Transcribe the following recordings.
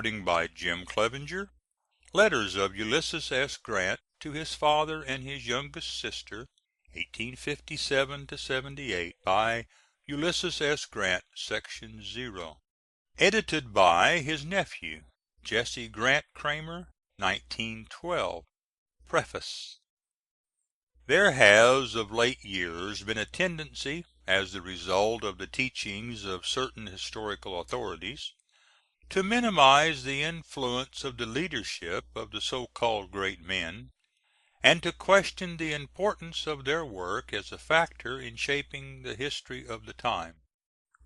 by Jim Clevenger. Letters of Ulysses S. Grant to his father and his youngest sister, 1857 78, by Ulysses S. Grant, Section 0. Edited by his nephew, Jesse Grant Cramer, 1912. Preface. There has of late years been a tendency, as the result of the teachings of certain historical authorities, to minimize the influence of the leadership of the so-called great men, and to question the importance of their work as a factor in shaping the history of the time.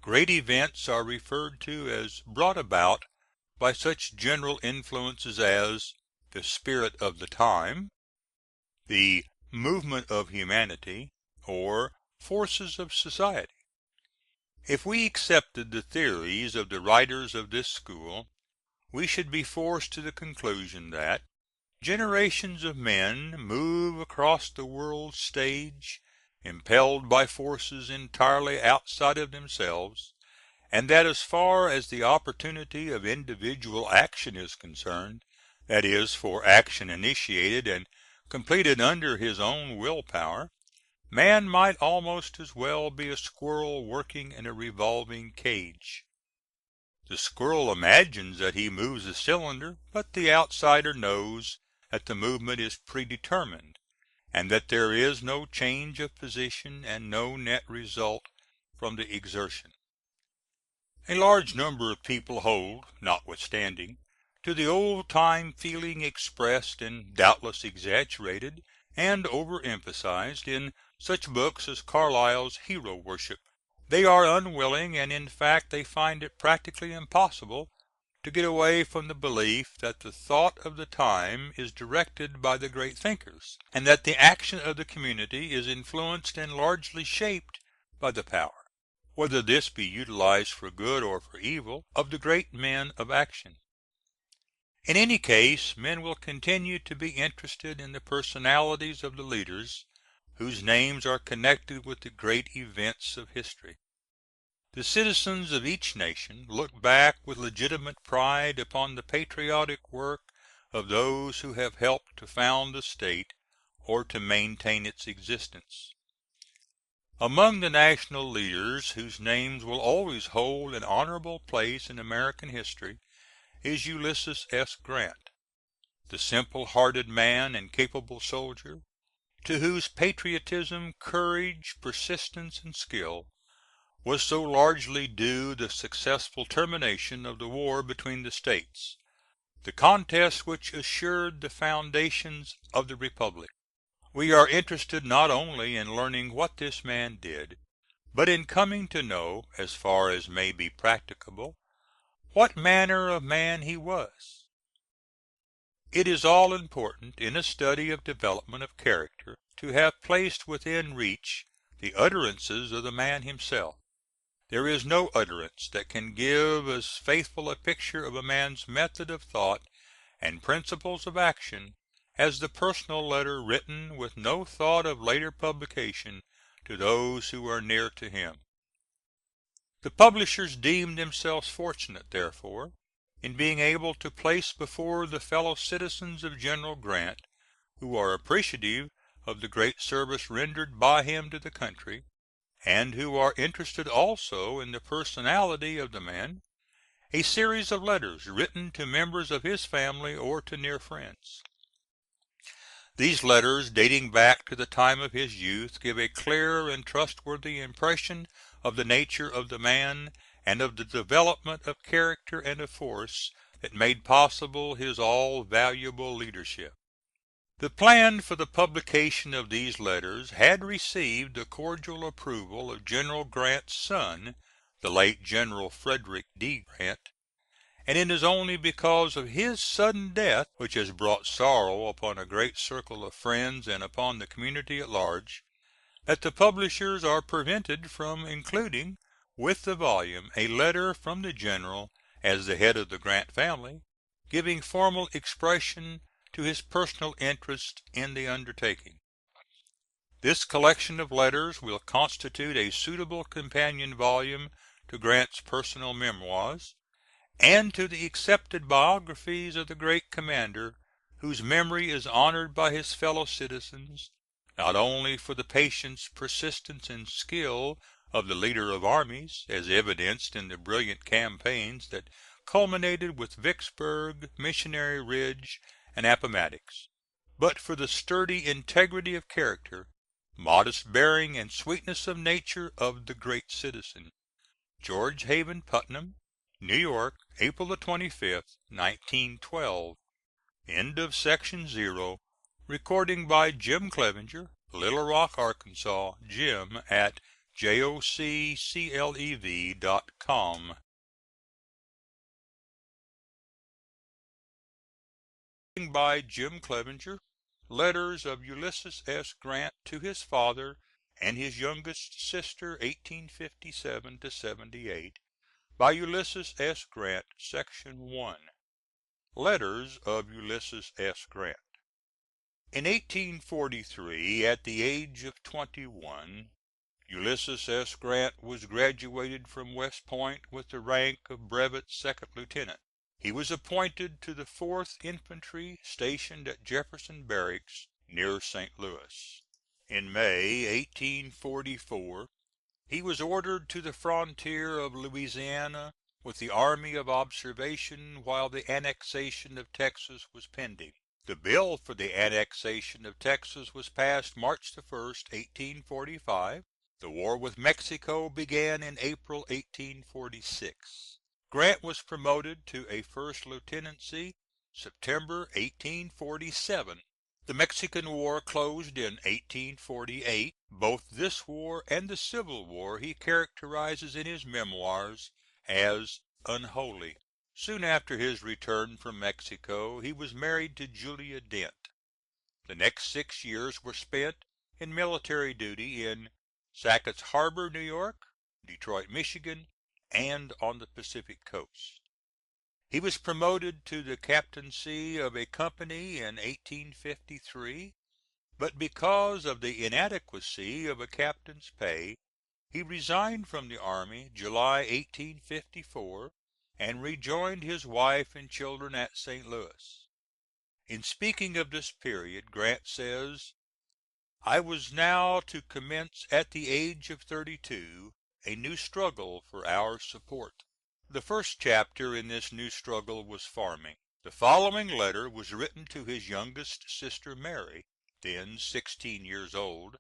Great events are referred to as brought about by such general influences as the spirit of the time, the movement of humanity, or forces of society. If we accepted the theories of the writers of this school, we should be forced to the conclusion that generations of men move across the world's stage, impelled by forces entirely outside of themselves, and that as far as the opportunity of individual action is concerned, that is, for action initiated and completed under his own will power, man might almost as well be a squirrel working in a revolving cage. The squirrel imagines that he moves a cylinder, but the outsider knows that the movement is predetermined, and that there is no change of position and no net result from the exertion. A large number of people hold, notwithstanding, to the old-time feeling expressed and doubtless exaggerated and overemphasized in such books as Carlyle's Hero Worship. They are unwilling, and in fact they find it practically impossible, to get away from the belief that the thought of the time is directed by the great thinkers, and that the action of the community is influenced and largely shaped by the power, whether this be utilized for good or for evil, of the great men of action. In any case, men will continue to be interested in the personalities of the leaders whose names are connected with the great events of history. The citizens of each nation look back with legitimate pride upon the patriotic work of those who have helped to found the State or to maintain its existence. Among the national leaders whose names will always hold an honorable place in American history is Ulysses S. Grant, the simple-hearted man and capable soldier, to whose patriotism, courage, persistence, and skill was so largely due the successful termination of the war between the States, the contest which assured the foundations of the Republic. We are interested not only in learning what this man did, but in coming to know, as far as may be practicable, what manner of man he was. It is all important in a study of development of character to have placed within reach the utterances of the man himself. There is no utterance that can give as faithful a picture of a man's method of thought and principles of action as the personal letter written with no thought of later publication to those who are near to him. The publishers deemed themselves fortunate, therefore, in being able to place before the fellow citizens of General Grant, who are appreciative of the great service rendered by him to the country, and who are interested also in the personality of the man, a series of letters written to members of his family or to near friends. These letters, dating back to the time of his youth, give a clear and trustworthy impression of the nature of the man, and of the development of character and of force that made possible his all valuable leadership. The plan for the publication of these letters had received the cordial approval of General Grant's son, the late General Frederick D. Grant, and it is only because of his sudden death, which has brought sorrow upon a great circle of friends and upon the community at large, that the publishers are prevented from including with the volume a letter from the General, as the head of the Grant family, giving formal expression to his personal interest in the undertaking. This collection of letters will constitute a suitable companion volume to Grant's personal memoirs, and to the accepted biographies of the great commander, whose memory is honored by his fellow citizens, not only for the patience, persistence, and skill of the leader of armies, as evidenced in the brilliant campaigns that culminated with Vicksburg, Missionary Ridge, and Appomattox, but for the sturdy integrity of character, modest bearing, and sweetness of nature of the great citizen. George Haven Putnam, New York, April the 25th, 1912. End of Section 0. Recording by Jim Clevenger, Little Rock, Arkansas. Jim at jocclev.com. By Jim Clevenger. Letters of Ulysses S. Grant to his father and his youngest sister, 1857 78. By Ulysses S. Grant. Section 1. Letters of Ulysses S. Grant. In 1843, at the age of 21, Ulysses S. Grant was graduated from West Point with the rank of brevet second lieutenant. He was appointed to the 4th Infantry, stationed at Jefferson Barracks, near St. Louis. In May, 1844, he was ordered to the frontier of Louisiana with the army of observation while the annexation of Texas was pending. The bill for the annexation of Texas was passed March the 1st, 1845. The war with Mexico began in April, 1846. Grant was promoted to a first lieutenancy September, 1847. The Mexican War closed in 1848. Both this war and the Civil War he characterizes in his memoirs as unholy. Soon after his return from Mexico he was married to Julia Dent. The next 6 years were spent in military duty in Sackett's Harbor, New York, Detroit, Michigan, and on the Pacific coast. He was promoted to the captaincy of a company in 1853, but because of the inadequacy of a captain's pay he resigned from the army July, 1854, and rejoined his wife and children at St. Louis. In speaking of this period, Grant says, "I was now to commence at the age of 32 a new struggle for our support." The first chapter in this new struggle was farming. The following letter was written to his youngest sister Mary, then 16 years old,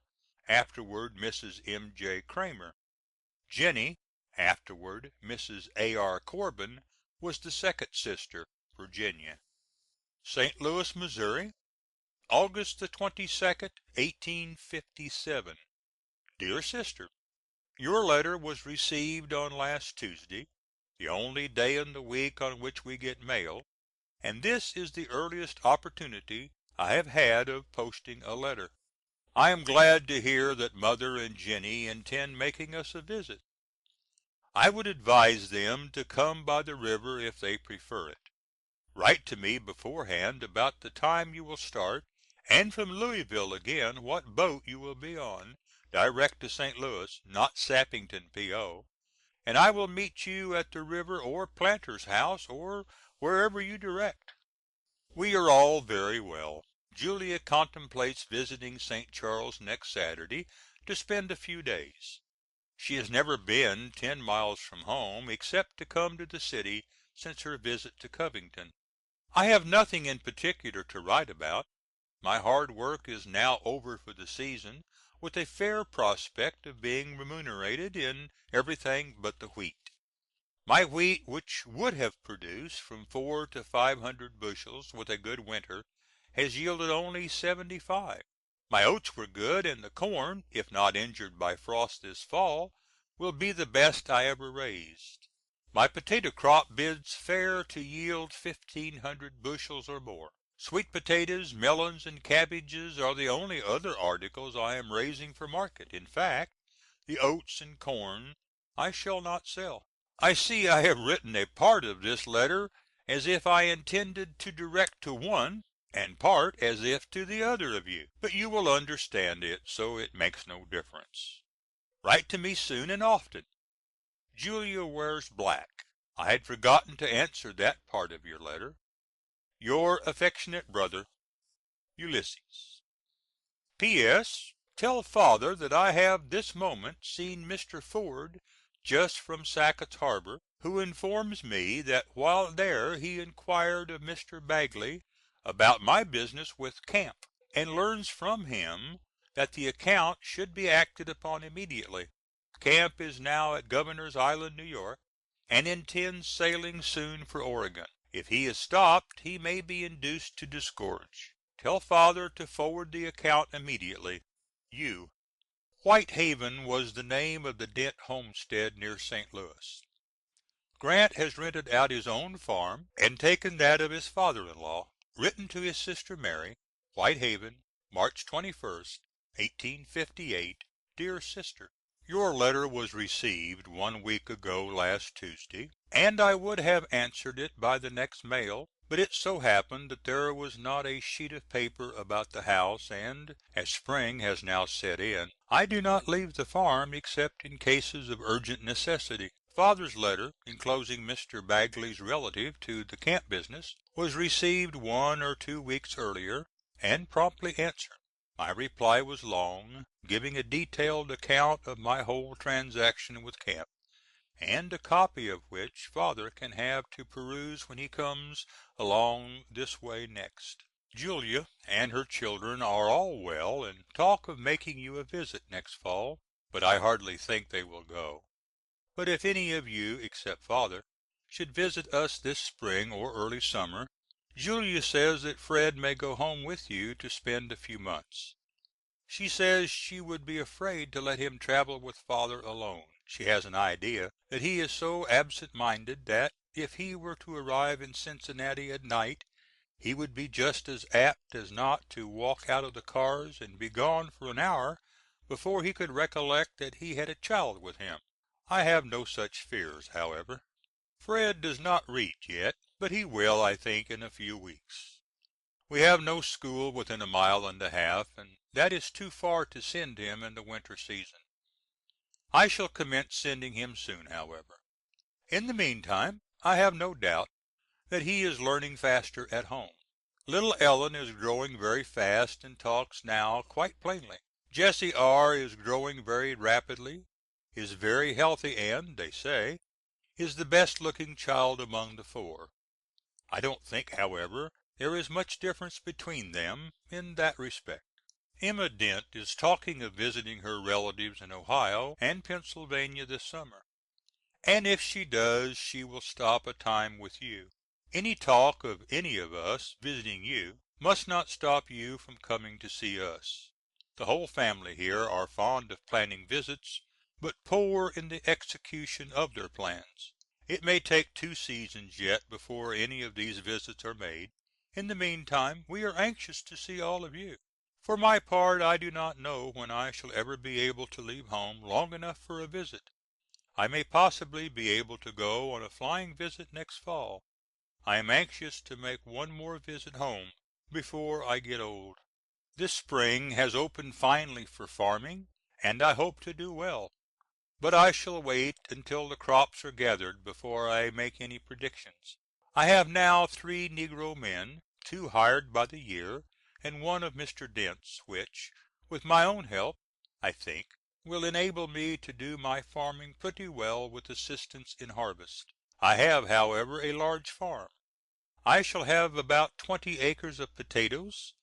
afterward Mrs. M.J. Cramer. Jennie, afterward Mrs. A.R. Corbin, was the second sister, Virginia. St. Louis, Missouri, August the 22d, 1857. DEAR SISTER: Your letter was received on last Tuesday, the only day in the week on which we get mail, and this is the earliest opportunity I have had of posting a letter. I am glad to hear that Mother and Jennie intend making us a visit. I would advise them to come by the river if they prefer it. Write to me beforehand about the time you will start, and from Louisville again what boat you will be on, direct to St. Louis, not Sappington, P.O., and I will meet you at the river or Planter's House, or wherever you direct. We are all very well. Julia contemplates visiting St. Charles next Saturday to spend a few days. She has never been 10 miles from home, except to come to the city since her visit to Covington. I have nothing in particular to write about. My hard work is now over for the season, with a fair prospect of being remunerated in everything but the wheat. My wheat, which would have produced from 400 to 500 bushels with a good winter, has yielded only 75. My oats were good, and the corn, if not injured by frost this fall, will be the best I ever raised. My potato crop bids fair to yield 1,500 bushels or more. Sweet potatoes, melons, and cabbages are the only other articles I am raising for market. In fact, the oats and corn I shall not sell. I see I have written a part of this letter as if I intended to direct to one, and part as if to the other of you, but you will understand it, so it makes no difference. Write to me soon and often. Julia wears black. I had forgotten to answer that part of your letter. Your affectionate brother, Ulysses. P.S. Tell Father that I have this moment seen Mr. Ford just from Sackett's Harbor, who informs me that while there he inquired of Mr. Bagley about my business with Camp, and learns from him that the account should be acted upon immediately. Camp is now at Governor's Island, New York, and intends sailing soon for Oregon. If he is stopped he may be induced to disgorge. Tell Father to forward the account immediately. You. Whitehaven was the name of the Dent homestead near St. Louis. Grant has rented out his own farm and taken that of his father-in-law. Written to his sister Mary, Whitehaven, March 21st, 1858. DEAR SISTER: Your letter was received 1 week ago last Tuesday, and I would have answered it by the next mail, but it so happened that there was not a sheet of paper about the house, and as spring has now set in, I do not leave the farm except in cases of urgent necessity. Father's letter, enclosing Mr. Bagley's relative to the Camp business, was received 1 or 2 weeks earlier, and promptly answered. My reply was long, giving a detailed account of my whole transaction with Camp, and a copy of which Father can have to peruse when he comes along this way next. Julia and her children are all well, and talk of making you a visit next fall, but I hardly think they will go. But if any of you, except Father, should visit us this spring or early summer, Julia says that Fred may go home with you to spend a few months. She says she would be afraid to let him travel with Father alone. She has an idea that he is so absent-minded that if he were to arrive in Cincinnati at night he would be just as apt as not to walk out of the cars and be gone for an hour before he could recollect that he had a child with him. I have no such fears, however. Fred does not read yet, but he will, I think, in a few weeks. We have no school within a mile and a half, and that is too far to send him in the winter season. I shall commence sending him soon, however. In the meantime I have no doubt that he is learning faster at home. Little Ellen is growing very fast and talks now quite plainly. Jessie R. is growing very rapidly, is very healthy and, they say, is the best looking child among the four. I don't think, however, there is much difference between them in that respect. Emma Dent is talking of visiting her relatives in Ohio and Pennsylvania this summer, and if she does she will stop a time with you. Any talk of any of us visiting you must not stop you from coming to see us. The whole family here are fond of planning visits, but poor in the execution of their plans. It may take 2 seasons yet before any of these visits are made. In the meantime we are anxious to see all of you. For my part I do not know when I shall ever be able to leave home long enough for a visit. I may possibly be able to go on a flying visit next fall. I am anxious to make one more visit home before I get old. This spring has opened finely for farming, and I hope to do well. But I shall wait until the crops are gathered before I make any predictions. I have now 3 negro men, 2 hired by the year, and one of Mr. Dent's, which, with my own help, I think, will enable me to do my farming pretty well with assistance in harvest. I have, however, a large farm. I shall have about 20 acres of potatoes,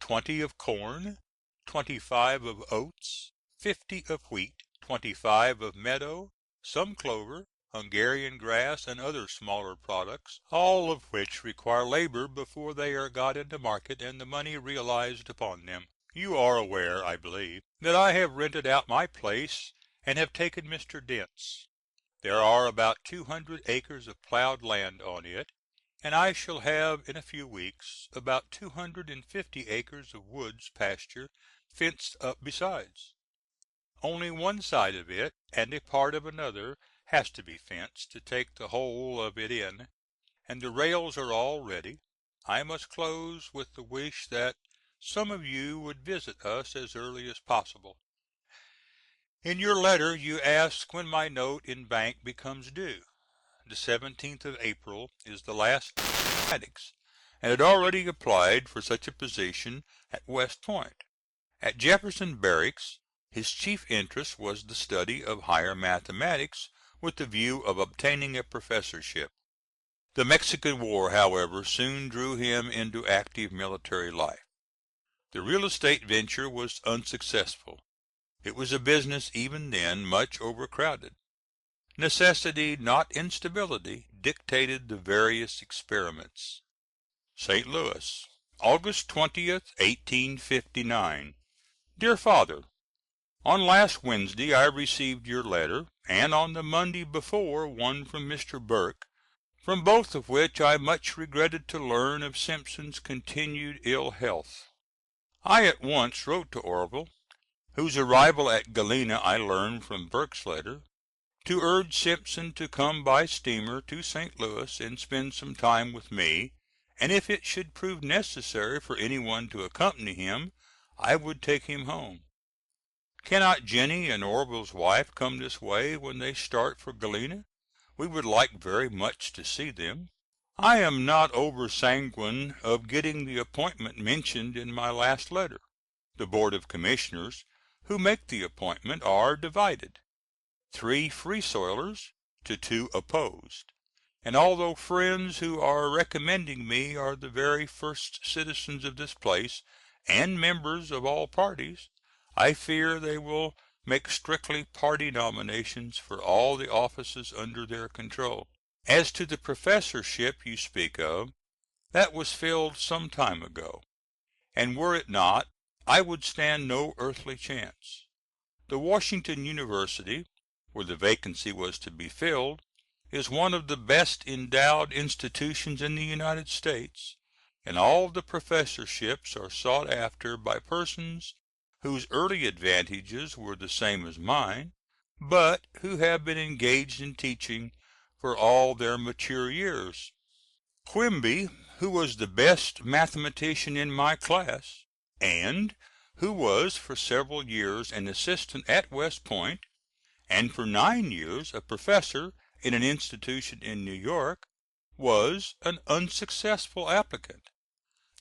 20 of corn, 25 of oats, 50 of wheat, 25 of meadow, some clover, Hungarian grass, and other smaller products, all of which require labor before they are got into market and the money realized upon them. You are aware, I believe, that I have rented out my place and have taken Mr. Dent's. There are about 200 acres of plowed land on it, and I shall have in a few weeks about 250 acres of woods pasture fenced up besides. Only one side of it and a part of another has to be fenced to take the whole of it in, and the rails are all ready. I must close with the wish that some of you would visit us as early as possible. In your letter you ask when my note in bank becomes due. the 17th of April is the last mathematics, and had already applied for such a position at West Point. At Jefferson Barracks his chief interest was the study of higher mathematics with the view of obtaining a professorship. The Mexican War, however, soon drew him into active military life. The real estate venture was unsuccessful. It was a business even then much overcrowded. Necessity, not instability, dictated the various experiments. St. Louis, August 20th, 1859. DEAR FATHER: On last Wednesday I received your letter, and on the Monday before one from Mr. Burke, from both of which I much regretted to learn of Simpson's continued ill health. I at once wrote to Orville, whose arrival at Galena I learned from Burke's letter, to urge Simpson to come by steamer to St. Louis and spend some time with me, and if it should prove necessary for any one to accompany him, I would take him home. Cannot Jennie and Orville's wife come this way when they start for Galena? We would like very much to see them. I am not over sanguine of getting the appointment mentioned in my last letter. The Board of Commissioners, who make the appointment, are divided, 3 Free Soilers to 2 opposed, and although friends who are recommending me are the very first citizens of this place and members of all parties, I fear they will make strictly party nominations for all the offices under their control. As to the professorship you speak of, that was filled some time ago, and were it not, I would stand no earthly chance. The Washington University, where the vacancy was to be filled, is one of the best endowed institutions in the United States, and all the professorships are sought after by persons whose early advantages were the same as mine, but who have been engaged in teaching for all their mature years. Quimby, who was the best mathematician in my class, and who was for several years an assistant at West Point, and for 9 years a professor in an institution in New York, was an unsuccessful applicant.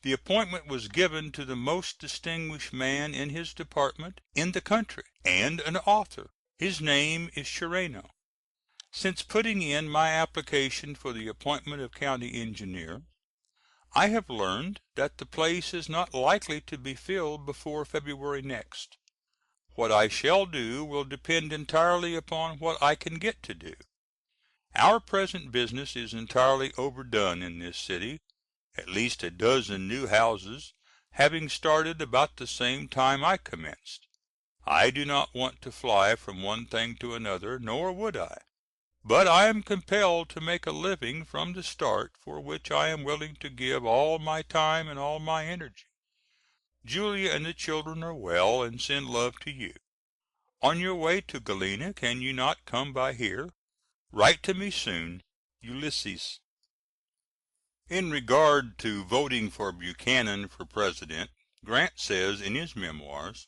The appointment was given to the most distinguished man in his department in the country, and an author. His name is Sherano. Since putting in my application for the appointment of county engineer, I have learned that the place is not likely to be filled before February next. What I shall do will depend entirely upon what I can get to do. Our present business is entirely overdone in this city, at least a dozen new houses having started about the same time I commenced. I do not want to fly from one thing to another, nor would I. But I am compelled to make a living from the start, for which I am willing to give all my time and all my energy. Julia and the children are well and send love to you. On your way to Galena can you not come by here? Write to me soon. Ulysses. In regard to voting for Buchanan for President, Grant says in his memoirs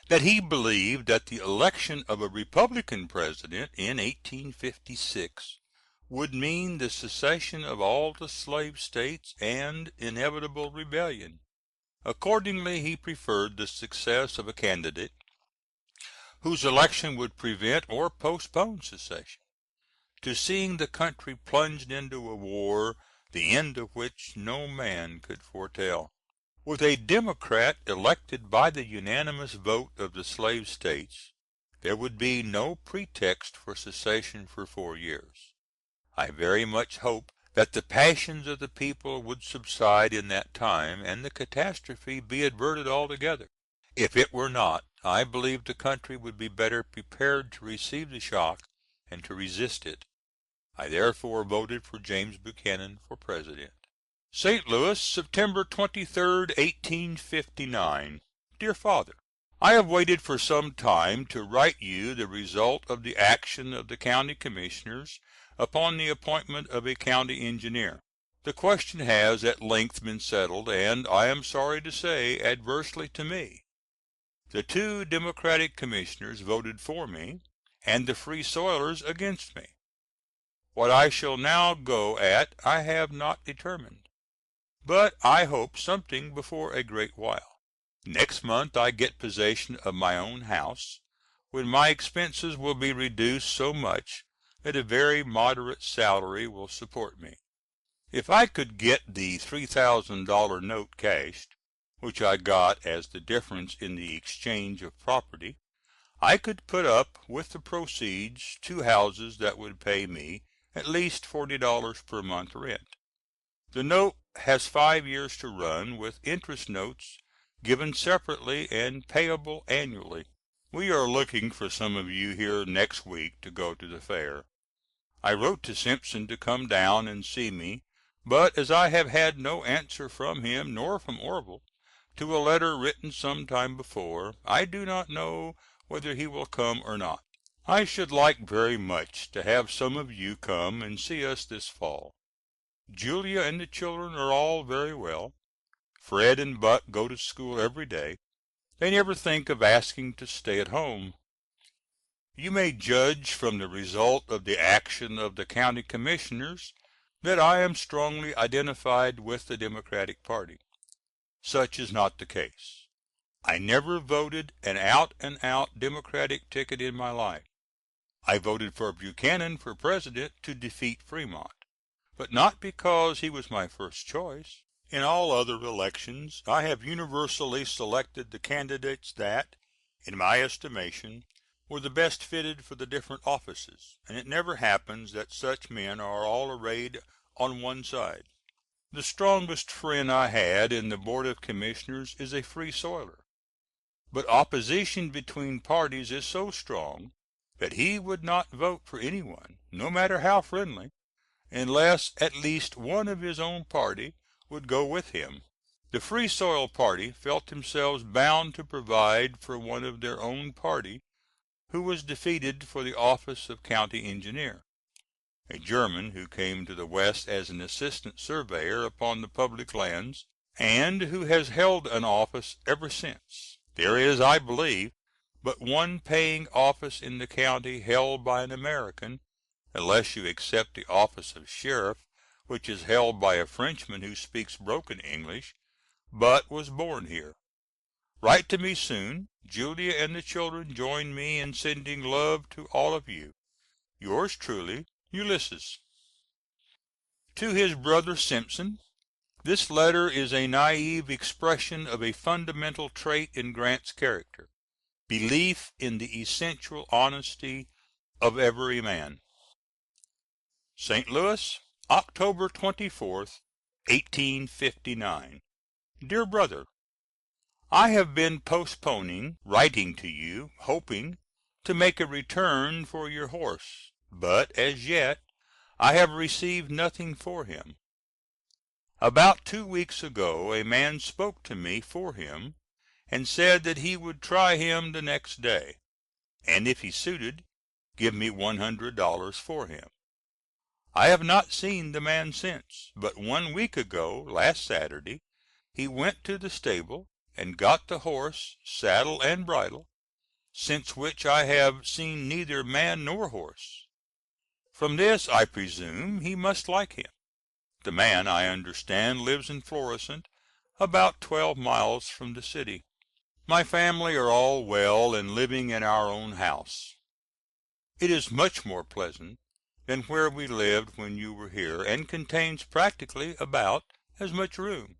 that he believed that the election of a Republican President in 1856 would mean the secession of all the slave States and inevitable rebellion. Accordingly he preferred the success of a candidate whose election would prevent or postpone secession, to seeing the country plunged into a war the end of which no man could foretell. With a Democrat elected by the unanimous vote of the slave States, there would be no pretext for secession for 4 years. I very much hope that the passions of the people would subside in that time, and the catastrophe be averted altogether. If it were not, I believe the country would be better prepared to receive the shock and to resist it. I therefore voted for James Buchanan for President. St. Louis, September 23d, 1859. DEAR FATHER: I have waited for some time to write you the result of the action of the County Commissioners upon the appointment of a county engineer. The question has at length been settled, and, I am sorry to say, adversely to me. The 2 Democratic commissioners voted for me, and the Free Soilers against me. What I shall now go at I have not determined, but I hope something before a great while. Next month I get possession of my own house, when my expenses will be reduced so much that a very moderate salary will support me. If I could get the $3,000 note cashed, which I got as the difference in the exchange of property, I could put up with the proceeds 2 houses that would pay me at least $40 per month rent. The note has 5 years to run, with interest notes given separately and payable annually. We are looking for some of you here next week to go to the fair. I wrote to Simpson to come down and see me, but as I have had no answer from him nor from Orville to a letter written some time before, I do not know whether he will come or not. I should like very much to have some of you come and see us this fall. Julia and the children are all very well. Fred and Buck go to school every day. They never think of asking to stay at home. You may judge from the result of the action of the county commissioners that I am strongly identified with the Democratic party. Such is not the case. I never voted an out and out Democratic ticket in my life. I voted for Buchanan for President to defeat Fremont, but not because he was my first choice. In all other elections I have universally selected the candidates that, in my estimation, were the best fitted for the different offices, and it never happens that such men are all arrayed on one side. The strongest friend I had in the Board of Commissioners is a Free Soiler, but opposition between parties is so strong that he would not vote for anyone, no matter how friendly, unless at least one of his own party would go with him. The Free Soil party felt themselves bound to provide for one of their own party who was defeated for the office of county engineer, a German who came to the West as an assistant surveyor upon the public lands, and who has held an office ever since. There is, I believe, but one paying office in the county held by an American, unless you except the office of sheriff, which is held by a Frenchman who speaks broken English, but was born here. Write to me soon. Julia and the children join me in sending love to all of you. Yours truly, Ulysses. To his brother Simpson, this letter is a naive expression of a fundamental trait in Grant's character, belief in the essential honesty of every man. St. Louis, October 24th, 1859. DEAR BROTHER: I have been postponing writing to you, hoping to make a return for your horse, but as yet I have received nothing for him. About 2 weeks ago a man spoke to me for him, and said that he would try him the next day, and if he suited, give me $100 for him. I have not seen the man since, but 1 week ago, last Saturday, he went to the stable and got the horse, saddle and bridle, since which I have seen neither man nor horse. From this I presume he must like him. The man, I understand, lives in Florissant, about 12 miles from the city. My family are all well and living in our own house. It is much more pleasant than where we lived when you were here, and contains practically about as much room.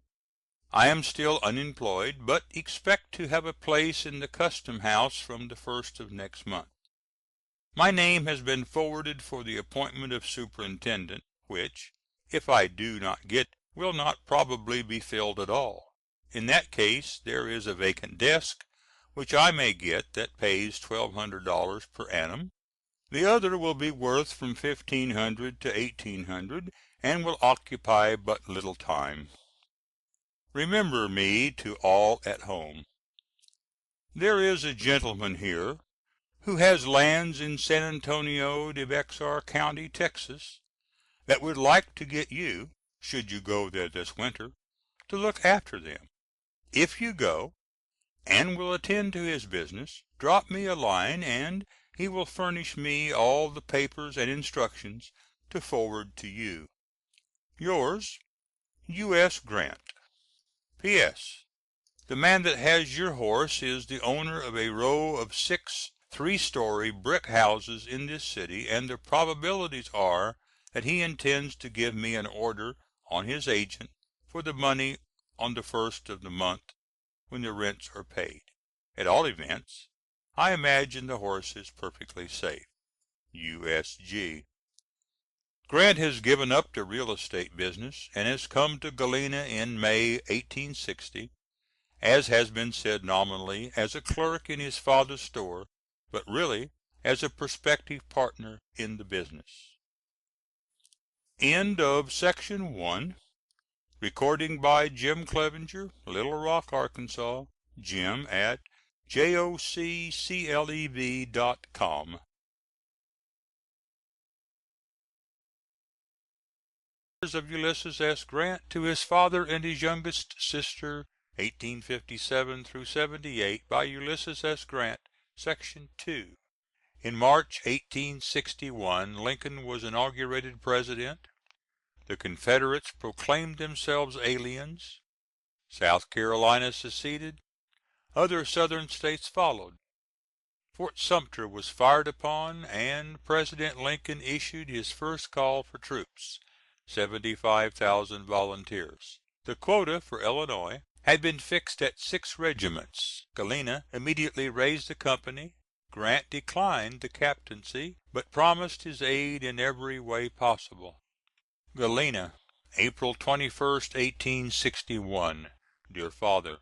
I am still unemployed, but expect to have a place in the custom house from the first of next month. My name has been forwarded for the appointment of superintendent, which, if I do not get, will not probably be filled at all. In that case there is a vacant desk, which I may get, that pays $1,200 per annum. The other will be worth from $1,500 to $1,800, and will occupy but little time. Remember me to all at home. There is a gentleman here who has lands in San Antonio de Bexar County, Texas, that would like to get you, should you go there this winter, to look after them. If you go, and will attend to his business, drop me a line, and he will furnish me all the papers and instructions to forward to you. Yours, U.S. Grant. P.S. The man that has your horse is the owner of a row of 6 three-story brick houses in this city, and the probabilities are that he intends to give me an order on his agent for the money on the first of the month when the rents are paid. At all events, I imagine the horse is perfectly safe. U.S.G. Grant has given up the real estate business and has come to Galena in May, 1860, as has been said, nominally as a clerk in his father's store, but really as a prospective partner in the business. End of section 1. Recording by Jim Clevenger, Little Rock, Arkansas. Jim at jocclev.com. Of Ulysses S. Grant to his father and his youngest sister, 1857 through 78, by Ulysses S. Grant. Section 2. In March, 1861, Lincoln was inaugurated President. The Confederates proclaimed themselves aliens. South Carolina seceded. Other Southern states followed. Fort Sumter was fired upon, and President Lincoln issued his first call for troops, 75,000 volunteers. The quota for Illinois had been fixed at 6 regiments. Galena immediately raised the company. Grant declined the captaincy, but promised his aid in every way possible. Galena, April 21st, 1861. DEAR FATHER: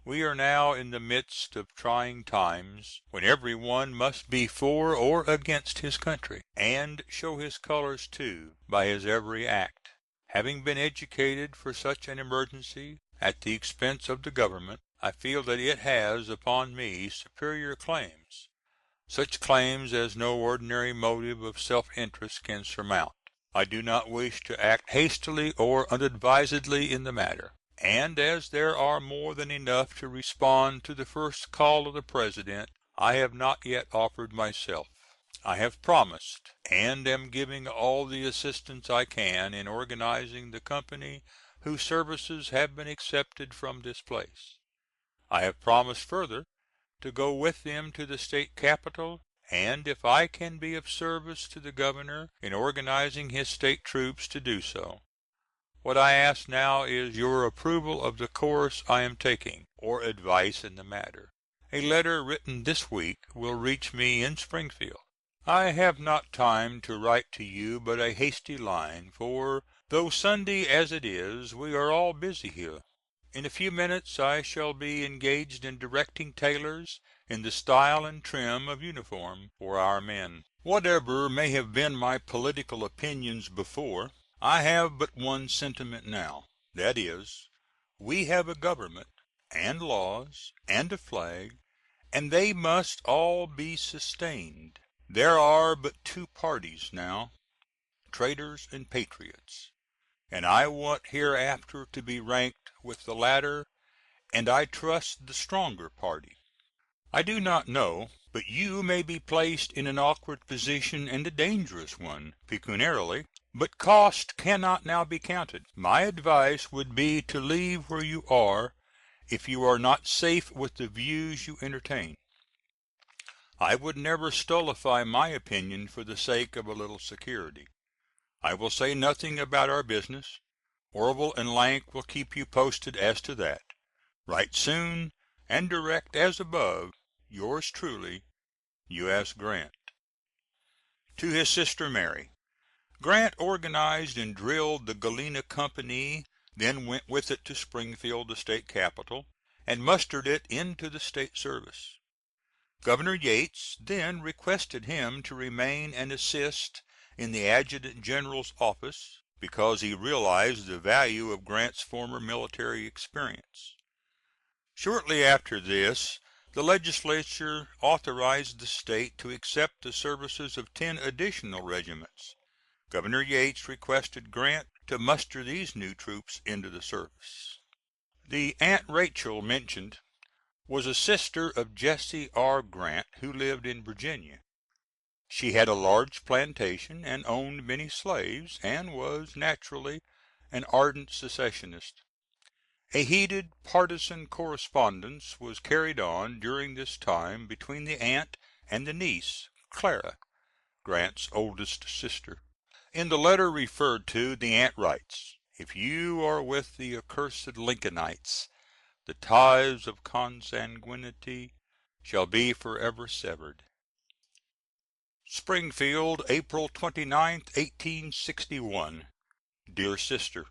We are now in the midst of trying times, when every one must be for or against his country, and show his colors too by his every act. Having been educated for such an emergency at the expense of the government, I feel that it has upon me superior claims, such claims as no ordinary motive of self-interest can surmount. I do not wish to act hastily or unadvisedly in the matter, and as there are more than enough to respond to the first call of the President, I have not yet offered myself. I have promised, and am giving all the assistance I can in organizing the company whose services have been accepted from this place. I have promised further to go with them to the State Capital, and if I can be of service to the Governor in organizing his State troops, to do so. What I ask now is your approval of the course I am taking, or advice in the matter. A letter written this week will reach me in Springfield. I have not time to write to you but a hasty line, for though Sunday as it is, we are all busy here. In a few minutes I shall be engaged in directing tailors in the style and trim of uniform for our men. Whatever may have been my political opinions before, I have but one sentiment now, that is, we have a government, and laws, and a flag, and they must all be sustained. There are but 2 parties now, traitors and patriots, and I want hereafter to be ranked with the latter, and I trust the stronger party. I do not know but you may be placed in an awkward position and a dangerous one, pecuniarily, but cost cannot now be counted. My advice would be to leave where you are if you are not safe with the views you entertain. I would never stultify my opinion for the sake of a little security. I will say nothing about our business. Orville and Lank will keep you posted as to that. Write soon and direct as above. Yours truly, U.S. Grant. To his sister Mary. Grant organized and drilled the Galena company, then went with it to Springfield, the State capital, and mustered it into the State service. Governor Yates then requested him to remain and assist in the adjutant general's office, because he realized the value of Grant's former military experience. Shortly after this the legislature authorized the State to accept the services of 10 additional regiments. Governor Yates requested Grant to muster these new troops into the service. The Aunt Rachel mentioned was a sister of Jesse R. Grant, who lived in Virginia. She had a large plantation and owned many slaves, and was naturally an ardent secessionist. A heated partisan correspondence was carried on during this time between the aunt and the niece, Clara, Grant's oldest sister. In the letter referred to, the aunt writes: "If you are with the accursed Lincolnites, the ties of consanguinity shall be forever severed." Springfield, April 29th, 1861. DEAR SISTER: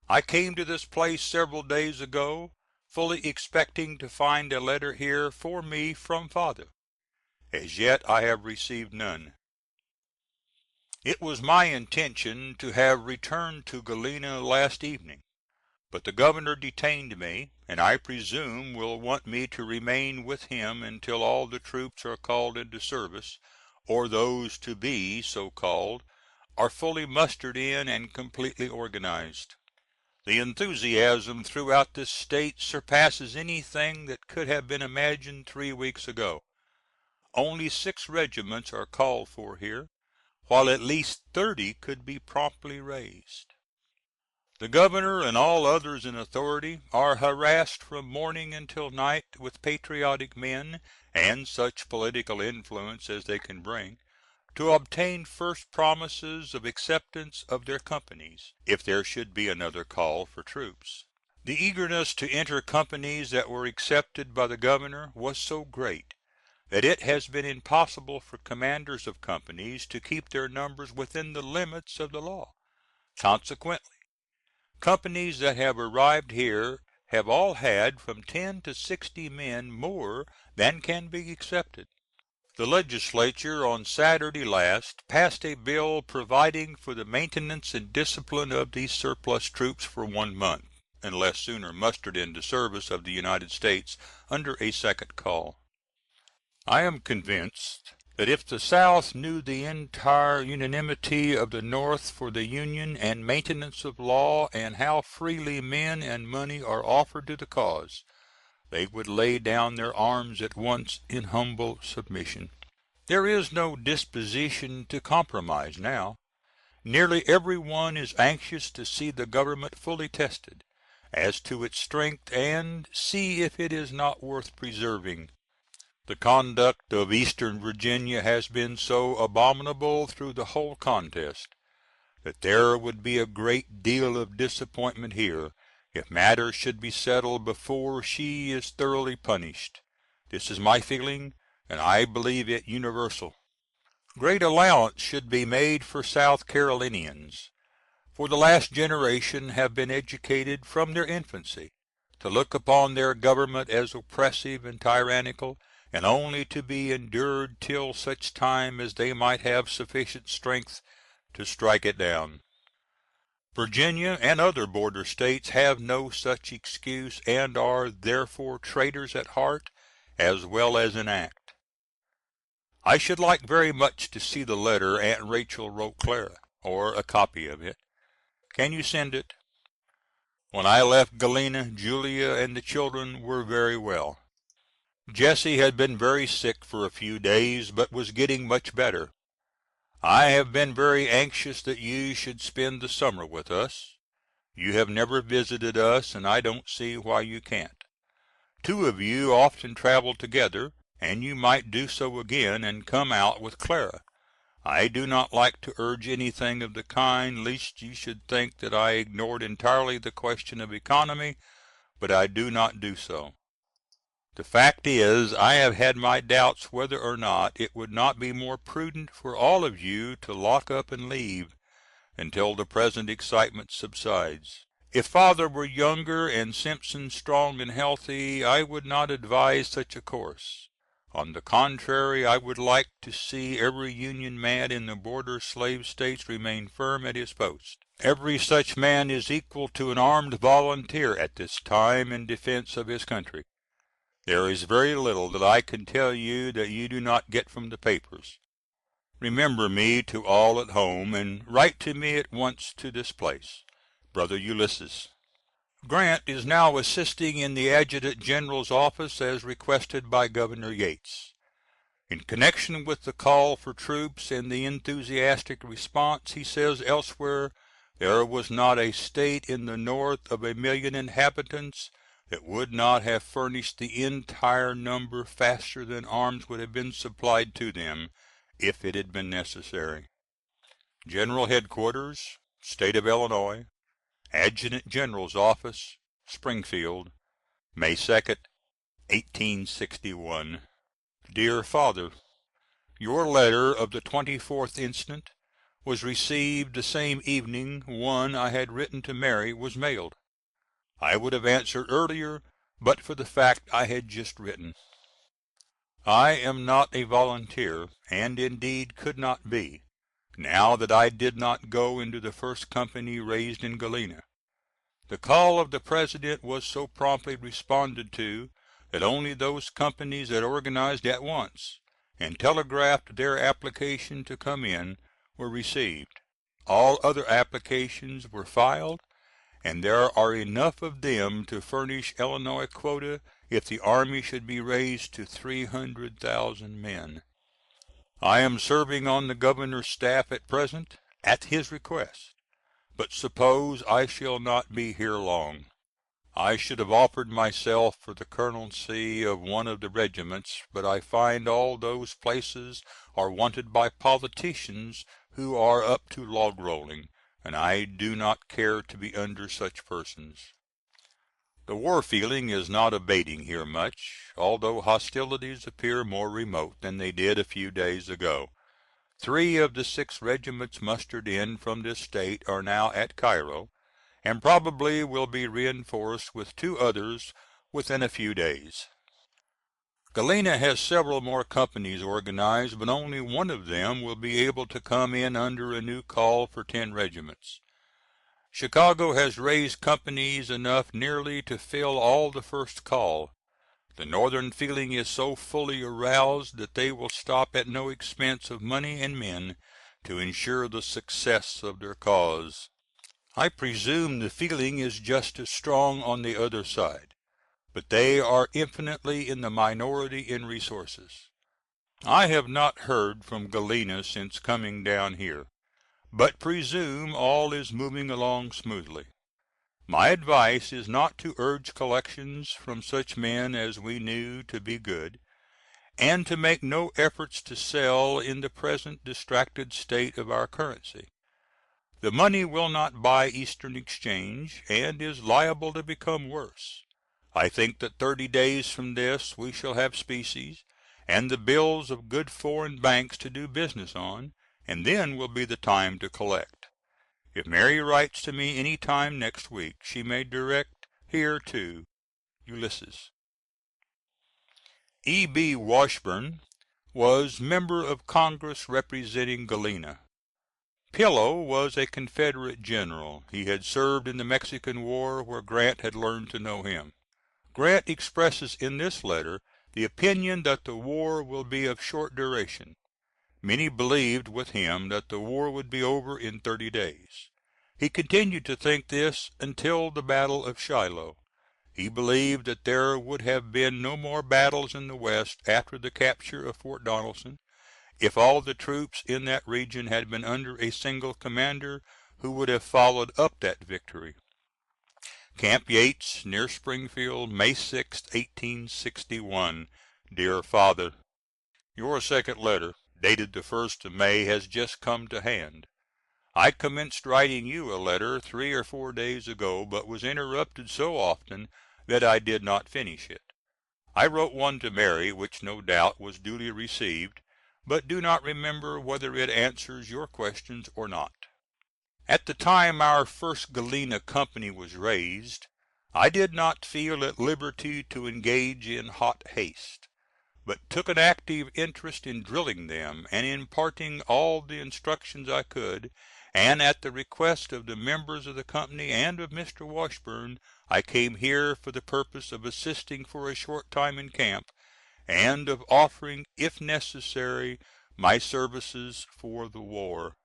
I came to this place several days ago, fully expecting to find a letter here for me from Father. As yet I have received none. It was my intention to have returned to Galena last evening, but the Governor detained me, and I presume will want me to remain with him until all the troops are called into service, or those to be so called are fully mustered in and completely organized. The enthusiasm throughout this State surpasses anything that could have been imagined 3 weeks ago. Only 6 regiments are called for here, while at least 30 could be promptly raised. The Governor and all others in authority are harassed from morning until night with patriotic men, and such political influence as they can bring, to obtain first promises of acceptance of their companies, if there should be another call for troops. The eagerness to enter companies that were accepted by the Governor was so great that it has been impossible for commanders of companies to keep their numbers within the limits of the law. Consequently, companies that have arrived here have all had from 10 to 60 men more than can be accepted. The Legislature on Saturday last passed a bill providing for the maintenance and discipline of these surplus troops for 1 month, unless sooner mustered into service of the United States under a second call. I am convinced that if the South knew the entire unanimity of the North for the Union and maintenance of law, and how freely men and money are offered to the cause, they would lay down their arms at once in humble submission. There is no disposition to compromise now. Nearly every one is anxious to see the government fully tested as to its strength, and see if it is not worth preserving. The conduct of Eastern Virginia has been so abominable through the whole contest, that there would be a great deal of disappointment here if matters should be settled before she is thoroughly punished. This is my feeling, and I believe it universal. Great allowance should be made for South Carolinians, for the last generation have been educated from their infancy to look upon their government as oppressive and tyrannical, and only to be endured till such time as they might have sufficient strength to strike it down. Virginia and other border States have no such excuse, and are therefore traitors at heart as well as in act. I should like very much to see the letter Aunt Rachel wrote Clara, or a copy of it. Can you send it? When I left Galena, Julia and the children were very well. Jessie had been very sick for a few days, but was getting much better. I have been very anxious that you should spend the summer with us. You have never visited us, and I don't see why you can't. 2 of you often travel together, and you might do so again, and come out with Clara. I do not like to urge anything of the kind, lest you should think that I ignored entirely the question of economy, but I do not do so. The fact is, I have had my doubts whether or not it would not be more prudent for all of you to lock up and leave, until the present excitement subsides. If Father were younger and Simpson strong and healthy, I would not advise such a course. On the contrary, I would like to see every Union man in the border slave States remain firm at his post. Every such man is equal to an armed volunteer at this time in defense of his country. There is very little that I can tell you that you do not get from the papers. Remember me to all at home, and write to me at once to this place. Brother Ulysses. Grant is now assisting in the Adjutant General's office as requested by Governor Yates. In connection with the call for troops and the enthusiastic response, he says elsewhere, there was not a State in the North of 1,000,000 inhabitants that would not have furnished the entire number faster than arms would have been supplied to them if it had been necessary. General Headquarters, State of Illinois, Adjutant General's Office, Springfield, May 2nd, 1861. DEAR FATHER: Your letter of the 24th instant was received the same evening one I had written to Mary was mailed. I would have answered earlier but for the fact I had just written. I am not a volunteer, and indeed could not be, now that I did not go into the first company raised in Galena. The call of the President was so promptly responded to that only those companies that organized at once and telegraphed their application to come in were received. All other applications were filed, and there are enough of them to furnish Illinois quota if the army should be raised to 300,000 men. I am serving on the Governor's staff at present, at his request, but suppose I shall not be here long. I should have offered myself for the colonelcy of one of the regiments, but I find all those places are wanted by politicians who are up to log rolling, and I do not care to be under such persons. The war feeling is not abating here much, although hostilities appear more remote than they did a few days ago. 3 of the 6 regiments mustered in from this State are now at Cairo, and probably will be reinforced with 2 others within a few days. Galena has several more companies organized, but only one of them will be able to come in under a new call for 10 regiments. Chicago has raised companies enough nearly to fill all the first call. The Northern feeling is so fully aroused that they will stop at no expense of money and men to insure the success of their cause. I presume the feeling is just as strong on the other side, but they are infinitely in the minority in resources. I have not heard from Galena since coming down here, but presume all is moving along smoothly. My advice is not to urge collections from such men as we knew to be good, and to make no efforts to sell in the present distracted state of our currency. The money will not buy Eastern exchange, and is liable to become worse. I think that 30 days from this we shall have specie, and the bills of good foreign banks to do business on, and then will be the time to collect. If Mary writes to me any time next week, she may direct here to Ulysses. E.B. Washburn was member of Congress representing Galena. Pillow was a Confederate general. He had served in the Mexican War, where Grant had learned to know him. Grant expresses in this letter the opinion that the war will be of short duration. Many believed with him that the war would be over in 30 days. He continued to think this until the battle of Shiloh. He believed that there would have been no more battles in the West after the capture of Fort Donelson, if all the troops in that region had been under a single commander, who would have followed up that victory. Camp Yates, near Springfield, May 6, 1861. DEAR FATHER: Your second letter, dated the 1st of May, has just come to hand. I commenced writing you a letter 3 or 4 days ago, but was interrupted so often that I did not finish it. I wrote one to Mary, which no doubt was duly received, but do not remember whether it answers your questions or not. At the time our first Galena company was raised, I did not feel at liberty to engage in hot haste, but took an active interest in drilling them and imparting all the instructions I could, and at the request of the members of the company and of Mr. Washburn I came here for the purpose of assisting for a short time in camp, and of offering, if necessary, my services for the war.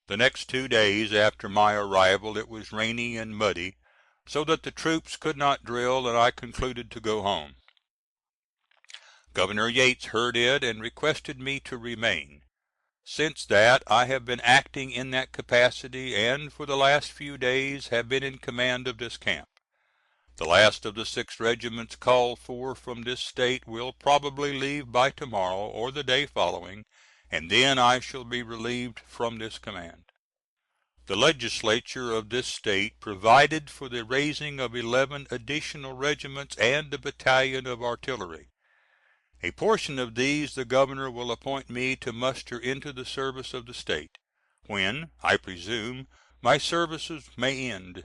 The next 2 days after my arrival it was rainy and muddy, so that the troops could not drill, and I concluded to go home. Governor Yates heard it and requested me to remain. Since that I have been acting in that capacity, and for the last few days have been in command of this camp. The last of the 6 regiments called for from this State will probably leave by to morrow or the day following, and then I shall be relieved from this command. The legislature of this State provided for the raising of 11 additional regiments and a battalion of artillery. A portion of these the governor will appoint me to muster into the service of the State, when, I presume, my services may end.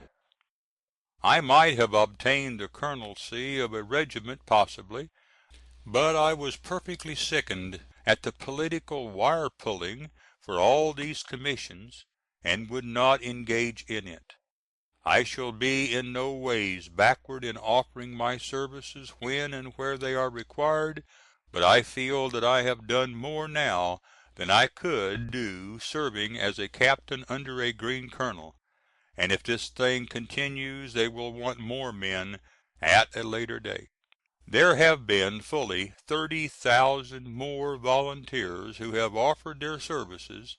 I might have obtained the colonelcy of a regiment possibly, but I was perfectly sickened at the political wire pulling for all these commissions, and would not engage in it. I shall be in no ways backward in offering my services when and where they are required, but I feel that I have done more now than I could do serving as a captain under a green colonel, and if this thing continues they will want more men at a later date. There have been fully 30,000 more volunteers who have offered their services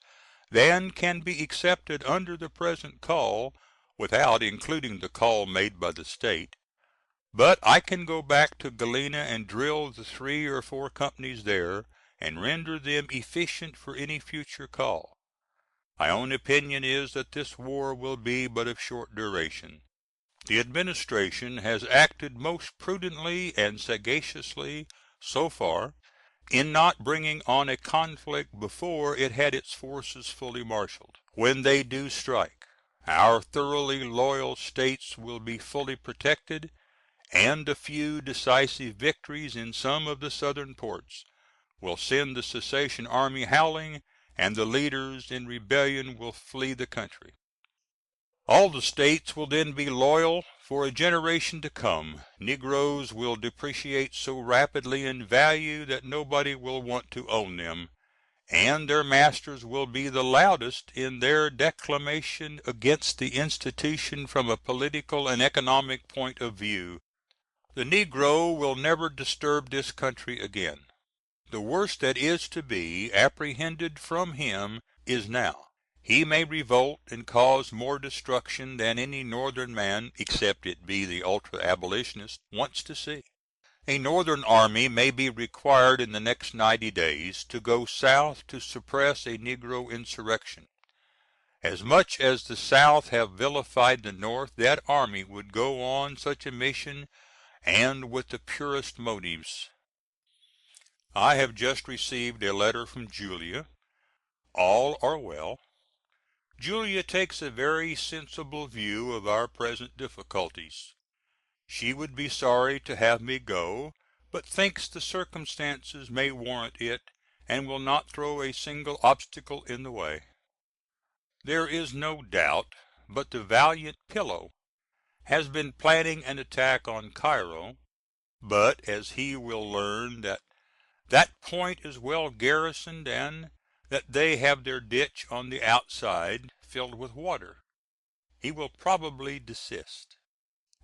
than can be accepted under the present call, without including the call made by the State. But I can go back to Galena and drill the 3 or 4 companies there, and render them efficient for any future call. My own opinion is that this war will be but of short duration. The Administration has acted most prudently and sagaciously so far in not bringing on a conflict before it had its forces fully marshaled. When they do strike, our thoroughly loyal States will be fully protected, and a few decisive victories in some of the Southern ports will send the secession army howling, and the leaders in rebellion will flee the country. All the States will then be loyal for a generation to come. Negroes will depreciate so rapidly in value that nobody will want to own them, and their masters will be the loudest in their declamation against the institution from a political and economic point of view. The negro will never disturb this country again. The worst that is to be apprehended from him is now. He may revolt and cause more destruction than any Northern man, except it be the ultra abolitionist, wants to see. A Northern army may be required in the next 90 days to go South to suppress a negro insurrection. As much as the South have vilified the North, that army would go on such a mission, and with the purest motives. I have just received a letter from Julia. All are well. Julia takes a very sensible view of our present difficulties. She would be sorry to have me go, but thinks the circumstances may warrant it, and will not throw a single obstacle in the way. There is no doubt but the valiant Pillow has been planning an attack on Cairo, but as he will learn that that point is well garrisoned, and that they have their ditch on the outside filled with water, he will probably desist.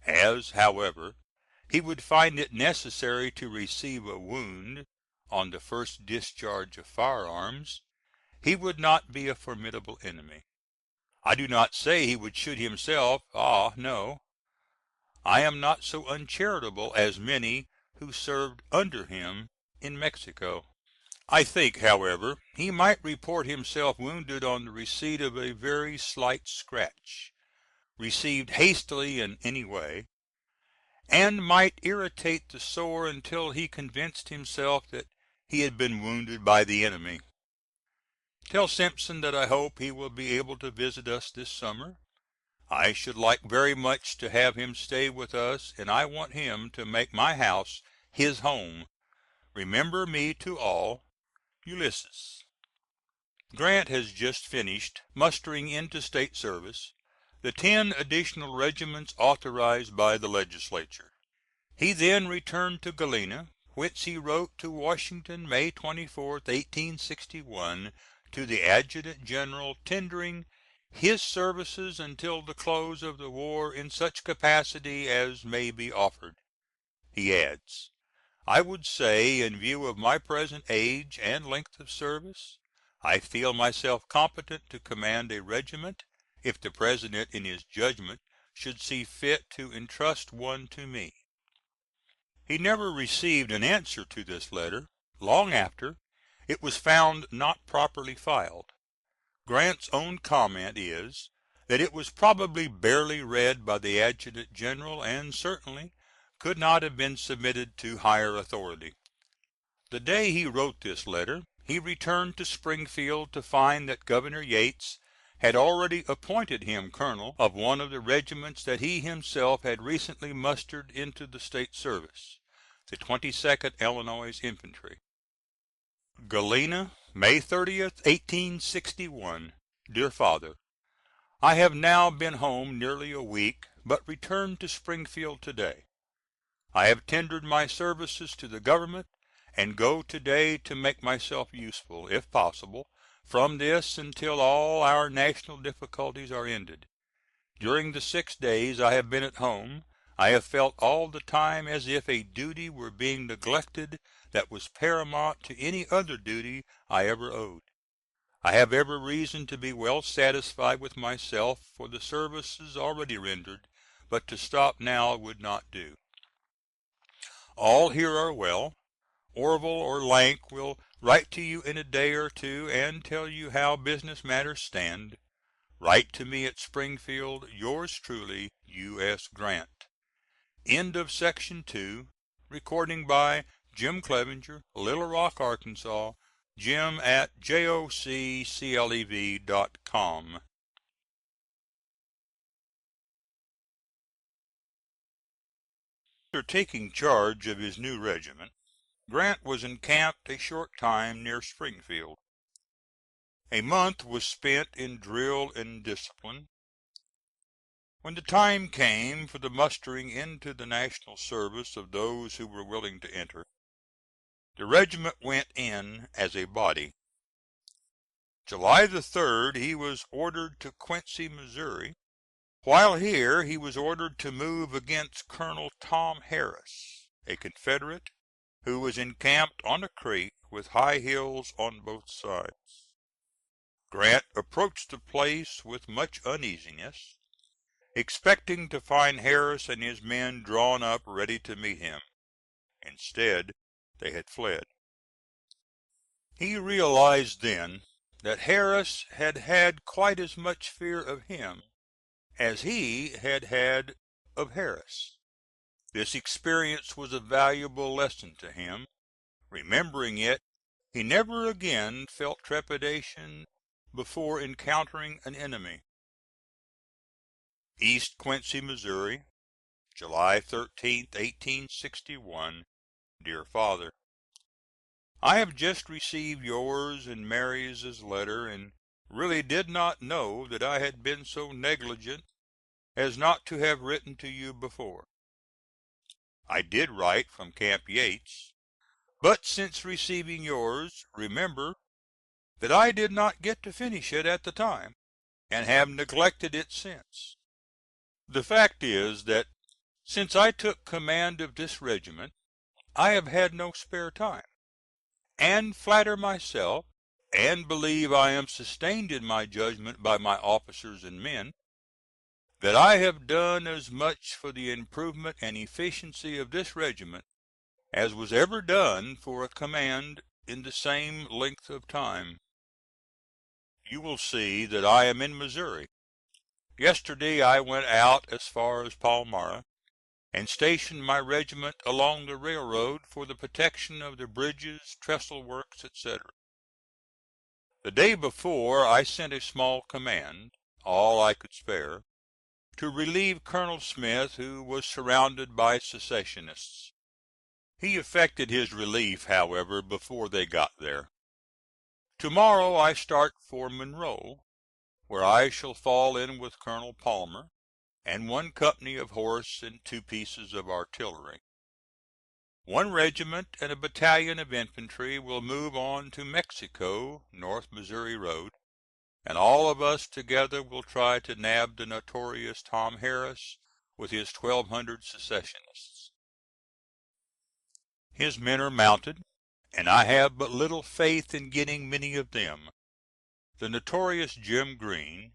As, however, he would find it necessary to receive a wound on the first discharge of firearms, he would not be a formidable enemy. I do not say he would shoot himself. Ah, no. I am not so uncharitable as many who served under him in Mexico. I think, however, he might report himself wounded on the receipt of a very slight scratch, received hastily in any way, and might irritate the sore until he convinced himself that he had been wounded by the enemy. Tell Simpson that I hope he will be able to visit us this summer. I should like very much to have him stay with us, and I want him to make my house his home. Remember me to all. Ulysses. Grant has just finished mustering into State service the 10 additional regiments authorized by the Legislature. He then returned to Galena, whence he wrote to Washington, May 24th, 1861, to the Adjutant General, tendering his services until the close of the war in such capacity as may be offered. He adds, I would say, in view of my present age and length of service, I feel myself competent to command a regiment, if the President in his judgment should see fit to intrust one to me." He never received an answer to this letter. Long after, it was found not properly filed. Grant's own comment is that it was probably barely read by the adjutant general, and certainly could not have been submitted to higher authority. The day he wrote this letter he returned to Springfield to find that Governor Yates had already appointed him colonel of one of the regiments that he himself had recently mustered into the State service, the 22d Illinois Infantry. Galena, May 30th, 1861. DEAR FATHER: I have now been home nearly a week, but returned to Springfield to day. I have tendered my services to the Government, and go to day to make myself useful, if possible, from this until all our national difficulties are ended. During the 6 days I have been at home, I have felt all the time as if a duty were being neglected that was paramount to any other duty I ever owed. I have every reason to be well satisfied with myself for the services already rendered, but to stop now would not do. All here are well. Orville or Lank will write to you in a day or two and tell you how business matters stand. Write to me at Springfield. Yours truly, U.S. Grant. End of Section 2. Recording by Jim Clevenger, Little Rock, Arkansas. Jim at jokclev.com. After taking charge of his new regiment, Grant was encamped a short time near Springfield. A month was spent in drill and discipline. When the time came for the mustering into the national service of those who were willing to enter, the regiment went in as a body. July the 3d he was ordered to Quincy, Missouri. While here he was ordered to move against Colonel Tom Harris, a Confederate, who was encamped on a creek with high hills on both sides. Grant approached the place with much uneasiness, expecting to find Harris and his men drawn up ready to meet him. Instead, they had fled. He realized then that Harris had had quite as much fear of him as he had had of Harris. This experience was a valuable lesson to him. Remembering it, he never again felt trepidation before encountering an enemy. East Quincy, Missouri, July 13th, 1861. DEAR FATHER: I have just received yours and Mary's letter, and really did not know that I had been so negligent as not to have written to you before. I did write from Camp Yates, but since receiving yours, remember that I did not get to finish it at the time, and have neglected it since. The fact is that since I took command of this regiment I have had no spare time, and flatter myself, and believe I am sustained in my judgment by my officers and men, that I have done as much for the improvement and efficiency of this regiment as was ever done for a command in the same length of time. You will see that I am in Missouri. Yesterday I went out as far as Palmyra, and stationed my regiment along the railroad for the protection of the bridges, trestle works, etc. The day before I sent a small command, all I could spare, to relieve Colonel Smith, who was surrounded by secessionists. He effected his relief, however, before they got there. To morrow I start for Monroe, where I shall fall in with Colonel Palmer, and one company of horse and 2 pieces of artillery. One regiment and a battalion of infantry will move on to Mexico, North Missouri road, and all of us together will try to nab the notorious Tom Harris with his 1,200 secessionists. His men are mounted, and I have but little faith in getting many of them. The notorious Jim Green,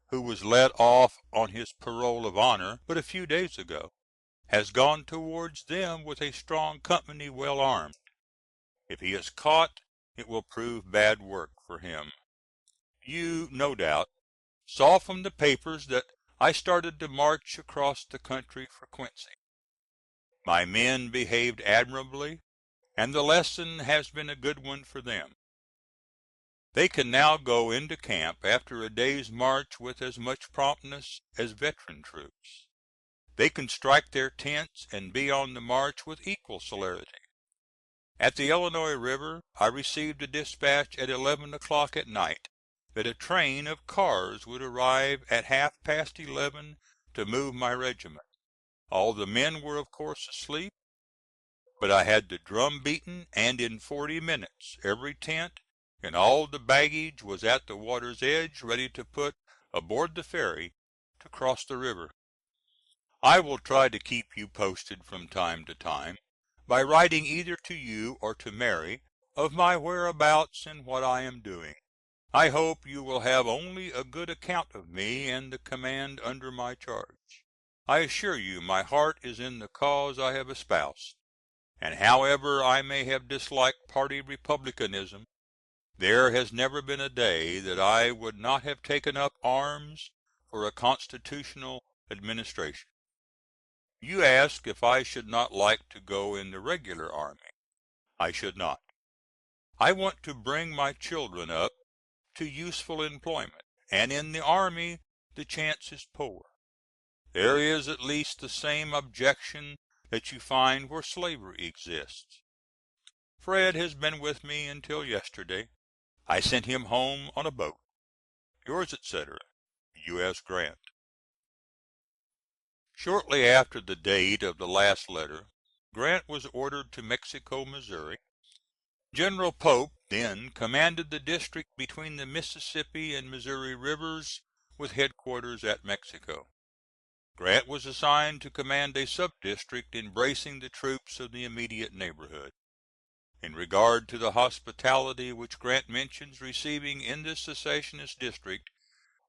who was let off on his parole of honor but a few days ago, has gone towards them with a strong company well armed. If he is caught, it will prove bad work for him. You, no doubt, saw from the papers that I started to march across the country for Quincy. My men behaved admirably, and the lesson has been a good one for them. They can now go into camp after a day's march with as much promptness as veteran troops. They can strike their tents and be on the march with equal celerity. At the Illinois River I received a dispatch at 11 o'clock at night that a train of cars would arrive at half past 11 to move my regiment. All the men were of course asleep, but I had the drum beaten, and in 40 minutes every tent and all the baggage was at the water's edge ready to put aboard the ferry to cross the river. I will try to keep you posted from time to time, by writing either to you or to Mary of my whereabouts and what I am doing. I hope you will have only a good account of me and the command under my charge. I assure you my heart is in the cause I have espoused, and however I may have disliked party republicanism, there has never been a day that I would not have taken up arms for a constitutional administration. You ask if I should not like to go in the regular army. I should not. I want to bring my children up to useful employment, and in the army the chance is poor. There is at least the same objection that you find where slavery exists. Fred has been with me until yesterday. I sent him home on a boat. Yours, etc., U.S. Grant. Shortly after the date of the last letter, Grant was ordered to Mexico, Missouri. General Pope then commanded the district between the Mississippi and Missouri rivers, with headquarters at Mexico. Grant was assigned to command a subdistrict embracing the troops of the immediate neighborhood. In regard to the hospitality which Grant mentions receiving in this secessionist district,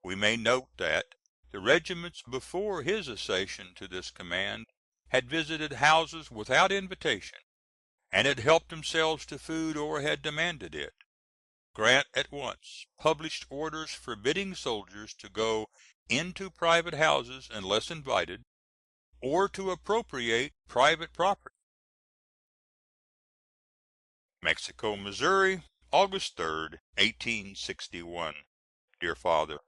we may note that the regiments before his accession to this command had visited houses without invitation, and had helped themselves to food or had demanded it. Grant at once published orders forbidding soldiers to go into private houses unless invited, or to appropriate private property. Mexico, Missouri, August 3d, 1861. DEAR FATHER: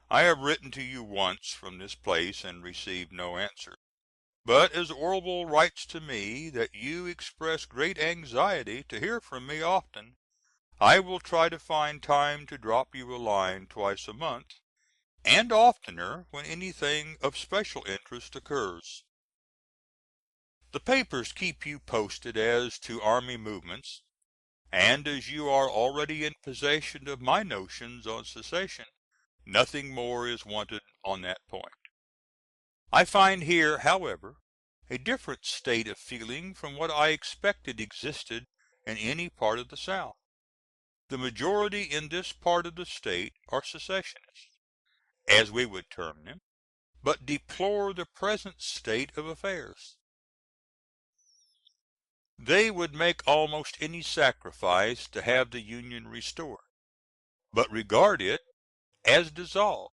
I have written to you once from this place and received no answer. But as Orville writes to me that you express great anxiety to hear from me often, I will try to find time to drop you a line twice a month, and oftener when anything of special interest occurs. The papers keep you posted as to army movements, and as you are already in possession of my notions on secession, nothing more is wanted on that point. I find here, however, a different state of feeling from what I expected existed in any part of the South. The majority in this part of the State are secessionists, as we would term them, but deplore the present state of affairs. They would make almost any sacrifice to have the Union restored, but regard it as dissolved,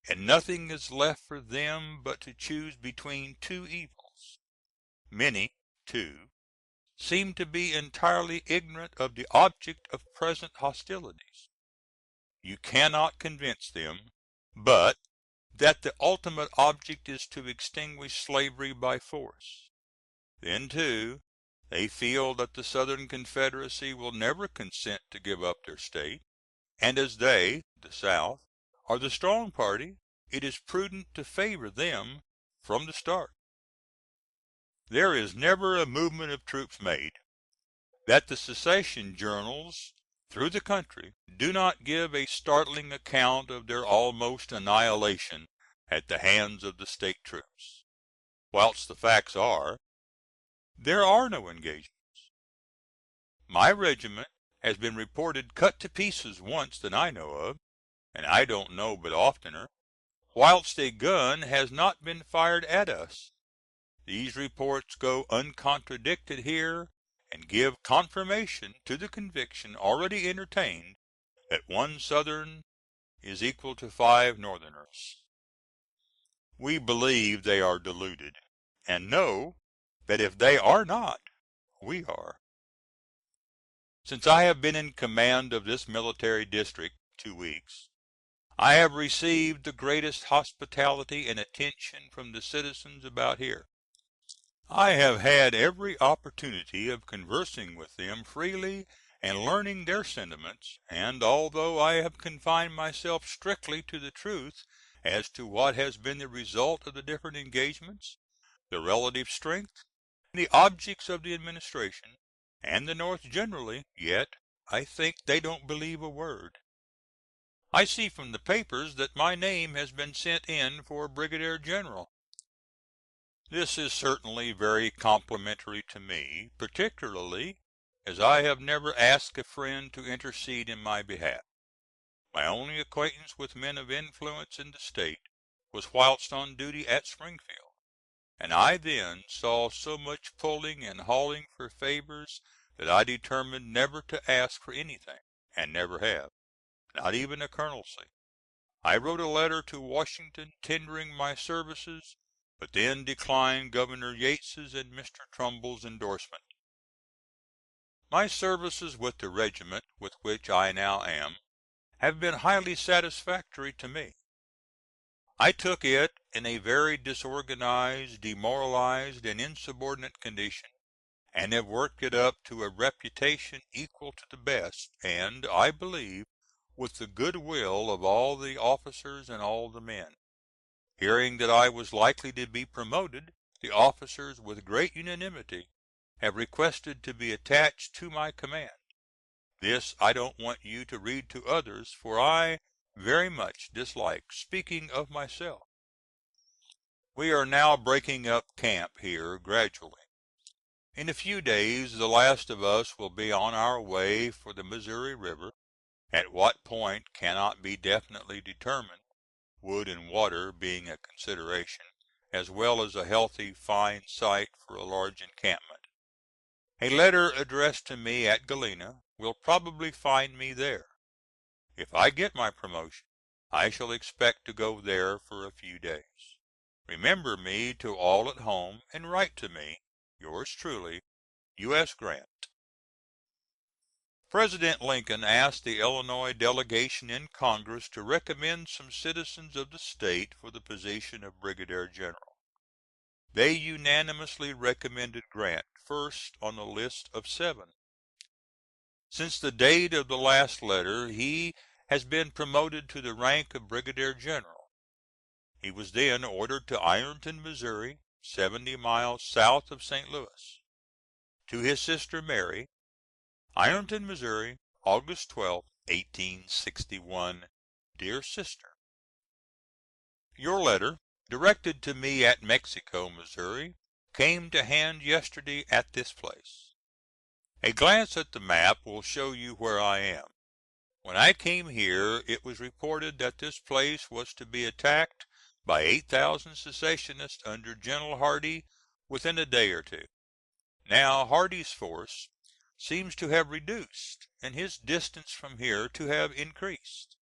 and nothing is left for them but to choose between two evils. Many, too, seem to be entirely ignorant of the object of present hostilities. You cannot convince them but that the ultimate object is to extinguish slavery by force. Then, too, they feel that the Southern Confederacy will never consent to give up their State, and as they, the South, are the strong party, it is prudent to favor them from the start. There is never a movement of troops made that the secession journals through the country do not give a startling account of their almost annihilation at the hands of the State troops, whilst the facts are, there are no engagements. My regiment has been reported cut to pieces once that I know of, and I don't know but oftener, whilst a gun has not been fired at us. These reports go uncontradicted here, and give confirmation to the conviction already entertained that one Southern is equal to 5 Northerners. We believe they are deluded, and know that if they are not, we are. Since I have been in command of this military district 2 weeks, I have received the greatest hospitality and attention from the citizens about here. I have had every opportunity of conversing with them freely and learning their sentiments, and although I have confined myself strictly to the truth as to what has been the result of the different engagements, the relative strength, and the objects of the administration, and the North generally, yet I think they don't believe a word. I see from the papers that my name has been sent in for brigadier general. This is certainly very complimentary to me, particularly as I have never asked a friend to intercede in my behalf. My only acquaintance with men of influence in the State was whilst on duty at Springfield, and I then saw so much pulling and hauling for favors that I determined never to ask for anything, and never have, not even a colonelcy. I wrote a letter to Washington tendering my services, but then declined Governor Yates's and Mr. Trumbull's endorsement. My services with the regiment with which I now am have been highly satisfactory to me. I took it in a very disorganized, demoralized, and insubordinate condition, and have worked it up to a reputation equal to the best, and, I believe, with the good will of all the officers and all the men. Hearing that I was likely to be promoted, the officers with great unanimity have requested to be attached to my command. This I don't want you to read to others, for I very much dislike speaking of myself. We are now breaking up camp here gradually. In a few days the last of us will be on our way for the Missouri River, at what point cannot be definitely determined, wood and water being a consideration, as well as a healthy, fine site for a large encampment. A letter addressed to me at Galena will probably find me there. If I get my promotion, I shall expect to go there for a few days. Remember me to all at home, and write to me. Yours truly, U.S. Grant. President Lincoln asked the Illinois delegation in Congress to recommend some citizens of the State for the position of brigadier general. They unanimously recommended Grant first on the list of 7. Since the date of the last letter he has been promoted to the rank of brigadier general. He was then ordered to Ironton, Missouri, 70 miles south of St. Louis. To his sister Mary, Ironton, Missouri, August 12, 1861. DEAR SISTER: Your letter, directed to me at Mexico, Missouri, came to hand yesterday at this place. A glance at the map will show you where I am. When I came here it was reported that this place was to be attacked by 8,000 secessionists under General Hardee within a day or two. Now Hardee's force seems to have reduced, and his distance from here to have increased.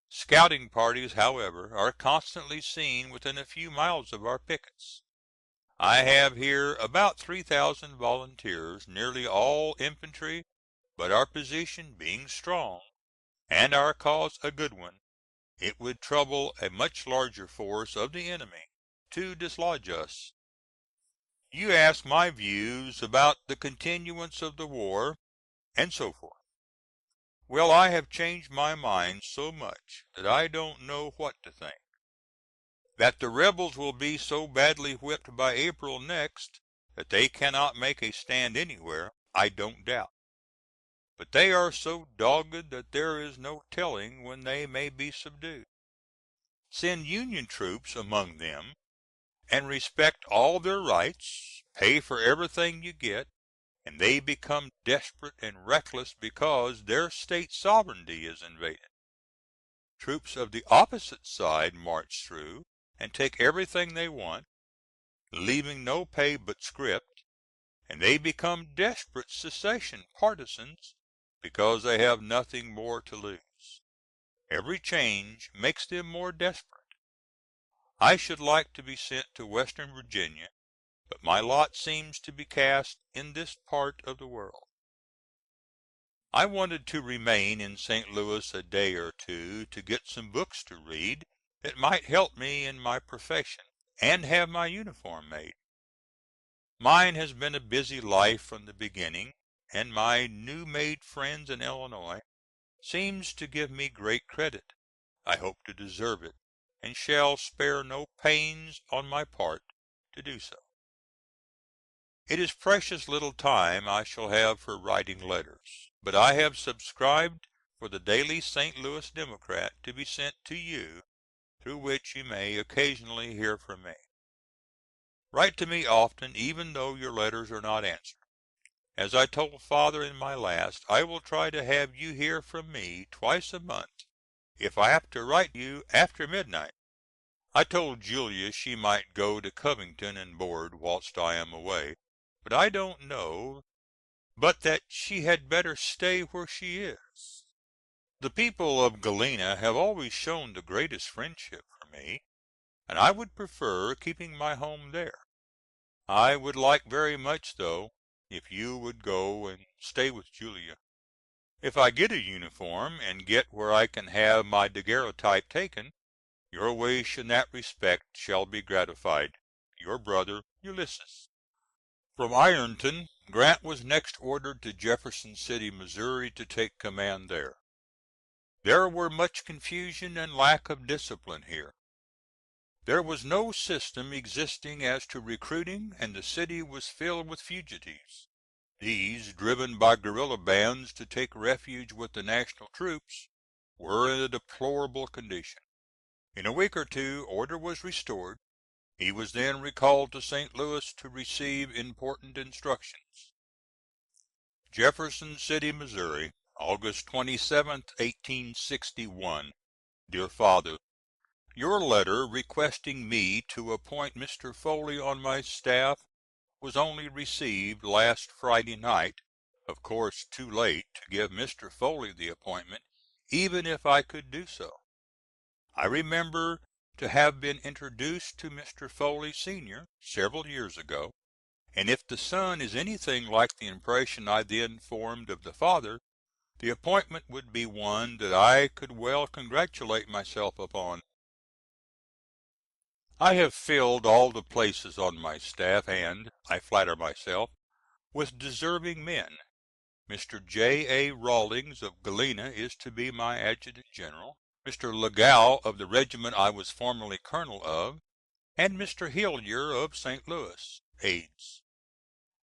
Scouting parties, however, are constantly seen within a few miles of our pickets. I have here about 3,000 volunteers, nearly all infantry, but our position being strong, and our cause a good one, it would trouble a much larger force of the enemy to dislodge us. You ask my views about the continuance of the war, and so forth. Well, I have changed my mind so much that I don't know what to think. That the rebels will be so badly whipped by April next that they cannot make a stand anywhere, I don't doubt. But they are so dogged that there is no telling when they may be subdued. Send Union troops among them, and respect all their rights, pay for everything you get, and they become desperate and reckless because their State sovereignty is invaded. Troops of the opposite side march through and take everything they want, leaving no pay but scrip, and they become desperate secession partisans because they have nothing more to lose. Every change makes them more desperate. I should like to be sent to Western Virginia, but my lot seems to be cast in this part of the world. I wanted to remain in St. Louis a day or two to get some books to read that might help me in my profession, and have my uniform made. Mine has been a busy life from the beginning, and my new made friends in Illinois seems to give me great credit. I hope to deserve it, and shall spare no pains on my part to do so. It is precious little time I shall have for writing letters, but I have subscribed for the Daily St. Louis Democrat to be sent to you, through which you may occasionally hear from me. Write to me often, even though your letters are not answered. As I told Father in my last, I will try to have you hear from me twice a month if I have to write you after midnight. I told Julia she might go to Covington and board whilst I am away, but I don't know but that she had better stay where she is. The people of Galena have always shown the greatest friendship for me, and I would prefer keeping my home there. I would like very much, though, if you would go and stay with Julia. If I get a uniform and get where I can have my daguerreotype taken, your wish in that respect shall be gratified. Your brother, Ulysses. From Ironton, Grant was next ordered to Jefferson City, Missouri, to take command there. There were much confusion and lack of discipline here. There was no system existing as to recruiting, and the city was filled with fugitives. These, driven by guerrilla bands to take refuge with the National troops, were in a deplorable condition. In a week or two order was restored. He was then recalled to St. Louis to receive important instructions. Jefferson City, Missouri, August 27th, 1861. DEAR FATHER: Your letter requesting me to appoint Mr. Foley on my staff was only received last Friday night, of course too late to give Mr. Foley the appointment, even if I could do so. I remember to have been introduced to Mr. Foley, Sr., several years ago, and if the son is anything like the impression I then formed of the father, the appointment would be one that I could well congratulate myself upon. I have filled all the places on my staff, and, I flatter myself, with deserving men. Mr. J. A. Rawlings of Galena is to be my adjutant general, Mr. Lagow of the regiment I was formerly colonel of, and Mr. Hillier of St. Louis, aides.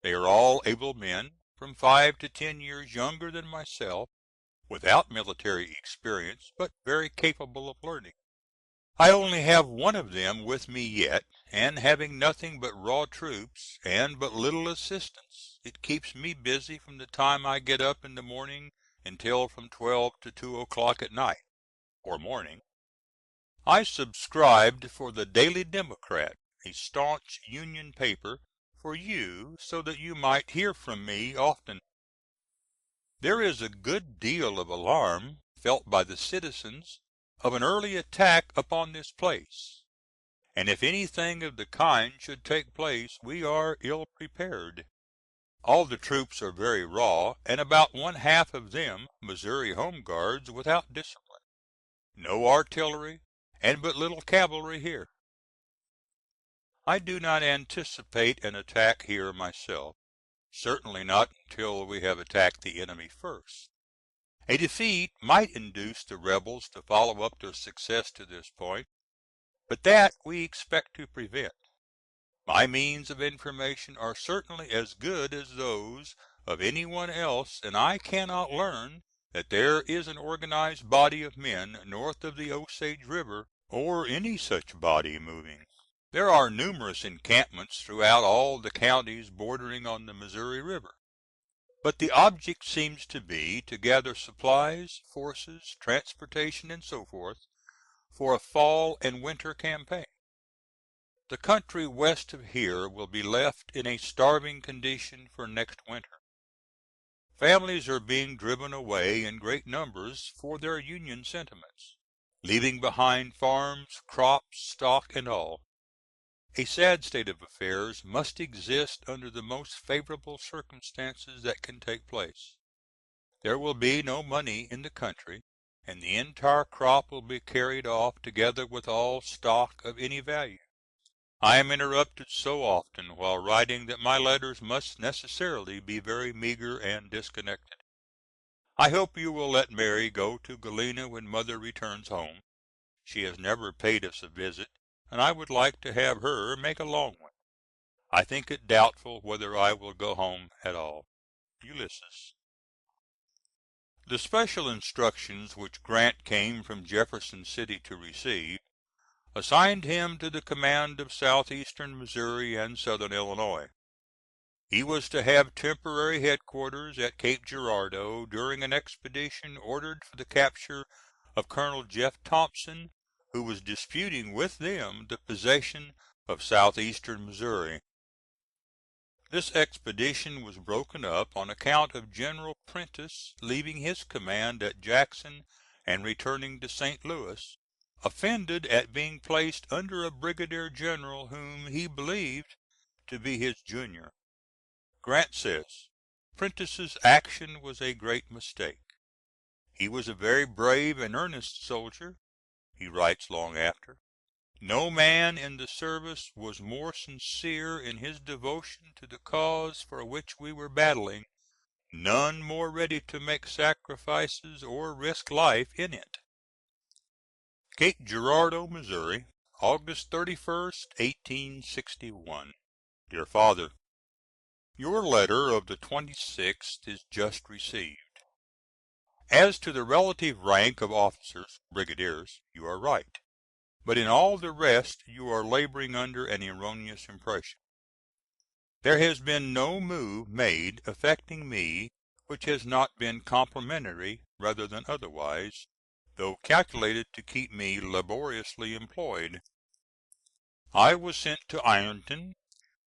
They are all able men, from 5 to 10 years younger than myself, without military experience, but very capable of learning. I only have one of them with me yet, and having nothing but raw troops, and but little assistance, it keeps me busy from the time I get up in the morning until from 12 to 2 o'clock at night, or morning. I subscribed for the Daily Democrat, a staunch Union paper, for you, so that you might hear from me often. There is a good deal of alarm felt by the citizens of an early attack upon this place, and if anything of the kind should take place we are ill prepared. All the troops are very raw, and about one half of them Missouri Home Guards without discipline. No artillery, and but little cavalry here. I do not anticipate an attack here myself, certainly not until we have attacked the enemy first. A defeat might induce the rebels to follow up their success to this point, but that we expect to prevent. My means of information are certainly as good as those of any one else, and I cannot learn that there is an organized body of men north of the Osage River, or any such body moving. There are numerous encampments throughout all the counties bordering on the Missouri River. but the object seems to be to gather supplies, forces, transportation, and so forth, for a fall and winter campaign. The country west of here will be left in a starving condition for next winter. Families are being driven away in great numbers for their Union sentiments, leaving behind farms, crops, stock, and all. A sad state of affairs must exist under the most favorable circumstances that can take place. There will be no money in the country, and the entire crop will be carried off together with all stock of any value. I am interrupted so often while writing that my letters must necessarily be very meagre and disconnected. I hope you will let Mary go to Galena when Mother returns home. She has never paid us a visit, and I would like to have her make a long one. I think it doubtful whether I will go home at all. Ulysses. The special instructions which Grant came from Jefferson City to receive assigned him to the command of southeastern Missouri and southern Illinois. He was to have temporary headquarters at Cape Girardeau during an expedition ordered for the capture of Colonel Jeff Thompson, who was disputing with them the possession of southeastern Missouri. This expedition was broken up on account of General Prentiss leaving his command at Jackson and returning to St. Louis, offended at being placed under a brigadier general whom he believed to be his junior. Grant says Prentiss's action was a great mistake. He was a very brave and earnest soldier. He writes long after, no man in the service was more sincere in his devotion to the cause for which we were battling, none more ready to make sacrifices or risk life in it. Cape Girardeau, Missouri, August 31st, 1861. DEAR FATHER: Your letter of the 26th is just received. As to the relative rank of officers, brigadiers, you are right, but in all the rest you are laboring under an erroneous impression. There has been no move made affecting me which has not been complimentary rather than otherwise, though calculated to keep me laboriously employed. I was sent to Ironton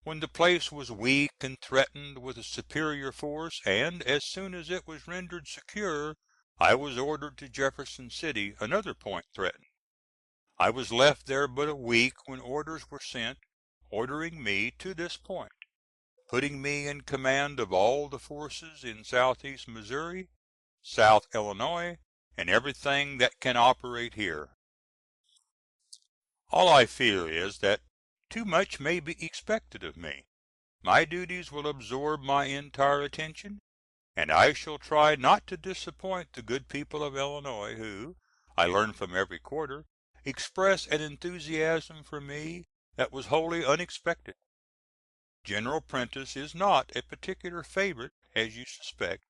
when the place was weak and threatened with a superior force, and as soon as it was rendered secure I was ordered to Jefferson City, another point threatened. I was left there but a week when orders were sent ordering me to this point, putting me in command of all the forces in southeast Missouri, South Illinois, and everything that can operate here. All I fear is that too much may be expected of me. My duties will absorb my entire attention, and I shall try not to disappoint the good people of Illinois, who, I learn from every quarter, express an enthusiasm for me that was wholly unexpected. General Prentiss is not a particular favorite, as you suspect,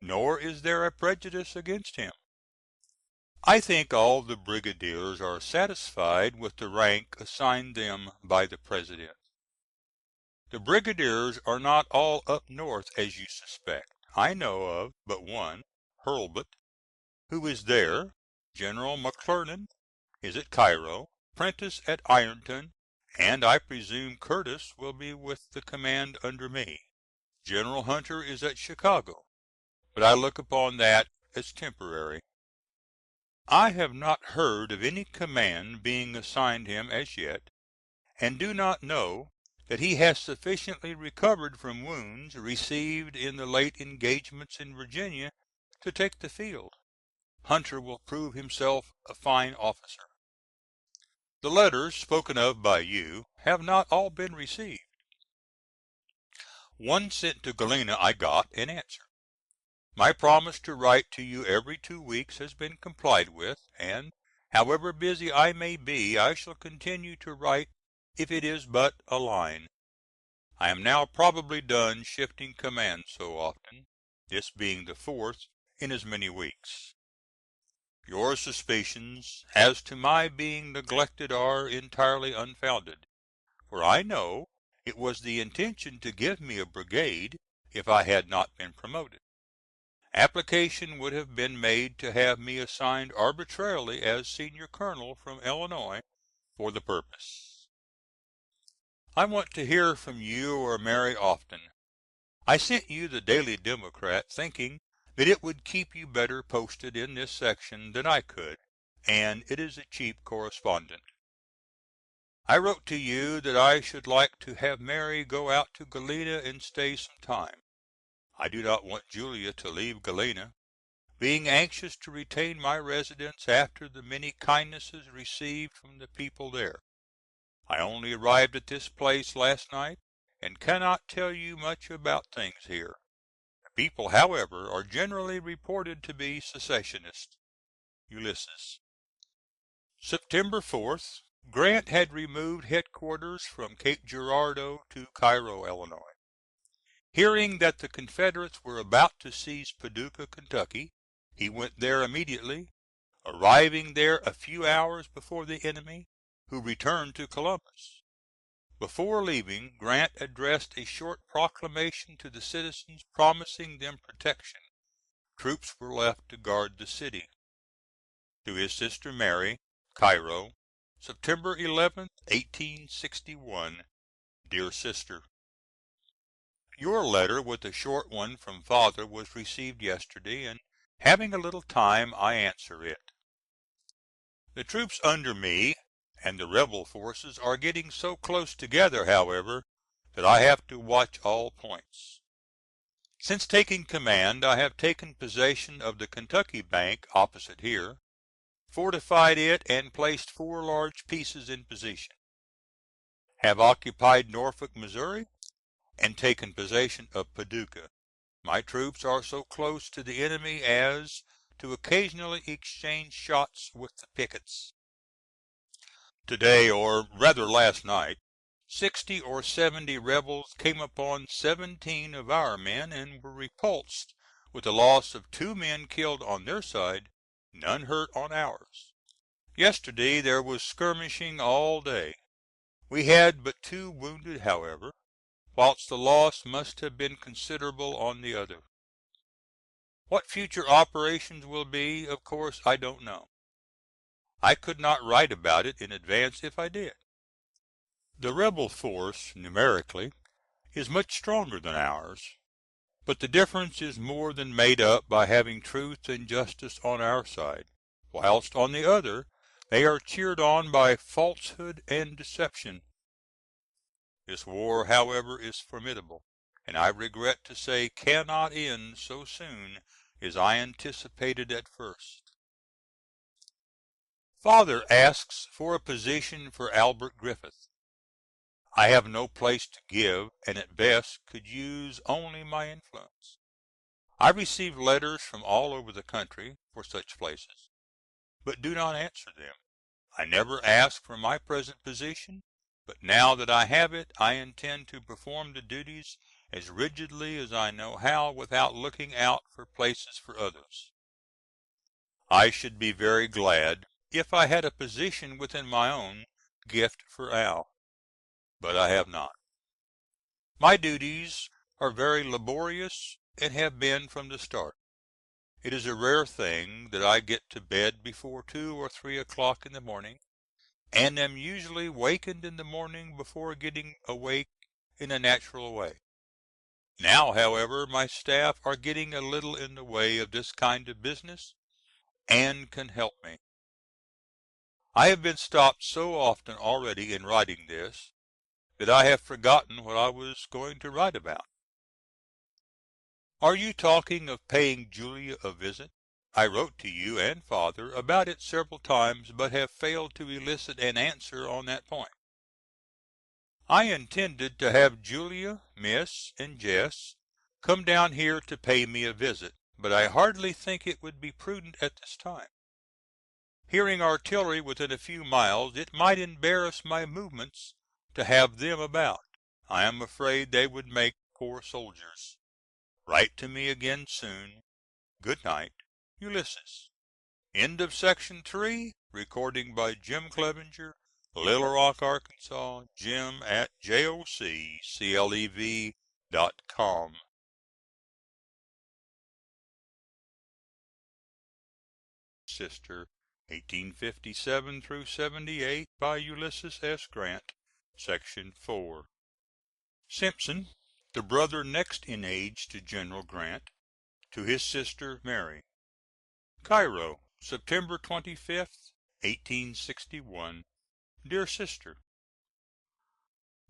nor is there a prejudice against him. I think all the brigadiers are satisfied with the rank assigned them by the President. The brigadiers are not all up north as you suspect. I know of but one, Hurlbut, who is there. General McClernand is at Cairo, Prentiss at Ironton, and I presume Curtis will be with the command under me. General Hunter is at Chicago, but I look upon that as temporary. I have not heard of any command being assigned him as yet, and do not know that he has sufficiently recovered from wounds received in the late engagements in Virginia to take the field. Hunter will prove himself a fine officer. The letters spoken of by you have not all been received. One sent to Galena I got in answer. My promise to write to you every 2 weeks has been complied with, and however busy I may be I shall continue to write if it is but a line. I am now probably done shifting commands so often, this being the 4th in as many weeks. Your suspicions as to my being neglected are entirely unfounded, for I know it was the intention to give me a brigade, if I had not been promoted. Application would have been made to have me assigned arbitrarily as senior colonel from Illinois for the purpose. I want to hear from you or Mary often. I sent you the Daily Democrat thinking that it would keep you better posted in this section than I could, and it is a cheap correspondent. I wrote to you that I should like to have Mary go out to Galena and stay some time. I do not want Julia to leave Galena, being anxious to retain my residence after the many kindnesses received from the people there. I only arrived at this place last night, and cannot tell you much about things here. The people, however, are generally reported to be secessionists. Ulysses. September 4th. Grant had removed headquarters from Cape Girardeau to Cairo, Illinois. Hearing that the Confederates were about to seize Paducah, Kentucky, he went there immediately, arriving there a few hours before the enemy, who returned to Columbus. Before leaving, Grant addressed a short proclamation to the citizens promising them protection. Troops were left to guard the city. To his sister Mary, Cairo, September 11th, 1861. DEAR SISTER: Your letter with a short one from Father was received yesterday, and having a little time I answer it. The troops under me and the rebel forces are getting so close together, however, that I have to watch all points. Since taking command I have taken possession of the Kentucky bank opposite here, fortified it and placed 4 large pieces in position. Have occupied Norfolk, Missouri, and taken possession of Paducah. My troops are so close to the enemy as to occasionally exchange shots with the pickets. Today, or rather last night, 60 or 70 rebels came upon 17 of our men and were repulsed, with the loss of 2 men killed on their side, none hurt on ours. Yesterday there was skirmishing all day. We had but 2 wounded, however, whilst the loss must have been considerable on the other. What future operations will be, of course I don't know. I could not write about it in advance if I did. The rebel force, numerically, is much stronger than ours, but the difference is more than made up by having truth and justice on our side, whilst on the other they are cheered on by falsehood and deception. This war, however, is formidable, and I regret to say cannot end so soon as I anticipated at first. Father asks for a position for Albert Griffith. I have no place to give, and at best could use only my influence. I receive letters from all over the country for such places, but do not answer them. I never ask for my present position, but now that I have it I intend to perform the duties as rigidly as I know how without looking out for places for others. I should be very glad if I had a position within my own gift for Al, but I have not. My duties are very laborious and have been from the start. It is a rare thing that I get to bed before 2 or 3 o'clock in the morning, and am usually wakened in the morning before getting awake in a natural way. Now, however, my staff are getting a little in the way of this kind of business, and can help me. I have been stopped so often already in writing this that I have forgotten what I was going to write about. Are you talking of paying Julia a visit? I wrote to you and Father about it several times, but have failed to elicit an answer on that point. I intended to have Julia, Miss, and Jess come down here to pay me a visit, but I hardly think it would be prudent at this time. Hearing artillery within a few miles, it might embarrass my movements to have them about. I am afraid they would make poor soldiers. Write to me again soon. Good night. Ulysses. End of section 3. Recording by Jim Clevenger, Little Rock, Arkansas. Jim at joclev.com. sister, 1857 78, by Ulysses S. Grant. Section 4. Simpson, the brother next in age to General Grant, to his sister Mary. Cairo, September 25th, 1861. DEAR SISTER: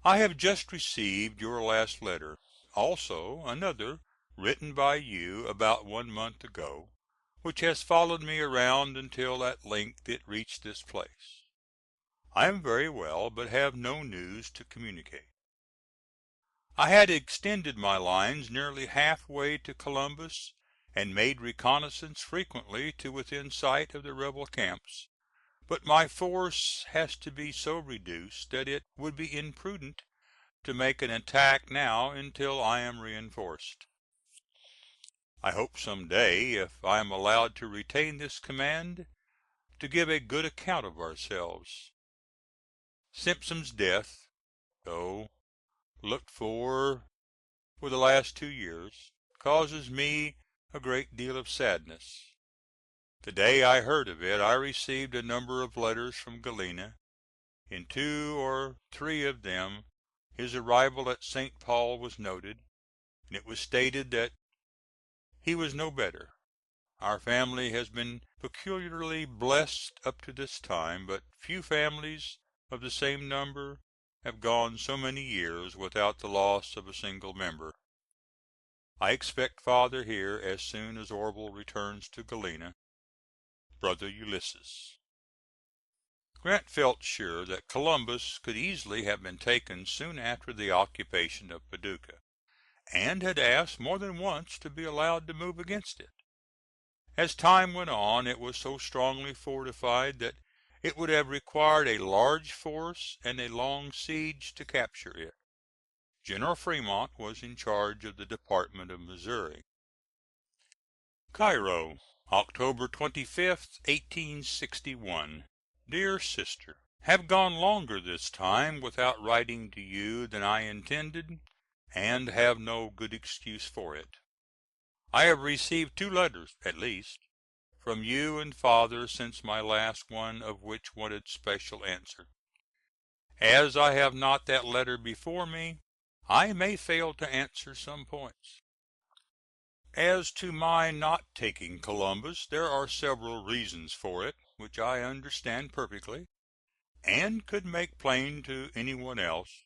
I have just received your last letter, also another written by you about 1 month ago, which has followed me around until at length it reached this place. I am very well, but have no news to communicate. I had extended my lines nearly half way to Columbus, and made reconnoissance frequently to within sight of the rebel camps, but my force has to be so reduced that it would be imprudent to make an attack now until I am reinforced. I hope some day, if I am allowed to retain this command, to give a good account of ourselves. Simpson's death, though looked for the last 2 years, causes me a great deal of sadness. The day I heard of it I received a number of letters from Galena. In 2 or 3 of them his arrival at St. Paul was noted, and it was stated that he was no better. Our family has been peculiarly blessed up to this time, but few families of the same number have gone so many years without the loss of a single member. I expect Father here as soon as Orville returns to Galena. Brother Ulysses. Grant felt sure that Columbus could easily have been taken soon after the occupation of Paducah, and had asked more than once to be allowed to move against it. As time went on it was so strongly fortified that it would have required a large force and a long siege to capture it. General Fremont was in charge of the Department of Missouri. Cairo, October 25th, 1861. DEAR SISTER: Have gone longer this time without writing to you than I intended, and have no good excuse for it. I have received 2 letters, at least, from you and Father since my last one, of which wanted special answer. As I have not that letter before me, I may fail to answer some points. As to my not taking Columbus, there are several reasons for it, which I understand perfectly, and could make plain to any one else,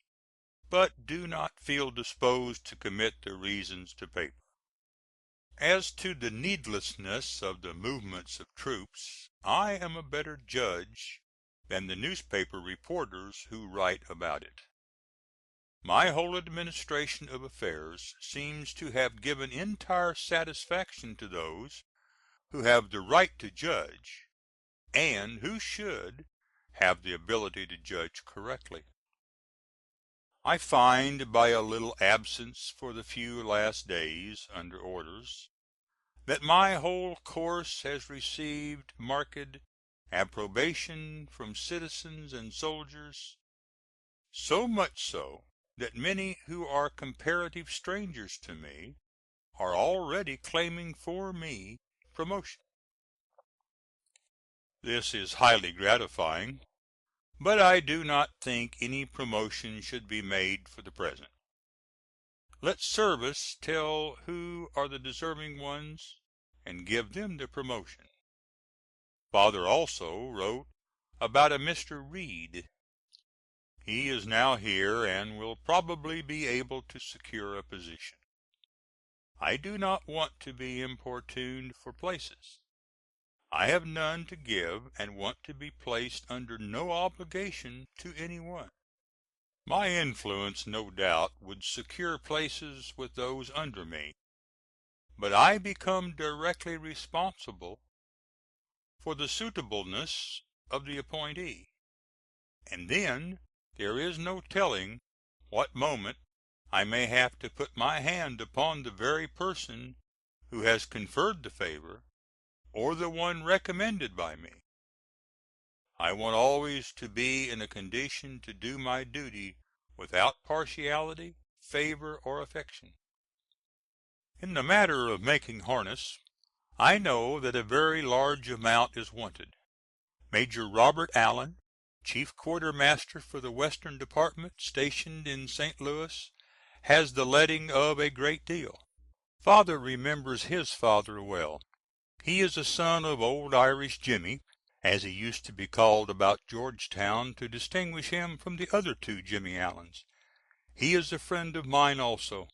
but do not feel disposed to commit the reasons to paper. As to the needlessness of the movements of troops, I am a better judge than the newspaper reporters who write about it. My whole administration of affairs seems to have given entire satisfaction to those who have the right to judge, and who should have the ability to judge correctly. I find by a little absence for the few last days under orders that my whole course has received marked approbation from citizens and soldiers, so much so that many who are comparative strangers to me are already claiming for me promotion. This is highly gratifying, but I do not think any promotion should be made for the present. Let service tell who are the deserving ones, and give them the promotion. Father also wrote about a Mr. Reed. He is now here and will probably be able to secure a position. I do not want to be importuned for places. I have none to give and want to be placed under no obligation to any one. My influence no doubt would secure places with those under me, but I become directly responsible for the suitableness of the appointee, and then there is no telling what moment I may have to put my hand upon the very person who has conferred the favor, or the one recommended by me. I want always to be in a condition to do my duty without partiality, favor, or affection. In the matter of making harness, I know that a very large amount is wanted. Major Robert Allen, Chief Quartermaster for the Western Department, stationed in St. Louis, has the letting of a great deal. Father remembers his father well. He is a son of old Irish Jimmy, as he used to be called about Georgetown to distinguish him from the other two Jimmy Allens. He is a friend of mine also.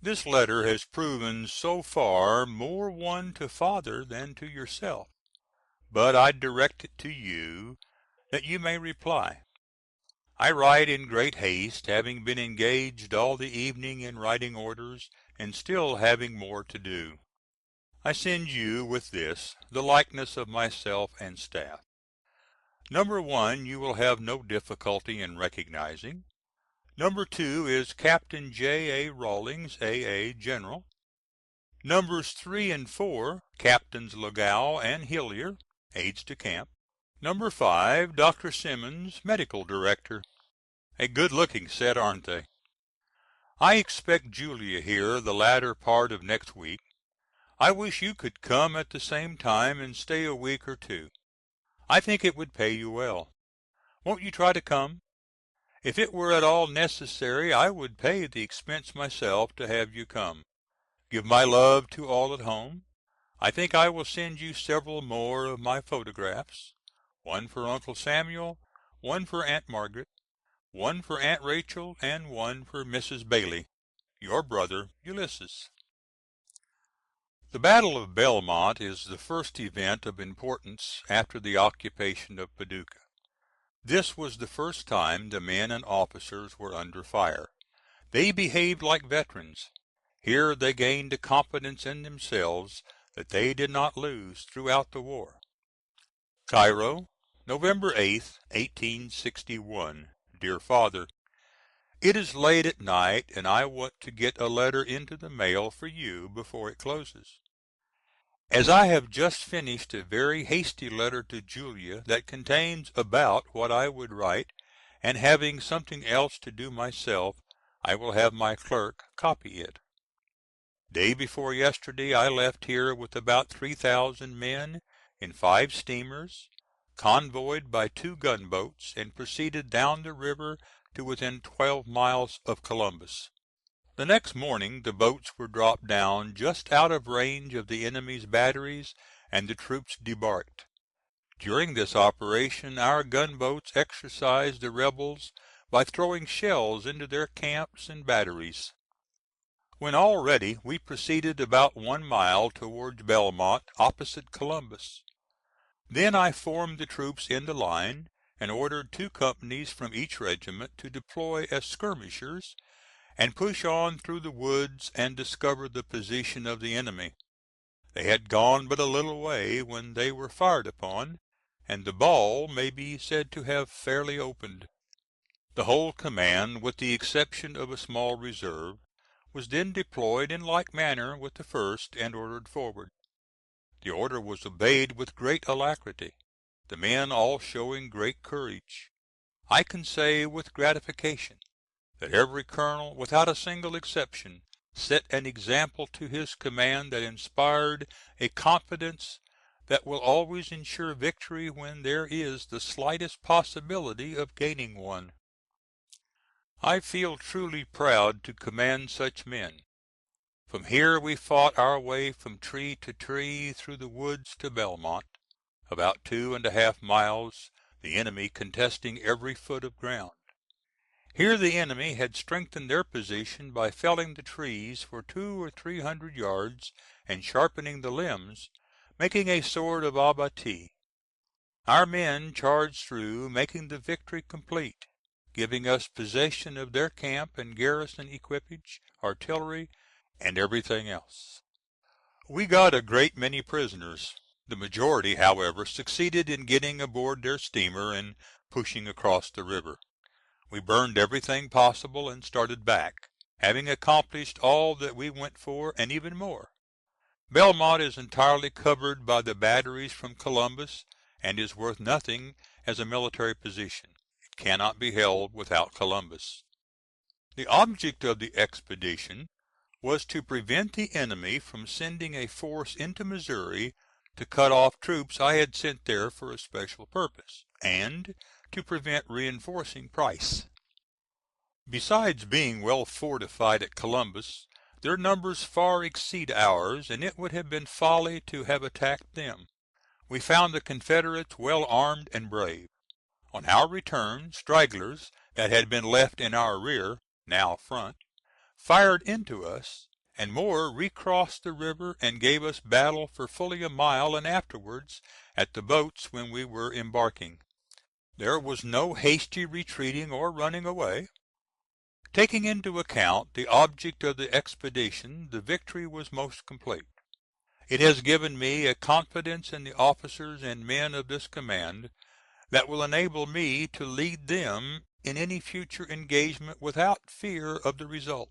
This letter has proven so far more one to Father than to yourself, but I direct it to you that you may reply. I write in great haste, having been engaged all the evening in writing orders, and still having more to do. I send you with this the likeness of myself and staff. Number 1 you will have no difficulty in recognizing. Number 2 is Captain J. A. Rawlings, A.A., General. Numbers 3 and 4, Captains Lagow and Hillier, aides de camp. Number 5, Dr. Simmons, Medical Director. A good looking set, aren't they? I expect Julia here the latter part of next week. I wish you could come at the same time and stay a week or two. I think it would pay you well. Won't you try to come? If it were at all necessary I would pay the expense myself to have you come. Give my love to all at home. I think I will send you several more of my photographs, one for Uncle Samuel, one for Aunt Margaret, one for Aunt Rachel, and one for Mrs. Bailey. Your brother, Ulysses. The battle of Belmont is the first event of importance after the occupation of Paducah. This was the first time the men and officers were under fire. They behaved like veterans. Here they gained a confidence in themselves that they did not lose throughout the war. Cairo, November 8th, 1861. DEAR FATHER: It is late at night and I want to get a letter into the mail for you before it closes. As I have just finished a very hasty letter to Julia that contains about what I would write, and having something else to do myself, I will have my clerk copy it. Day before yesterday I left here with about 3,000 men in 5 steamers, convoyed by 2 gunboats, and proceeded down the river to within 12 miles of Columbus. The next morning the boats were dropped down just out of range of the enemy's batteries, and the troops debarked. During this operation our gunboats exercised the rebels by throwing shells into their camps and batteries. When all ready we proceeded about 1 mile towards Belmont, opposite Columbus. Then I formed the troops into line, and ordered 2 companies from each regiment to deploy as skirmishers, and push on through the woods and discover the position of the enemy. They had gone but a little way when they were fired upon, and the ball may be said to have fairly opened. The whole command, with the exception of a small reserve, was then deployed in like manner with the first, and ordered forward. The order was obeyed with great alacrity, the men all showing great courage. I can say with gratification that every colonel, without a single exception, set an example to his command that inspired a confidence that will always insure victory when there is the slightest possibility of gaining one. I feel truly proud to command such men. From here we fought our way from tree to tree through the woods to Belmont, about 2½ miles, the enemy contesting every foot of ground. Here the enemy had strengthened their position by felling the trees for 200 or 300 yards and sharpening the limbs, making a sort of abattis. Our men charged through, making the victory complete, giving us possession of their camp and garrison equipage, artillery, and everything else. We got a great many prisoners. The majority, however, succeeded in getting aboard their steamer and pushing across the river. We burned everything possible and started back, having accomplished all that we went for, and even more. Belmont is entirely covered by the batteries from Columbus, and is worth nothing as a military position. It cannot be held without Columbus. The object of the expedition was to prevent the enemy from sending a force into Missouri to cut off troops I had sent there for a special purpose, and to prevent reinforcing Price. Besides being well fortified at Columbus, their numbers far exceed ours, and it would have been folly to have attacked them. We found the Confederates well armed and brave. On our return, stragglers that had been left in our rear, now front, fired into us, and more recrossed the river and gave us battle for fully a mile, and afterwards at the boats when we were embarking. There was no hasty retreating or running away. Taking into account the object of the expedition, the victory was most complete. It has given me a confidence in the officers and men of this command that will enable me to lead them in any future engagement without fear of the result.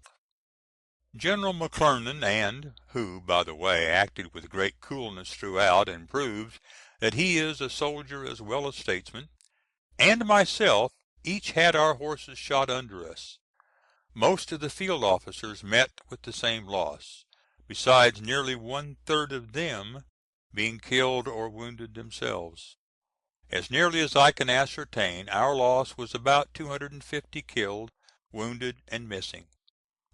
General McClernand, who, by the way, acted with great coolness throughout, and proved that he is a soldier as well as statesman, and myself, each had our horses shot under us. Most of the field officers met with the same loss, besides nearly 1/3 of them being killed or wounded themselves. As nearly as I can ascertain, our loss was about 250 killed, wounded, and missing.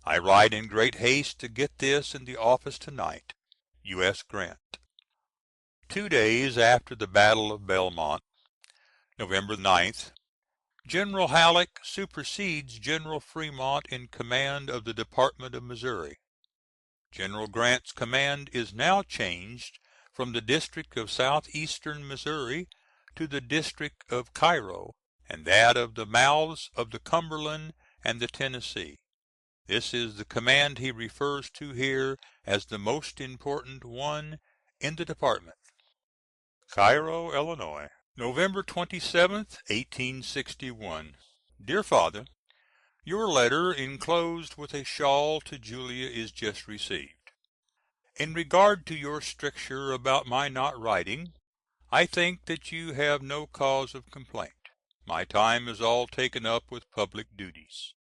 I write in great haste to get this in the office to night. U.S. Grant. 2 days after the battle of Belmont, November 9th, General Halleck supersedes General Fremont in command of the Department of Missouri. General Grant's command is now changed from the District of Southeastern Missouri to the District of Cairo, and that of the mouths of the Cumberland and the Tennessee. This is the command he refers to here as the most important one in the department. Cairo, Illinois, November 27th, 1861. DEAR FATHER: Your letter enclosed with a shawl to Julia is just received. In regard to your stricture about my not writing, I think that you have no cause of complaint. My time is all taken up with public duties.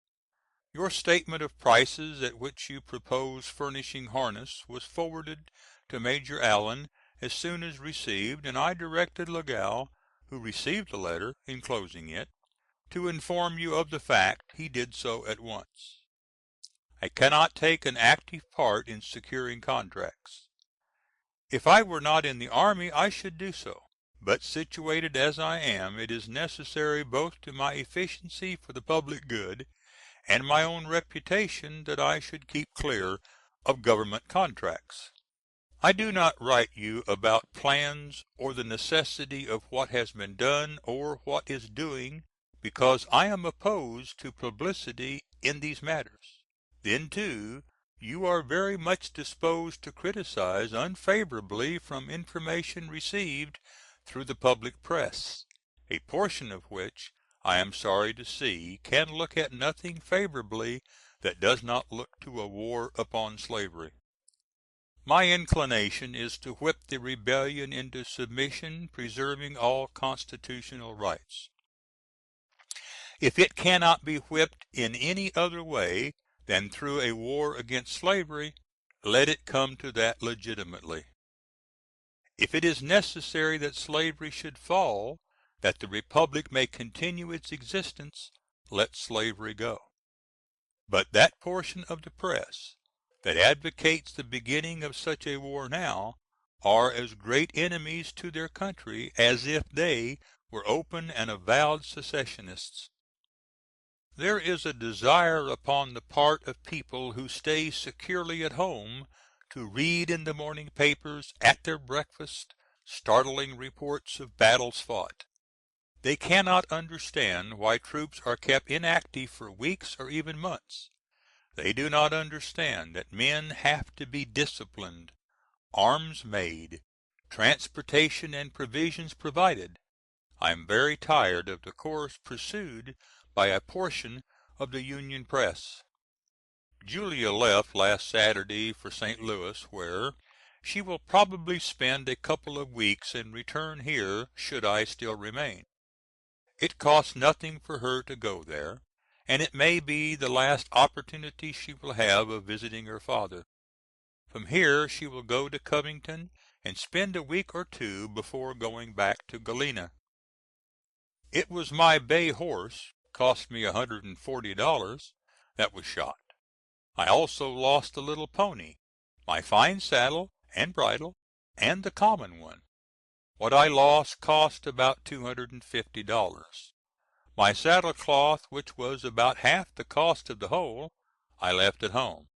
Your statement of prices at which you propose furnishing harness was forwarded to Major Allen as soon as received, and I directed Lagow, who received the letter enclosing it, to inform you of the fact. He did so at once. I cannot take an active part in securing contracts. If I were not in the army I should do so, but situated as I am, it is necessary both to my efficiency for the public good and my own reputation that I should keep clear of government contracts. I do not write you about plans or the necessity of what has been done or what is doing, because I am opposed to publicity in these matters. Then, too, you are very much disposed to criticize unfavorably from information received through the public press, a portion of which, I am sorry to see, can look at nothing favorably that does not look to a war upon slavery. My inclination is to whip the rebellion into submission, preserving all constitutional rights. If it cannot be whipped in any other way than through a war against slavery, let it come to that legitimately. If it is necessary that slavery should fall, that the Republic may continue its existence, let slavery go. But that portion of the press that advocates the beginning of such a war now are as great enemies to their country as if they were open and avowed secessionists. There is a desire upon the part of people who stay securely at home to read in the morning papers at their breakfast startling reports of battles fought. They cannot understand why troops are kept inactive for weeks or even months. They do not understand that men have to be disciplined, arms made, transportation and provisions provided. I am very tired of the course pursued by a portion of the Union press. Julia left last Saturday for St. Louis, where she will probably spend a couple of weeks and return here should I still remain. It costs nothing for her to go there, and it may be the last opportunity she will have of visiting her father. From here she will go to Covington and spend a week or two before going back to Galena. It was my bay horse, cost me $140, that was shot. I also lost a little pony, my fine saddle and bridle, and the common one. What I lost cost about $250. My saddle cloth, which was about half the cost of the whole, I left at home.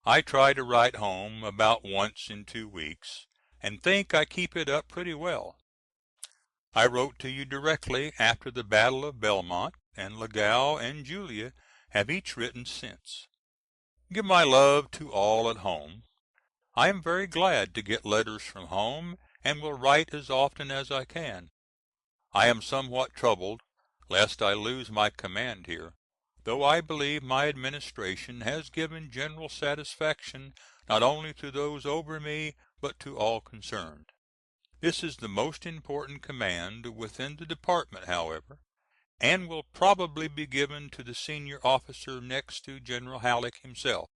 I try to write home about once in 2 weeks, and think I keep it up pretty well. I wrote to you directly after the battle of Belmont, and Lagow and Julia have each written since. Give my love to all at home. I am very glad to get letters from home, and will write as often as I can. I am somewhat troubled lest I lose my command here, though I believe my administration has given general satisfaction not only to those over me, but to all concerned. This is the most important command within the department, however, and will probably be given to the senior officer next to General Halleck himself.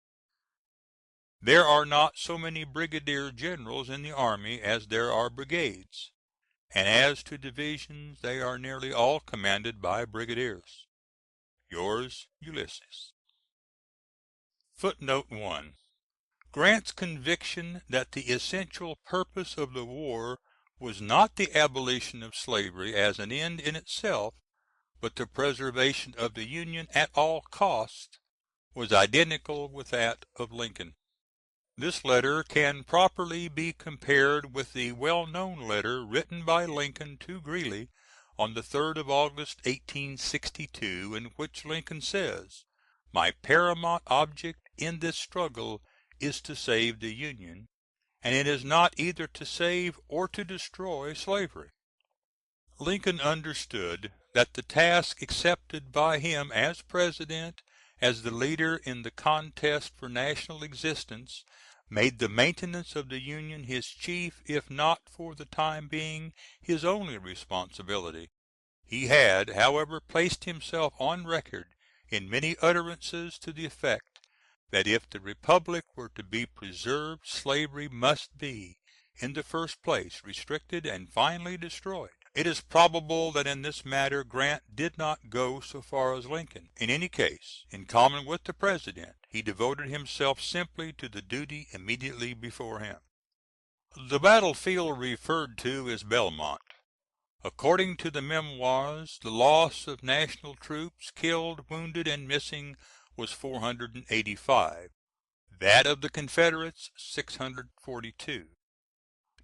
There are not so many brigadier generals in the army as there are brigades, and as to divisions they are nearly all commanded by brigadiers. Yours, Ulysses. Footnote 1. Grant's conviction that the essential purpose of the war was not the abolition of slavery as an end in itself, but the preservation of the Union at all costs, was identical with that of Lincoln. This letter can properly be compared with the well known letter written by Lincoln to Greeley on the 3d of August, 1862, in which Lincoln says, "My paramount object in this struggle is to save the Union, and it is not either to save or to destroy slavery." Lincoln understood that the task accepted by him as President, as the leader in the contest for national existence, made the maintenance of the Union his chief, if not for the time being his only responsibility. He had, however, placed himself on record in many utterances to the effect that if the Republic were to be preserved, slavery must be, in the first place, restricted and finally destroyed. It is probable that in this matter Grant did not go so far as Lincoln. In any case, in common with the President, he devoted himself simply to the duty immediately before him. The battlefield referred to is Belmont. According to the memoirs, the loss of National troops, killed, wounded, and missing, was 485; that of the Confederates 642.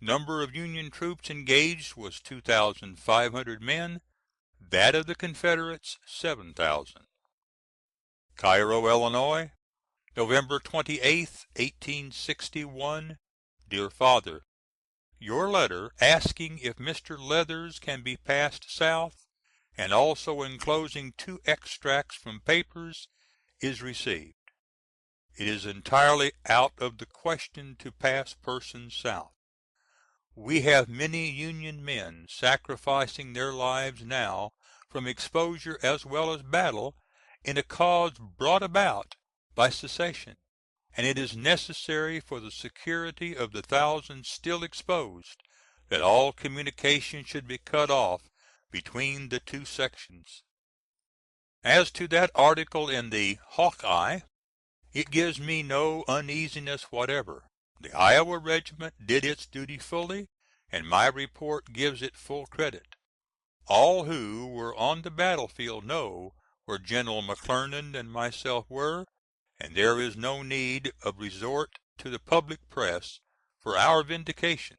Number of Union troops engaged was 2,500 men; that of the Confederates 7,000. Cairo, Illinois, November 28th, 1861. DEAR FATHER: Your letter asking if Mr. Leathers can be passed South, and also enclosing 2 extracts from papers, is received. It is entirely out of the question to pass persons South. We have many Union men sacrificing their lives now from exposure as well as battle, in a cause brought about by secession, and it is necessary for the security of the thousands still exposed that all communication should be cut off between the 2 sections. As to that article in the Hawkeye, it gives me no uneasiness whatever. The Iowa regiment did its duty fully, and my report gives it full credit. All who were on the battlefield know where General McClernand and myself were, and there is no need of resort to the public press for our vindication.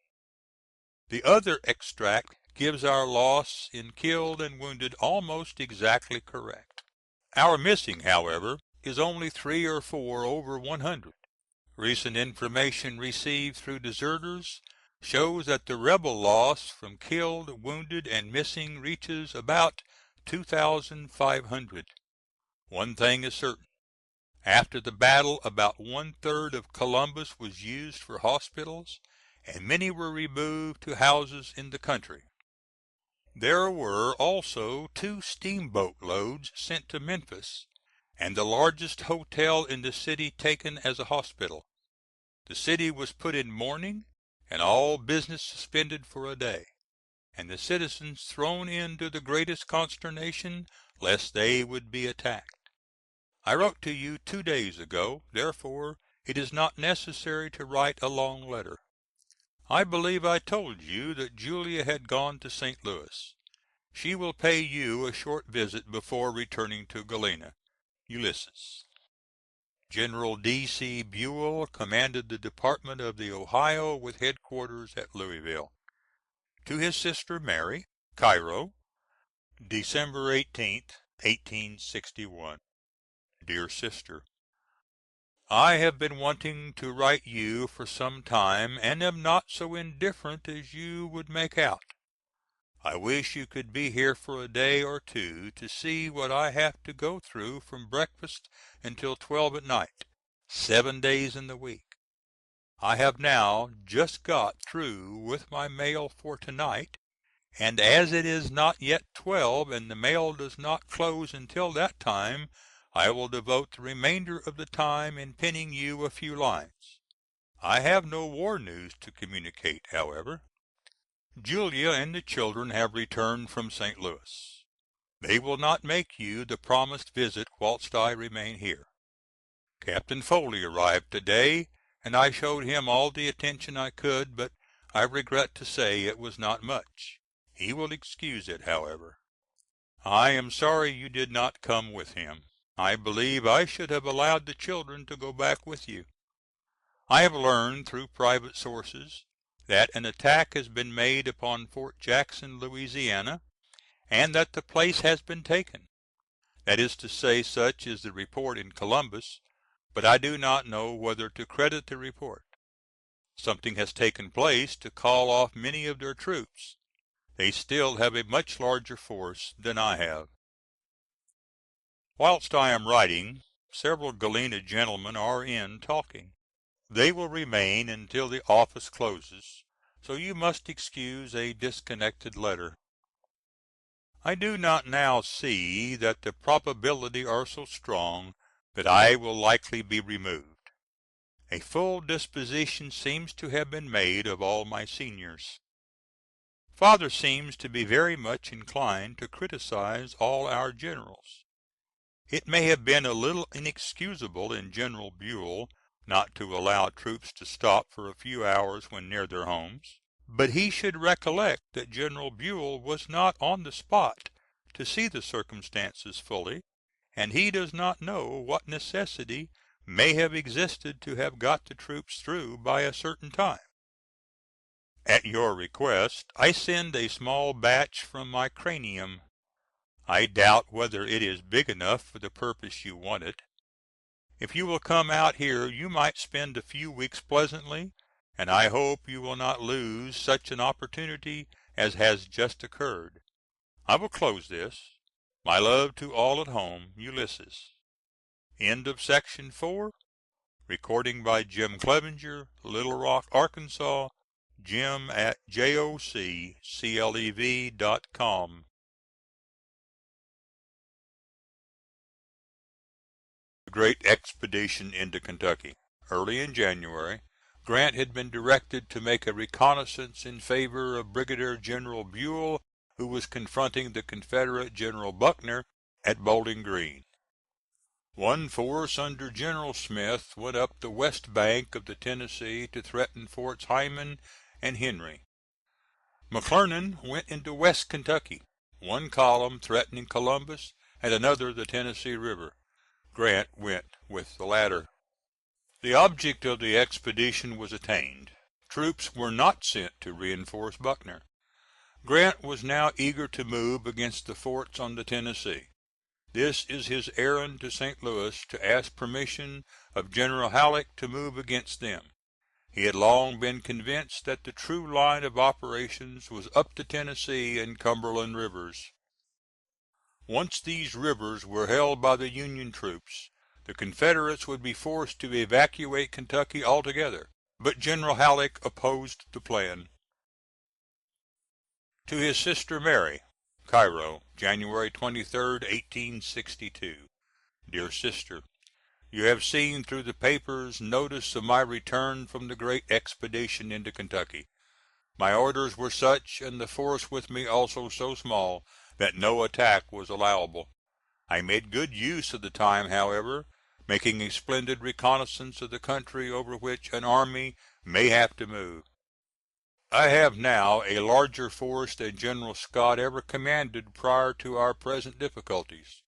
The other extract gives our loss in killed and wounded almost exactly correct. Our missing, however, is only 3 or 4 over 100. Recent information received through deserters shows that the rebel loss from killed, wounded, and missing reaches about 2,500. One thing is certain: after the battle about 1/3 of Columbus was used for hospitals, and many were removed to houses in the country. There were also 2 steamboat loads sent to Memphis, and the largest hotel in the city taken as a hospital. The city was put in mourning, and all business suspended for a day, and the citizens thrown into the greatest consternation lest they would be attacked. I wrote to you 2 days ago, therefore it is not necessary to write a long letter. I believe I told you that Julia had gone to St. Louis. She will pay you a short visit before returning to Galena. Ulysses. General D.C. Buell commanded the Department of the Ohio with headquarters at Louisville. To his sister Mary, Cairo, December 18th, 1861. DEAR SISTER: I have been wanting to write you for some time, and am not so indifferent as you would make out. I wish you could be here for a day or two to see what I have to go through from breakfast until 12 at night, 7 days in the week. I have now just got through with my mail for to night, and as it is not yet 12 and the mail does not close until that time, I will devote the remainder of the time in penning you a few lines. I have no war news to communicate, however. Julia and the children have returned from St. Louis. They will not make you the promised visit whilst I remain here. Captain Foley arrived to day, and I showed him all the attention I could, but I regret to say it was not much. He will excuse it, however. I am sorry you did not come with him. I believe I should have allowed the children to go back with you. I have learned through private sources that an attack has been made upon Fort Jackson, Louisiana, and that the place has been taken. That is to say, such is the report in Columbus, but I do not know whether to credit the report. Something has taken place to call off many of their troops. They still have a much larger force than I have. Whilst I am writing, several Galena gentlemen are in talking. They will remain until the office closes, so you must excuse a disconnected letter. I do not now see that the probability are so strong that I will likely be removed. A full disposition seems to have been made of all my seniors. Father seems to be very much inclined to criticize all our generals. It may have been a little inexcusable in General Buell not to allow troops to stop for a few hours when near their homes, but he should recollect that General Buell was not on the spot to see the circumstances fully, and he does not know what necessity may have existed to have got the troops through by a certain time. At your request I send a small batch from my cranium. I doubt whether it is big enough for the purpose you want it. If you will come out here you might spend a few weeks pleasantly, and I hope you will not lose such an opportunity as has just occurred. I will close this. My love to all at home. Ulysses. End of Section 4. Recording by Jim Clevenger, Little Rock, Arkansas. Jim at joclev.com. The great expedition into Kentucky. Early in January, Grant had been directed to make a reconnoissance in favor of Brigadier General Buell, who was confronting the Confederate General Buckner at Bowling Green. One force under General Smith went up the west bank of the Tennessee to threaten Forts Heiman and Henry. McClernand went into West Kentucky, one column threatening Columbus and another the Tennessee River. Grant went with the latter. The object of the expedition was attained. Troops were not sent to reinforce Buckner. Grant was now eager to move against the forts on the Tennessee. This is his errand to St. Louis, to ask permission of General Halleck to move against them. He had long been convinced that the true line of operations was up the Tennessee and Cumberland rivers. Once these rivers were held by the Union troops, the Confederates would be forced to evacuate Kentucky altogether, but General Halleck opposed the plan. To his sister Mary, Cairo, January 23d, 1862. DEAR SISTER: You have seen through the papers notice of my return from the great expedition into Kentucky. My orders were such, and the force with me also so small, that no attack was allowable. I made good use of the time, however, making a splendid reconnoissance of the country over which an army may have to move. I have now a larger force than General Scott ever commanded prior to our present difficulties.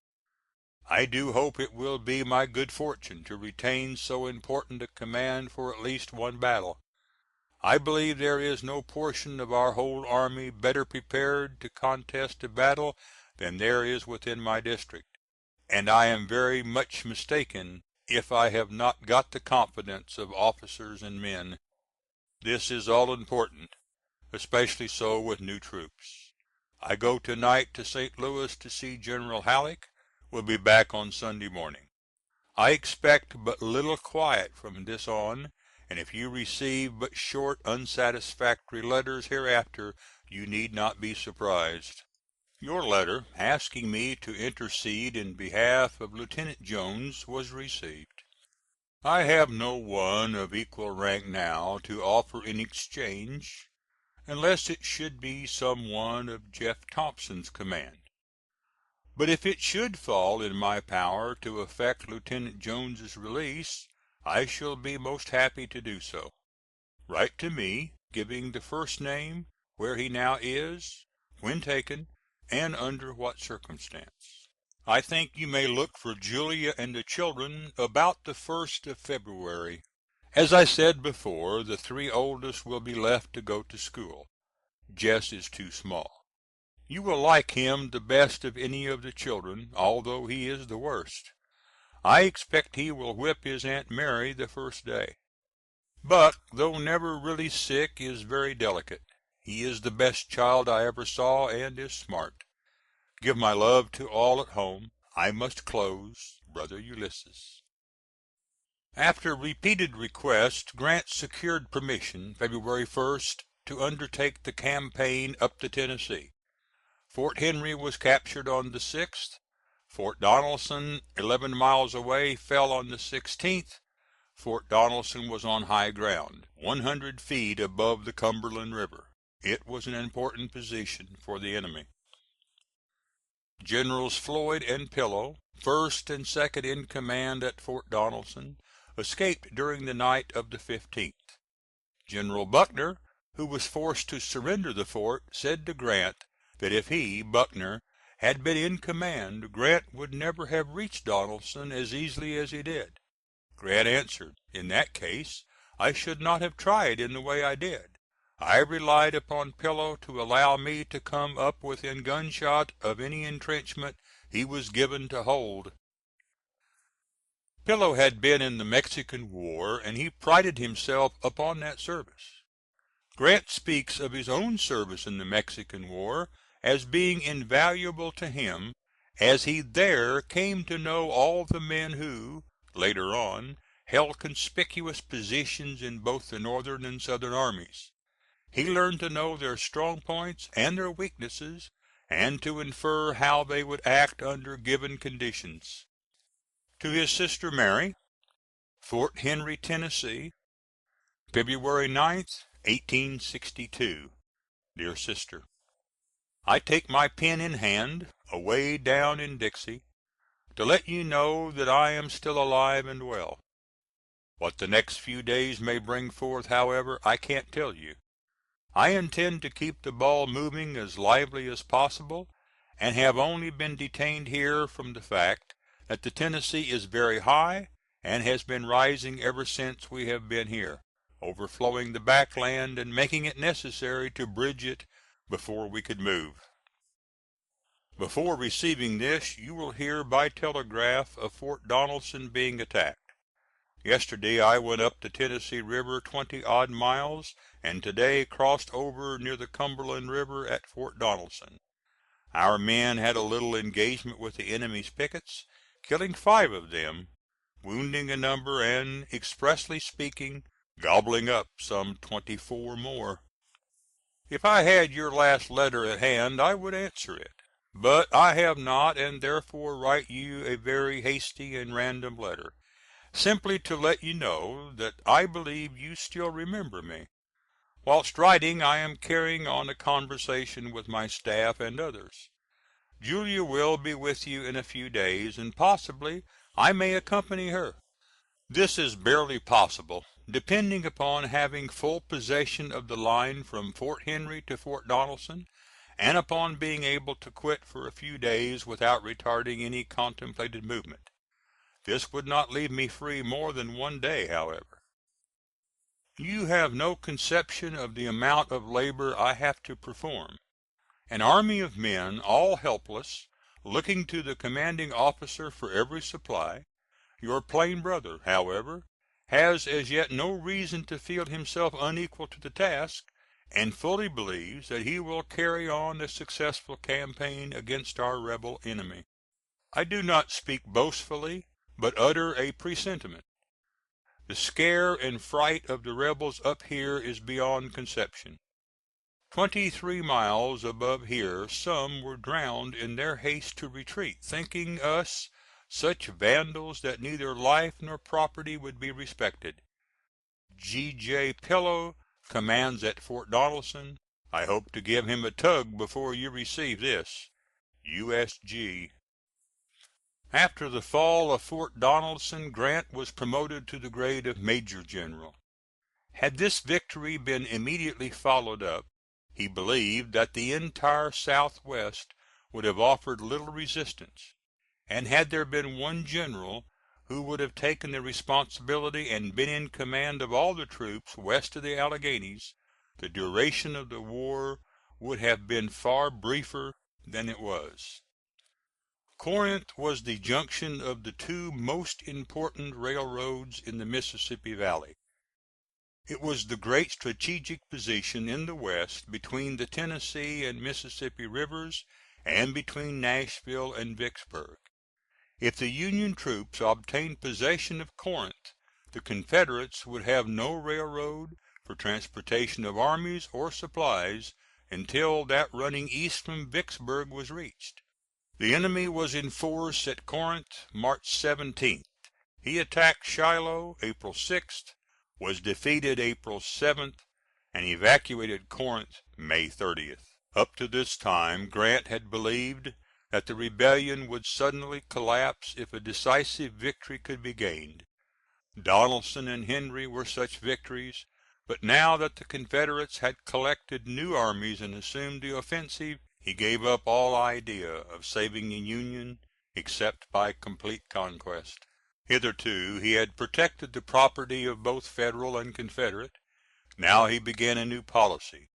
I do hope it will be my good fortune to retain so important a command for at least one battle. I believe there is no portion of our whole army better prepared to contest a battle than there is within my district, and I am very much mistaken if I have not got the confidence of officers and men. This is all important, especially so with new troops. I go to night to St. Louis to see General Halleck. Will be back on Sunday morning. I expect but little quiet from this on, and if you receive but short unsatisfactory letters hereafter, you need not be surprised. Your letter asking me to intercede in behalf of Lieutenant Jones was received. I have no one of equal rank now to offer in exchange, unless it should be some one of Jeff Thompson's command. But if it should fall in my power to effect Lieutenant Jones's release, I shall be most happy to do so. Write to me, giving the first name, where he now is, when taken, and under what circumstance. I think you may look for Julia and the children about the 1st of February. As I said before, the 3 oldest will be left to go to school. Jess is too small. You will like him the best of any of the children, although he is the worst. I expect he will whip his Aunt Mary the first day. Buck, though never really sick, is very delicate. He is the best child I ever saw, and is smart. Give my love to all at home. I must close. Brother Ulysses. After repeated requests, Grant secured permission, February 1st, to undertake the campaign up the Tennessee. Fort Henry was captured on the 6th. Fort Donelson, 11 miles away, fell on the 16th. Fort Donelson was on high ground, 100 feet above the Cumberland River. It was an important position for the enemy. Generals Floyd and Pillow, first and second in command at Fort Donelson, escaped during the night of the 15th. General Buckner, who was forced to surrender the fort, said to Grant that if he, Buckner, had been in command, Grant would never have reached Donelson as easily as he did. Grant answered, in that case I should not have tried in the way I did. I relied upon Pillow to allow me to come up within gunshot of any intrenchment he was given to hold. Pillow had been in the Mexican War, and he prided himself upon that service. Grant speaks of his own service in the Mexican War as being invaluable to him, as he there came to know all the men who, later on, held conspicuous positions in both the Northern and Southern armies. He learned to know their strong points and their weaknesses, and to infer how they would act under given conditions. To his sister Mary, Fort Henry, Tennessee, February 9th, 1862. DEAR SISTER: I take my pen in hand, away down in Dixie, to let you know that I am still alive and well. What the next few days may bring forth, however, I can't tell you. I intend to keep the ball moving as lively as possible, and have only been detained here from the fact that the Tennessee is very high, and has been rising ever since we have been here, overflowing the back land and making it necessary to bridge it before we could move. Before receiving this you will hear by telegraph of Fort Donelson being attacked. Yesterday I went up the Tennessee River 20 odd miles, and to day crossed over near the Cumberland River at Fort Donelson. Our men had a little engagement with the enemy's pickets, killing 5 of them, wounding a number, and, expressly speaking, gobbling up some 24 more. If I had your last letter at hand I would answer it, but I have not, and therefore write you a very hasty and random letter, simply to let you know that I believe you still remember me. Whilst writing I am carrying on a conversation with my staff and others. Julia will be with you in a few days, and possibly I may accompany her. This is barely possible, depending upon having full possession of the line from Fort Henry to Fort Donelson, and upon being able to quit for a few days without retarding any contemplated movement. This would not leave me free more than one day, however. You have no conception of the amount of labor I have to perform. An army of men, all helpless, looking to the commanding officer for every supply. Your plain brother, however, has as yet no reason to feel himself unequal to the task, and fully believes that he will carry on a successful campaign against our rebel enemy. I do not speak boastfully, but utter a presentiment. The scare and fright of the rebels up here is beyond conception. 23 miles above here some were drowned in their haste to retreat, thinking us such vandals that neither life nor property would be respected. G. J. Pillow commands at Fort Donelson. I hope to give him a tug before you receive this. U.S.G. After the fall of Fort Donelson Grant was promoted to the grade of Major General. Had this victory been immediately followed up, he believed that the entire Southwest would have offered little resistance, and had there been one general who would have taken the responsibility and been in command of all the troops west of the Alleghanies, the duration of the war would have been far briefer than it was. Corinth was the junction of the two most important railroads in the Mississippi Valley. It was the great strategic position in the West between the Tennessee and Mississippi rivers, and between Nashville and Vicksburg. If the Union troops obtained possession of Corinth, the Confederates would have no railroad for transportation of armies or supplies until that running east from Vicksburg was reached. The enemy was in force at Corinth March 17th. He attacked Shiloh April 6th, was defeated April 7th, and evacuated Corinth May 30th. Up to this time Grant had believed that the rebellion would suddenly collapse if a decisive victory could be gained. Donelson and Henry were such victories, but now that the Confederates had collected new armies and assumed the offensive, he gave up all idea of saving the Union except by complete conquest. Hitherto he had protected the property of both Federal and Confederate. Now he began a new policy.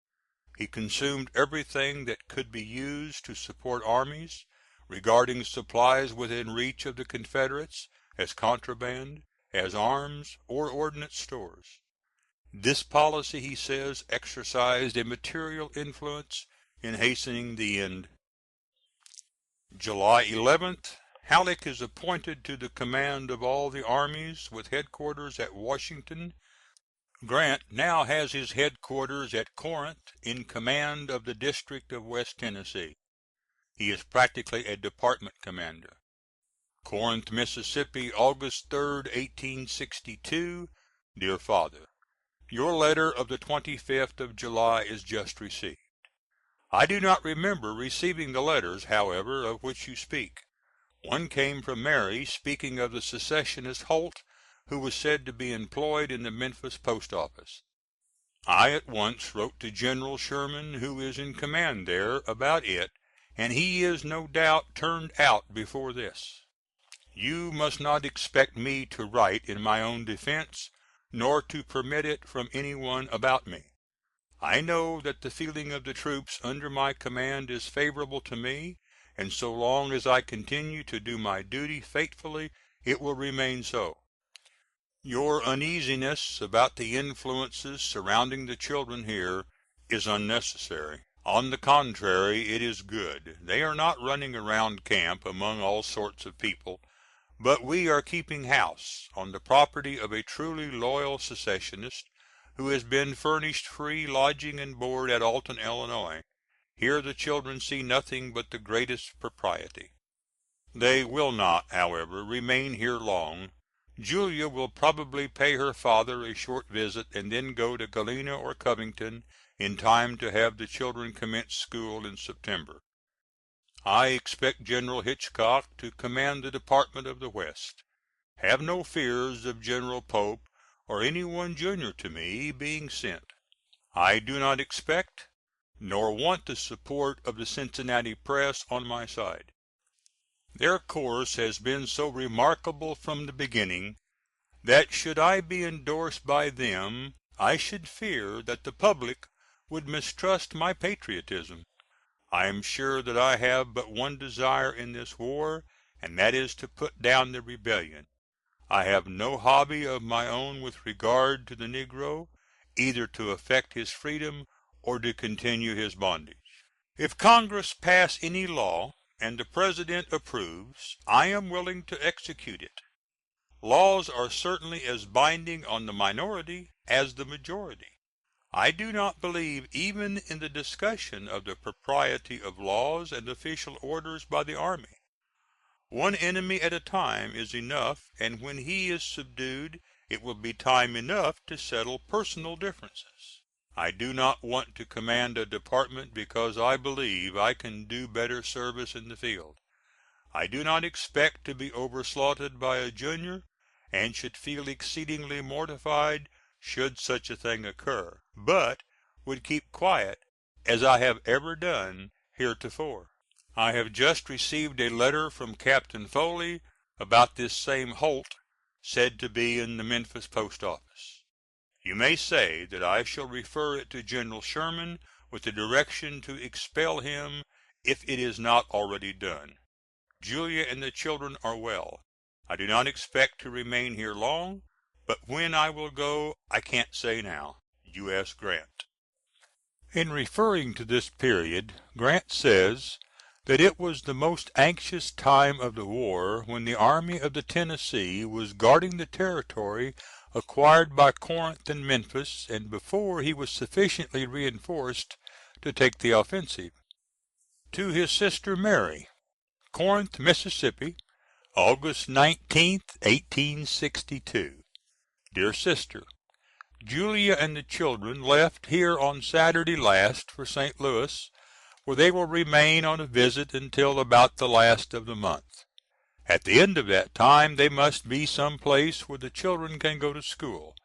He consumed everything that could be used to support armies, regarding supplies within reach of the Confederates as contraband, as arms, or ordnance stores. This policy, he says, exercised a material influence in hastening the end. July 11th. Halleck is appointed to the command of all the armies, with headquarters at Washington. Grant now has his headquarters at Corinth, in command of the District of West Tennessee. He is practically a department commander. Corinth, Mississippi, August 3d, 1862. DEAR FATHER: Your letter of the 25th of July is just received. I do not remember receiving the letters, however, of which you speak. One came from Mary, speaking of the secessionist Holt, who was said to be employed in the Memphis post office. I at once wrote to General Sherman, who is in command there, about it, and he is no doubt turned out before this. You must not expect me to write in my own defense, nor to permit it from any one about me. I know that the feeling of the troops under my command is favorable to me, and so long as I continue to do my duty faithfully it will remain so. Your uneasiness about the influences surrounding the children here is unnecessary. On the contrary, it is good. They are not running around camp among all sorts of people, but we are keeping house on the property of a truly loyal secessionist, who has been furnished free lodging and board at Alton, Illinois. Here the children see nothing but the greatest propriety. They will not, however, remain here long. Julia will probably pay her father a short visit and then go to Galena or Covington in time to have the children commence school in September. I expect General Hitchcock to command the Department of the West. Have no fears of General Pope or any one junior to me being sent. I do not expect nor want the support of the Cincinnati press on my side. Their course has been so remarkable from the beginning that should I be endorsed by them I should fear that the public would mistrust my patriotism. I am sure that I have but one desire in this war, and that is to put down the rebellion. I have no hobby of my own with regard to the negro, either to effect his freedom or to continue his bondage. If Congress pass any law and the President approves, I am willing to execute it. Laws are certainly as binding on the minority as the majority. I do not believe even in the discussion of the propriety of laws and official orders by the army. One enemy at a time is enough, and when he is subdued it will be time enough to settle personal differences. I do not want to command a department because I believe I can do better service in the field. I do not expect to be overslaughtered by a junior, and should feel exceedingly mortified should such a thing occur, but would keep quiet as I have ever done heretofore. I have just received a letter from Captain Foley about this same Holt, said to be in the Memphis post office. You may say that I shall refer it to General Sherman with the direction to expel him if it is not already done. Julia and the children are well. I do not expect to remain here long, but when I will go I can't say now. U.S. Grant. In referring to this period, Grant says that it was the most anxious time of the war when the Army of the Tennessee was guarding the territory acquired by Corinth and Memphis, and before he was sufficiently reinforced to take the offensive. To his sister Mary, Corinth, Mississippi, August 19th, 1862. DEAR SISTER, Julia and the children left here on Saturday last for St. Louis, where they will remain on a visit until about the last of the month. At the end of that time they must be some place where the children can go to school.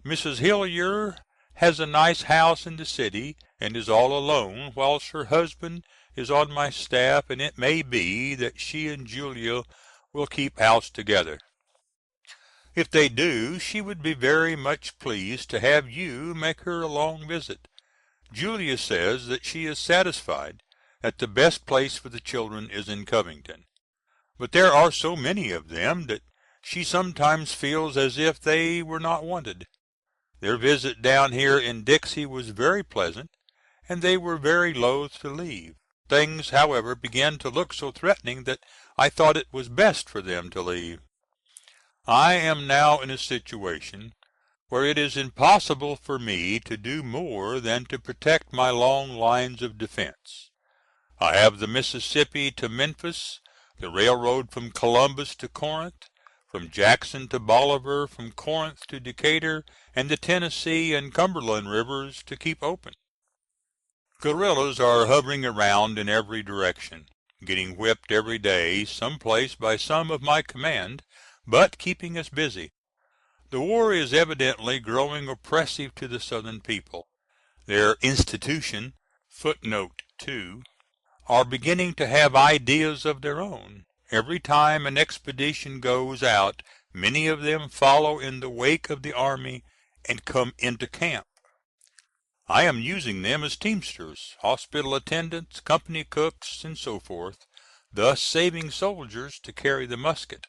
Mrs. Hillier has a nice house in the city and is all alone, whilst her husband is on my staff, and it may be that she and Julia will keep house together. If they do, she would be very much pleased to have you make her a long visit. Julia says that she is satisfied that the best place for the children is in Covington, but there are so many of them that she sometimes feels as if they were not wanted. Their visit down here in Dixie was very pleasant, and they were very loath to leave. Things, however, began to look so threatening that I thought it was best for them to leave. I am now in a situation where it is impossible for me to do more than to protect my long lines of defense. I have the Mississippi to Memphis, the railroad from Columbus to Corinth, from Jackson to Bolivar, from Corinth to Decatur, and the Tennessee and Cumberland rivers to keep open. Guerrillas are hovering around in every direction, getting whipped every day some place by some of my command, but keeping us busy. The war is evidently growing oppressive to the Southern people. Their institution, footnote 2, are beginning to have ideas of their own. Every time an expedition goes out many of them follow in the wake of the army and come into camp. I am using them as teamsters, hospital attendants, company cooks, and so forth, thus saving soldiers to carry the musket.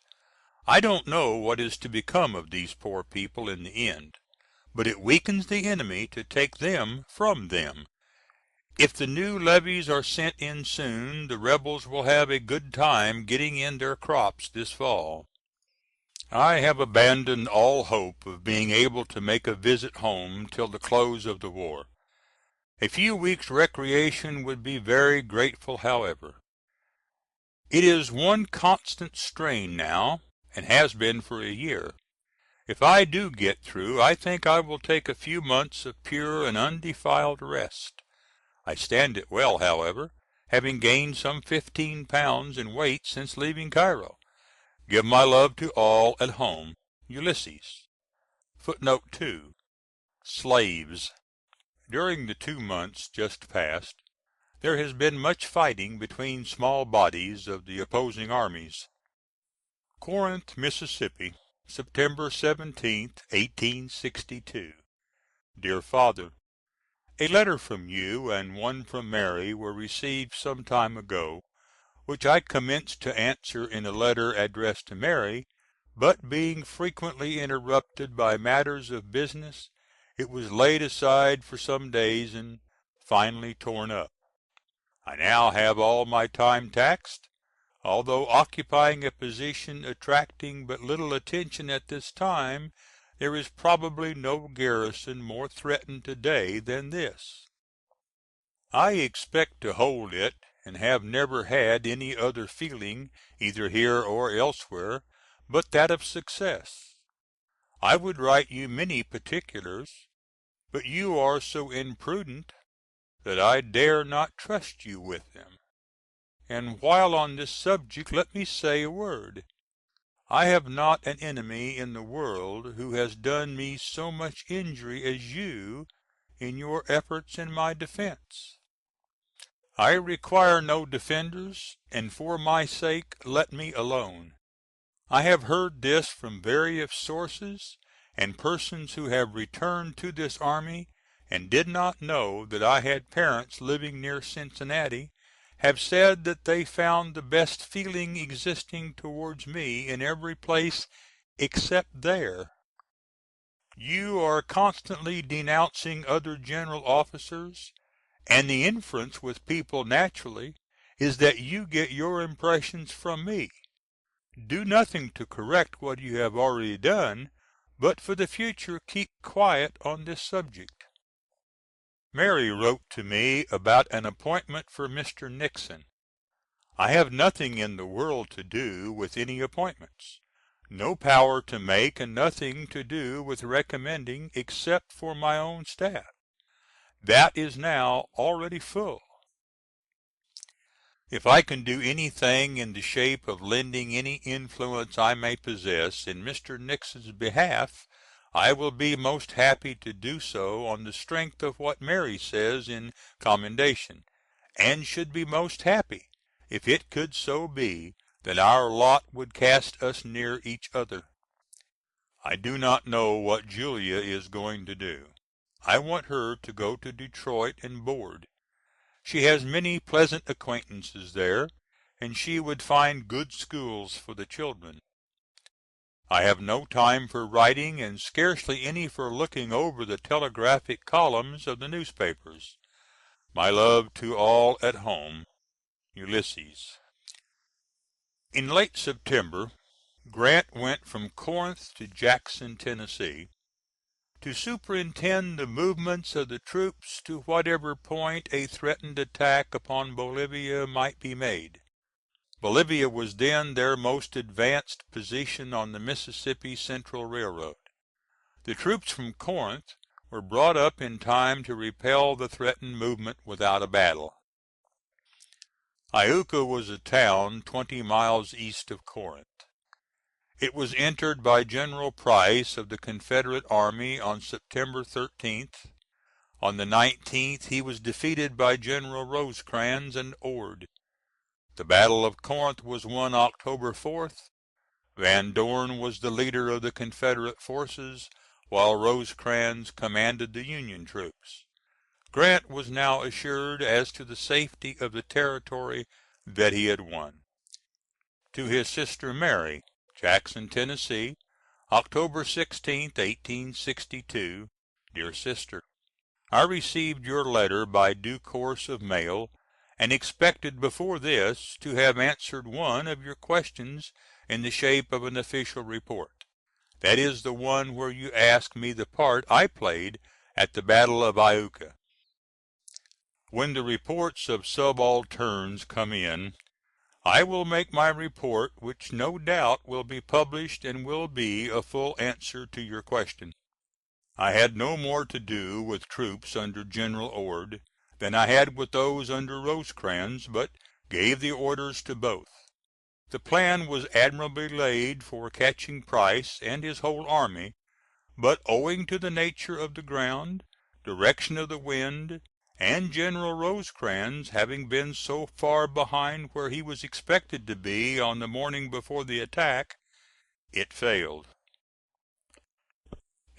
I don't know what is to become of these poor people in the end, but it weakens the enemy to take them from them. If the new levies are sent in soon, the rebels will have a good time getting in their crops this fall. I have abandoned all hope of being able to make a visit home till the close of the war. A few weeks' recreation would be very grateful, however. It is one constant strain now, and has been for a year. If I do get through, I think I will take a few months of pure and undefiled rest. I stand it well, however, having gained some 15 pounds in weight since leaving Cairo. Give my love to all at home. Ulysses. Footnote 2. Slaves. During the 2 months just past, there has been much fighting between small bodies of the opposing armies. Corinth, Mississippi, September 17th, 1862. DEAR FATHER: A letter from you and one from Mary were received some time ago, which I commenced to answer in a letter addressed to Mary, but being frequently interrupted by matters of business, it was laid aside for some days and finally torn up. I now have all my time taxed. Although occupying a position attracting but little attention at this time, there is probably no garrison more threatened to day than this. I expect to hold it, and have never had any other feeling, either here or elsewhere, but that of success. I would write you many particulars, but you are so imprudent that I dare not trust you with them. And while on this subject let me say a word. I have not an enemy in the world who has done me so much injury as you in your efforts in my defence. I require no defenders, and for my sake let me alone. I have heard this from various sources, and persons who have returned to this army, and did not know that I had parents living near Cincinnati, have said that they found the best feeling existing towards me in every place except there. You are constantly denouncing other general officers, and the inference with people naturally is that you get your impressions from me. Do nothing to correct what you have already done, but for the future keep quiet on this subject. Mary wrote to me about an appointment for Mr. Nixon. I have nothing in the world to do with any appointments, no power to make, and nothing to do with recommending except for my own staff. That is now already full. If I can do anything in the shape of lending any influence I may possess in Mr. Nixon's behalf, I will be most happy to do so on the strength of what Mary says in commendation, and should be most happy if it could so be that our lot would cast us near each other. I do not know what Julia is going to do. I want her to go to Detroit and board. She has many pleasant acquaintances there, and she would find good schools for the children. I have no time for writing, and scarcely any for looking over the telegraphic columns of the newspapers. My love to all at home. Ulysses. In late September Grant went from Corinth to Jackson, Tennessee, to superintend the movements of the troops to whatever point a threatened attack upon Bolivia might be made. Bolivia was then their most advanced position on the Mississippi Central Railroad. The troops from Corinth were brought up in time to repel the threatened movement without a battle. Iuka was a town 20 miles east of Corinth. It was entered by General Price of the Confederate Army on September 13th. On the 19th he was defeated by General Rosecrans and Ord. The battle of Corinth was won October 4th. Van Dorn was the leader of the Confederate forces, while Rosecrans commanded the Union troops. Grant was now assured as to the safety of the territory that he had won. To his sister Mary, Jackson, Tennessee, October 16th, 1862. DEAR SISTER: I received your letter by due course of mail, and expected before this to have answered one of your questions in the shape of an official report. That is the one where you asked me the part I played at the battle of Iuka. When the reports of subalterns come in, I will make my report, which no doubt will be published and will be a full answer to your question. I had no more to do with troops under General Ord than I had with those under Rosecrans, but gave the orders to both. The plan was admirably laid for catching Price and his whole army, but owing to the nature of the ground, direction of the wind, and General Rosecrans having been so far behind where he was expected to be on the morning before the attack, it failed.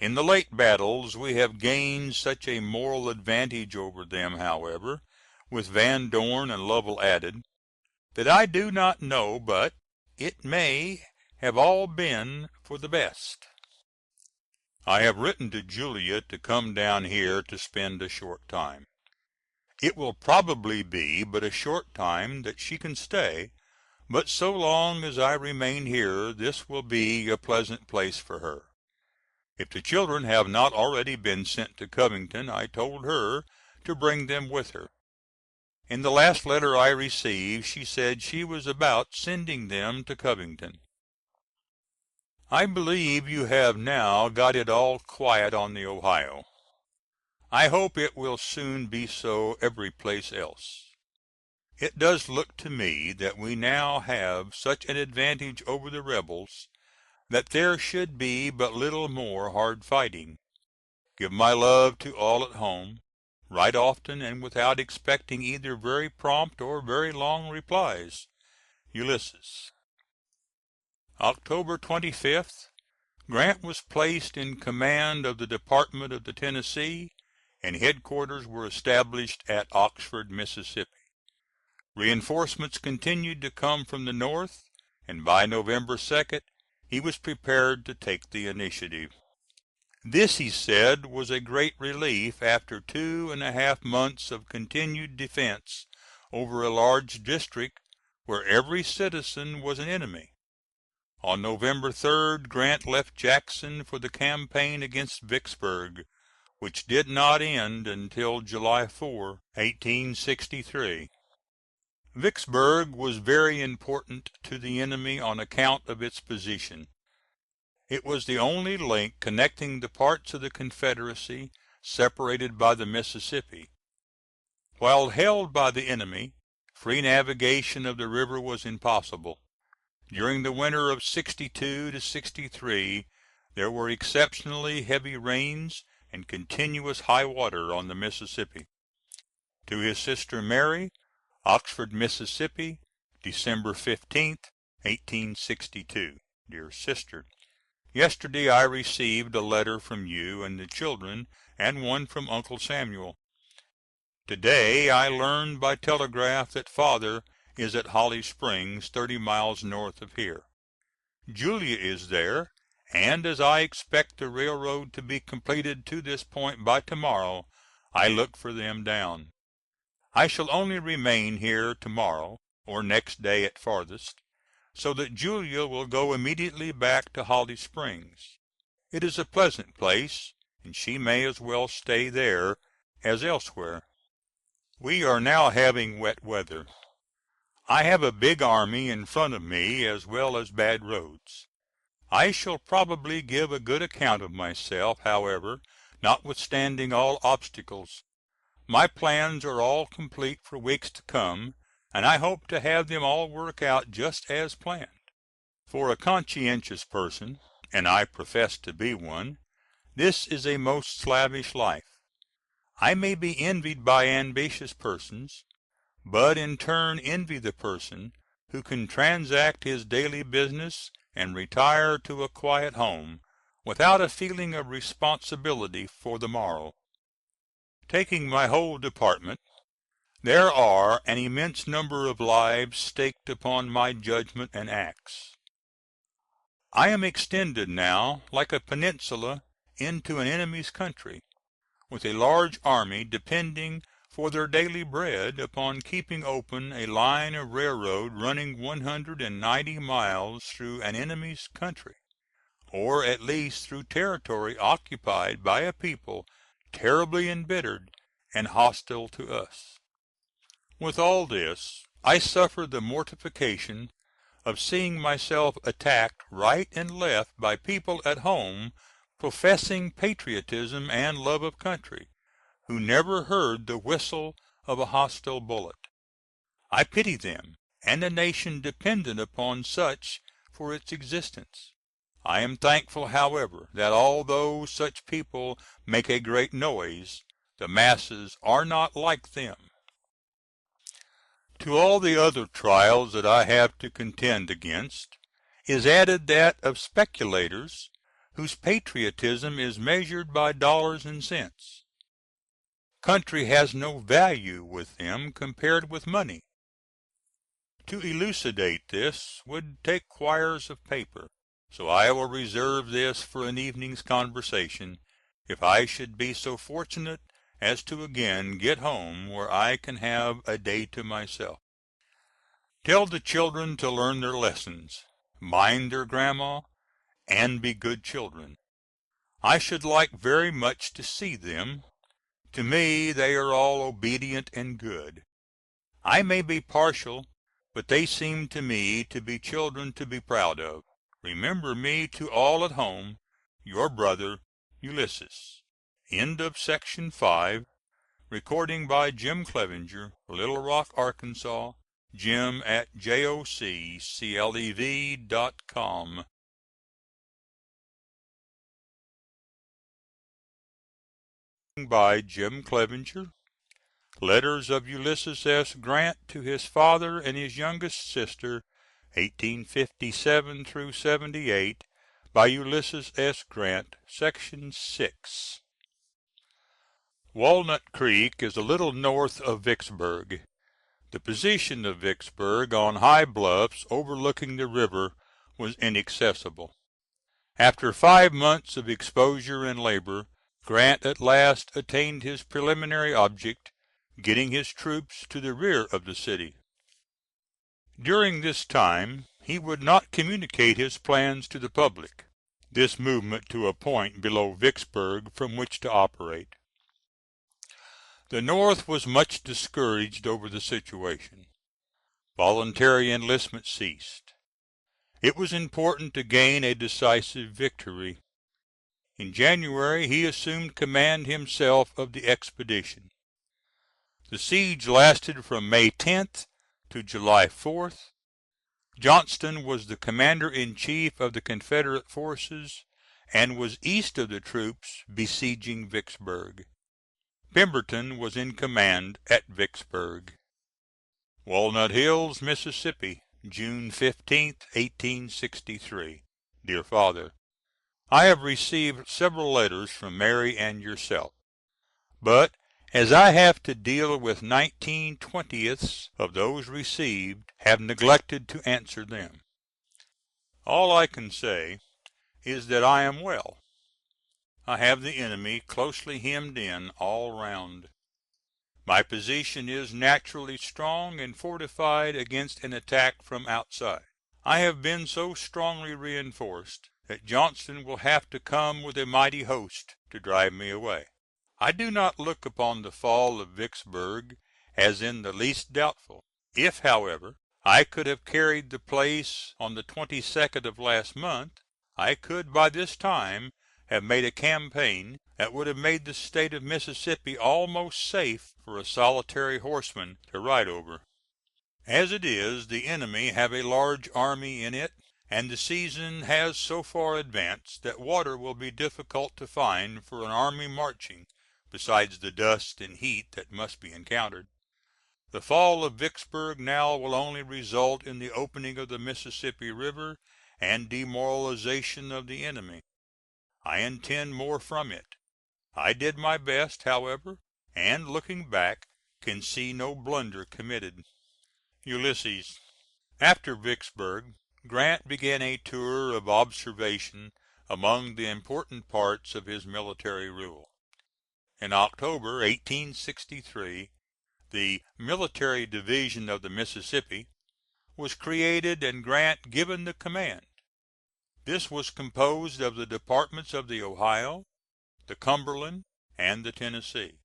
In the late battles we have gained such a moral advantage over them, however, with Van Dorn and Lovell added, that I do not know but it may have all been for the best. I have written to Julia to come down here to spend a short time. It will probably be but a short time that she can stay, but so long as I remain here this will be a pleasant place for her. If the children have not already been sent to Covington, I told her to bring them with her. In the last letter I received she said she was about sending them to Covington. I believe you have now got it all quiet on the Ohio. I hope it will soon be so every place else. It does look to me that we now have such an advantage over the rebels that there should be but little more hard fighting. Give my love to all at home. Write often and without expecting either very prompt or very long replies. Ulysses. October 25th. Grant was placed in command of the Department of the Tennessee, and headquarters were established at Oxford, Mississippi. Reinforcements continued to come from the north, and by November 2d he was prepared to take the initiative. This, he said, was a great relief after 2½ months of continued defense over a large district where every citizen was an enemy. On November 3d Grant left Jackson for the campaign against Vicksburg, which did not end until July 4, 1863. Vicksburg was very important to the enemy on account of its position. It was the only link connecting the parts of the Confederacy separated by the Mississippi. While held by the enemy, free navigation of the river was impossible. During the winter of '62 '63 there were exceptionally heavy rains and continuous high water on the Mississippi. To his sister Mary, Oxford, Mississippi, December 15th, 1862. Dear Sister: Yesterday I received a letter from you and the children and one from Uncle Samuel. To day I learned by telegraph that Father is at Holly Springs, 30 miles north of here. Julia is there, and as I expect the railroad to be completed to this point by tomorrow, I look for them down. I shall only remain here tomorrow, or next day at farthest, so that Julia will go immediately back to Holly Springs. It is a pleasant place, and she may as well stay there as elsewhere. We are now having wet weather. I have a big army in front of me as well as bad roads. I shall probably give a good account of myself, however, notwithstanding all obstacles. My plans are all complete for weeks to come, and I hope to have them all work out just as planned. For a conscientious person, and I profess to be one, this is a most slavish life. I may be envied by ambitious persons, but in turn envy the person who can transact his daily business and retire to a quiet home without a feeling of responsibility for the morrow. Taking my whole department, there are an immense number of lives staked upon my judgment and acts. I am extended now like a peninsula into an enemy's country, with a large army depending for their daily bread upon keeping open a line of railroad running 190 miles through an enemy's country. or at least through territory occupied by a people terribly embittered and hostile to us. With all this, I suffer the mortification of seeing myself attacked right and left by people at home professing patriotism and love of country, who never heard the whistle of a hostile bullet. I pity them and the nation dependent upon such for its existence. I am thankful, however, that although such people make a great noise, the masses are not like them. To all the other trials that I have to contend against is added that of speculators whose patriotism is measured by dollars and cents. Country has no value with them compared with money. To elucidate this would take quires of paper, so I will reserve this for an evening's conversation, if I should be so fortunate as to again get home where I can have a day to myself. Tell the children to learn their lessons, mind their grandma, and be good children. I should like very much to see them. To me they are all obedient and good. I may be partial, but they seem to me to be children to be proud of. Remember me to all at home. Your brother, Ulysses. End of Section 5. Recording by Jim Clevenger, Little Rock, Arkansas. Jim at joclev.com. By Jim Clevenger. Letters of Ulysses S. Grant to his father and his youngest sister, 1857 through 78, by Ulysses S. Grant. Section 6. Walnut Creek is a little north of Vicksburg. The position of Vicksburg on high bluffs overlooking the river was inaccessible. After 5 months of exposure and labor, Grant at last attained his preliminary object, getting his troops to the rear of the city. During this time he would not communicate his plans to the public, this movement to a point below Vicksburg from which to operate. The North was much discouraged over the situation. Voluntary enlistment ceased. It was important to gain a decisive victory. In January he assumed command himself of the expedition. The siege lasted from May 10th to July 4th. Johnston was the commander in chief of the Confederate forces, and was east of the troops besieging Vicksburg. Pemberton was in command at Vicksburg. Walnut Hills, Mississippi, June 15th, 1863. DEAR FATHER: I have received several letters from Mary and yourself, but as I have to deal with 19/20ths of those received, have neglected to answer them. All I can say is that I am well. I have the enemy closely hemmed in all round. My position is naturally strong and fortified against an attack from outside. I have been so strongly reinforced that Johnston will have to come with a mighty host to drive me away. I do not look upon the fall of Vicksburg as in the least doubtful. If, however, I could have carried the place on the 22d of last month, I could by this time have made a campaign that would have made the State of Mississippi almost safe for a solitary horseman to ride over. As it is, the enemy have a large army in it, and the season has so far advanced that water will be difficult to find for an army marching, besides the dust and heat that must be encountered. The fall of Vicksburg now will only result in the opening of the Mississippi River and demoralization of the enemy. I intend more from it. I did my best, however, and looking back can see no blunder committed. Ulysses. After Vicksburg, Grant began a tour of observation among the important parts of his military rule. In October, 1863, the Military Division of the Mississippi was created and Grant given the command. This was composed of the departments of the Ohio, the Cumberland, and the Tennessee.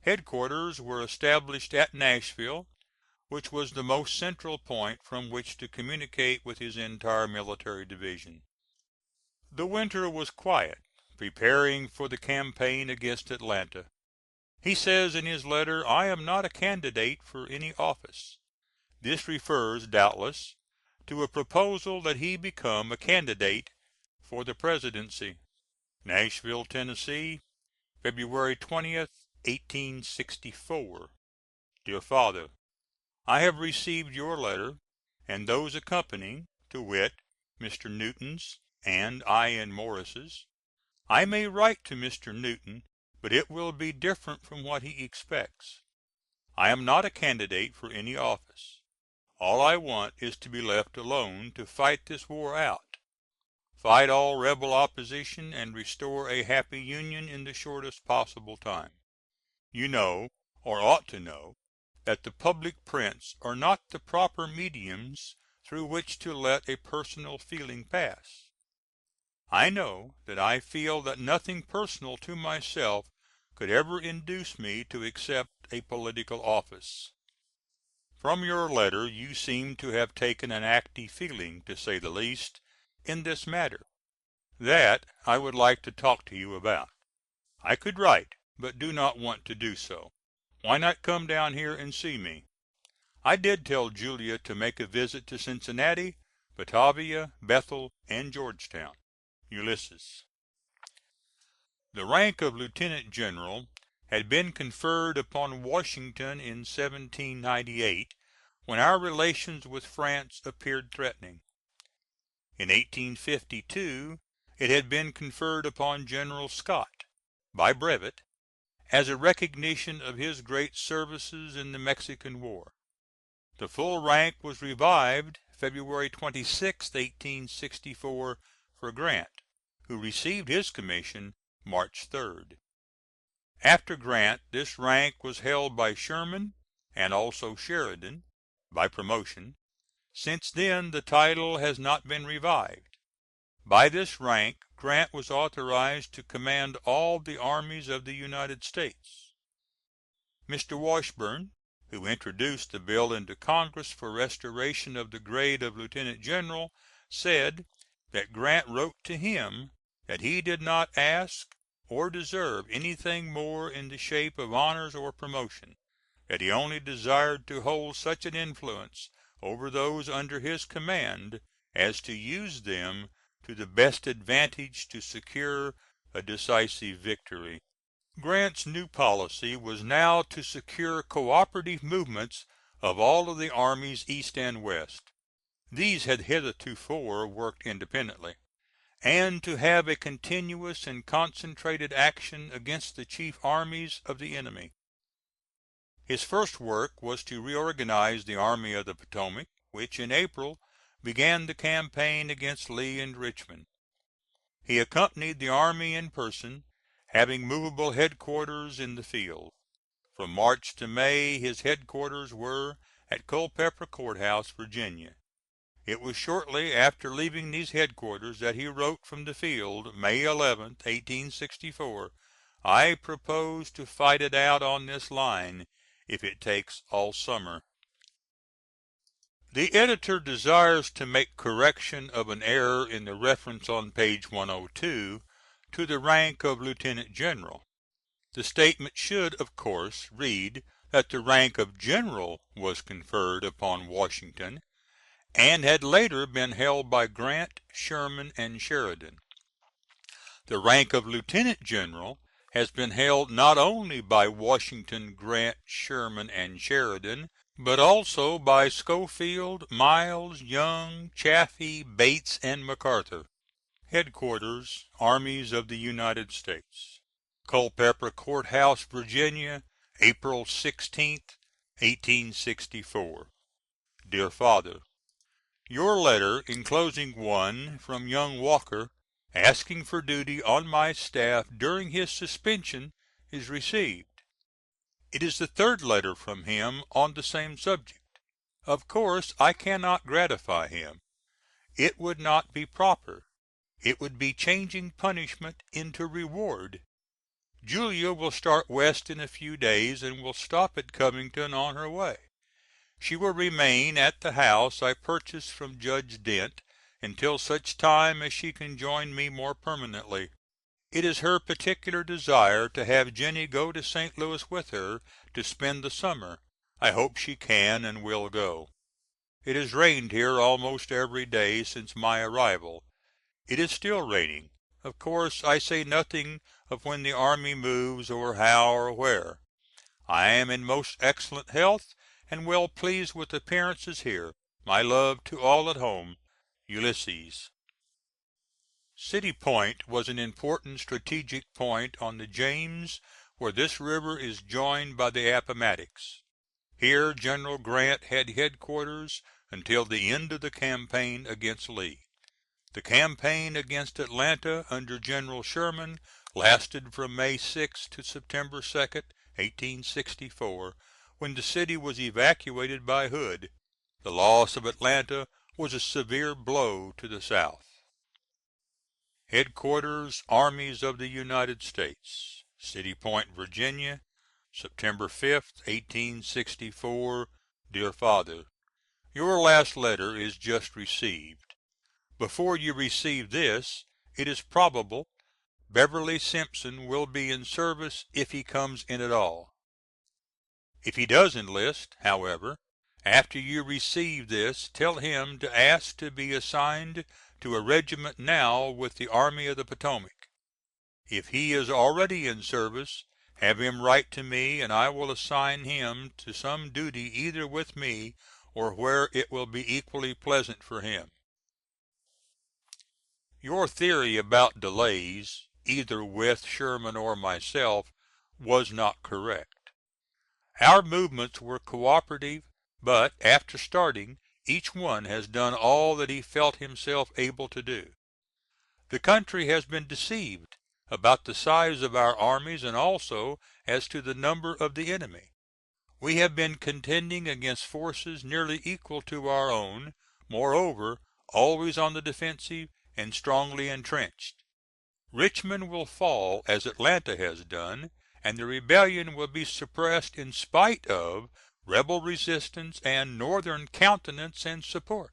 Headquarters were established at Nashville, which was the most central point from which to communicate with his entire military division. The winter was quiet, preparing for the campaign against Atlanta. He says in his letter, "I am not a candidate for any office." This refers, doubtless, to a proposal that he become a candidate for the presidency. Nashville, Tennessee, February 20th, 1864. DEAR FATHER: I have received your letter and those accompanying, to wit, Mr. Newton's and I.N. Morris's. I may write to Mr. Newton, but it will be different from what he expects. I am not a candidate for any office. All I want is to be left alone to fight this war out, fight all rebel opposition, and restore a happy Union in the shortest possible time. You know, or ought to know, that the public prints are not the proper mediums through which to let a personal feeling pass. I know that I feel that nothing personal to myself could ever induce me to accept a political office. From your letter you seem to have taken an active feeling, to say the least, in this matter. That I would like to talk to you about. I could write, but do not want to do so. Why not come down here and see me? I did tell Julia to make a visit to Cincinnati, Batavia, Bethel, and Georgetown. Ulysses. The rank of lieutenant general had been conferred upon Washington in 1798, when our relations with France appeared threatening. In 1852 it had been conferred upon General Scott, by brevet, as a recognition of his great services in the Mexican War. The full rank was revived February 26, 1864, for Grant, who received his commission March 3d. After Grant this rank was held by Sherman, and also Sheridan, by promotion. Since then the title has not been revived. By this rank Grant was authorized to command all the armies of the United States. Mr. Washburne, who introduced the bill into Congress for restoration of the grade of lieutenant general, said that Grant wrote to him that he did not ask or deserve anything more in the shape of honors or promotion; that he only desired to hold such an influence over those under his command as to use them to the best advantage to secure a decisive victory. Grant's new policy was now to secure cooperative movements of all of the armies East and West. These had heretofore worked independently, and to have a continuous and concentrated action against the chief armies of the enemy. His first work was to reorganize the Army of the Potomac, which in April began the campaign against Lee and Richmond. He accompanied the army in person, having movable headquarters in the field. From March to May his headquarters were at Culpeper Court House, Virginia. It was shortly after leaving these headquarters that he wrote from the field, May 11th, 1864, "I propose to fight it out on this line if it takes all summer." The editor desires to make correction of an error in the reference on page 102 to the rank of lieutenant general. The statement should, of course, read that the rank of general was conferred upon Washington, and had later been held by Grant, Sherman, and Sheridan. The rank of lieutenant general has been held not only by Washington, Grant, Sherman, and Sheridan, but also by Schofield, Miles, Young, Chaffee, Bates, and MacArthur. HEADQUARTERS ARMIES OF THE UNITED STATES. Culpeper Court House, Virginia, April 16th, 1864. DEAR FATHER: Your letter enclosing one from young Walker, asking for duty on my staff during his suspension, is received. It is the third letter from him on the same subject. Of course I cannot gratify him. It would not be proper. It would be changing punishment into reward. Julia will start west in a few days, and will stop at Covington on her way. She will remain at the house I purchased from Judge Dent until such time as she can join me more permanently. It is her particular desire to have Jennie go to St. Louis with her to spend the summer. I hope she can and will go. It has rained here almost every day since my arrival. It is still raining. Of course I say nothing of when the army moves, or how, or where. I am in most excellent health and well pleased with appearances here. My love to all at home. Ulysses. City Point was an important strategic point on the James, where this river is joined by the Appomattox. Here General Grant had headquarters until the end of the campaign against Lee. The campaign against Atlanta under General Sherman lasted from May 6th to September 2nd, 1864, when the city was evacuated by Hood. The loss of Atlanta was a severe blow to the South. HEADQUARTERS ARMIES OF THE UNITED STATES, City Point, Virginia, September 5th, 1864. DEAR FATHER: Your last letter is just received. Before you receive this, it is probable Beverly Simpson will be in service, if he comes in at all. If he does enlist, however, after you receive this tell him to ask to be assigned to a regiment now with the Army of the Potomac. If he is already in service, have him write to me and I will assign him to some duty either with me or where it will be equally pleasant for him. Your theory about delays, either with Sherman or myself, was not correct. Our movements were cooperative, but after starting, each one has done all that he felt himself able to do. The country has been deceived about the size of our armies and also as to the number of the enemy. We have been contending against forces nearly equal to our own, moreover always on the defensive and strongly entrenched. Richmond will fall as Atlanta has done, and the rebellion will be suppressed in spite of rebel resistance and Northern countenance and support.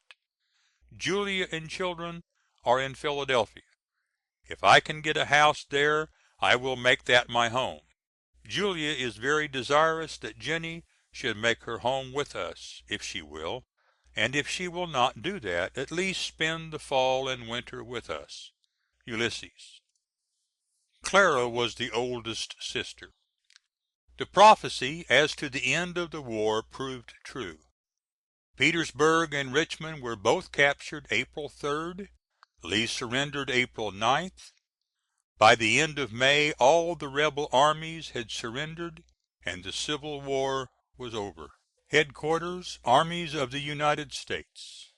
Julia and children are in Philadelphia. If I can get a house there I will make that my home. Julia is very desirous that Jennie should make her home with us, if she will, and if she will not do that, at least spend the fall and winter with us. Ulysses. Clara was the oldest sister. The prophecy as to the end of the war proved true. Petersburg and Richmond were both captured April 3d. Lee surrendered April 9th. By the end of May all the rebel armies had surrendered and the Civil War was over. HEADQUARTERS ARMIES OF THE UNITED STATES,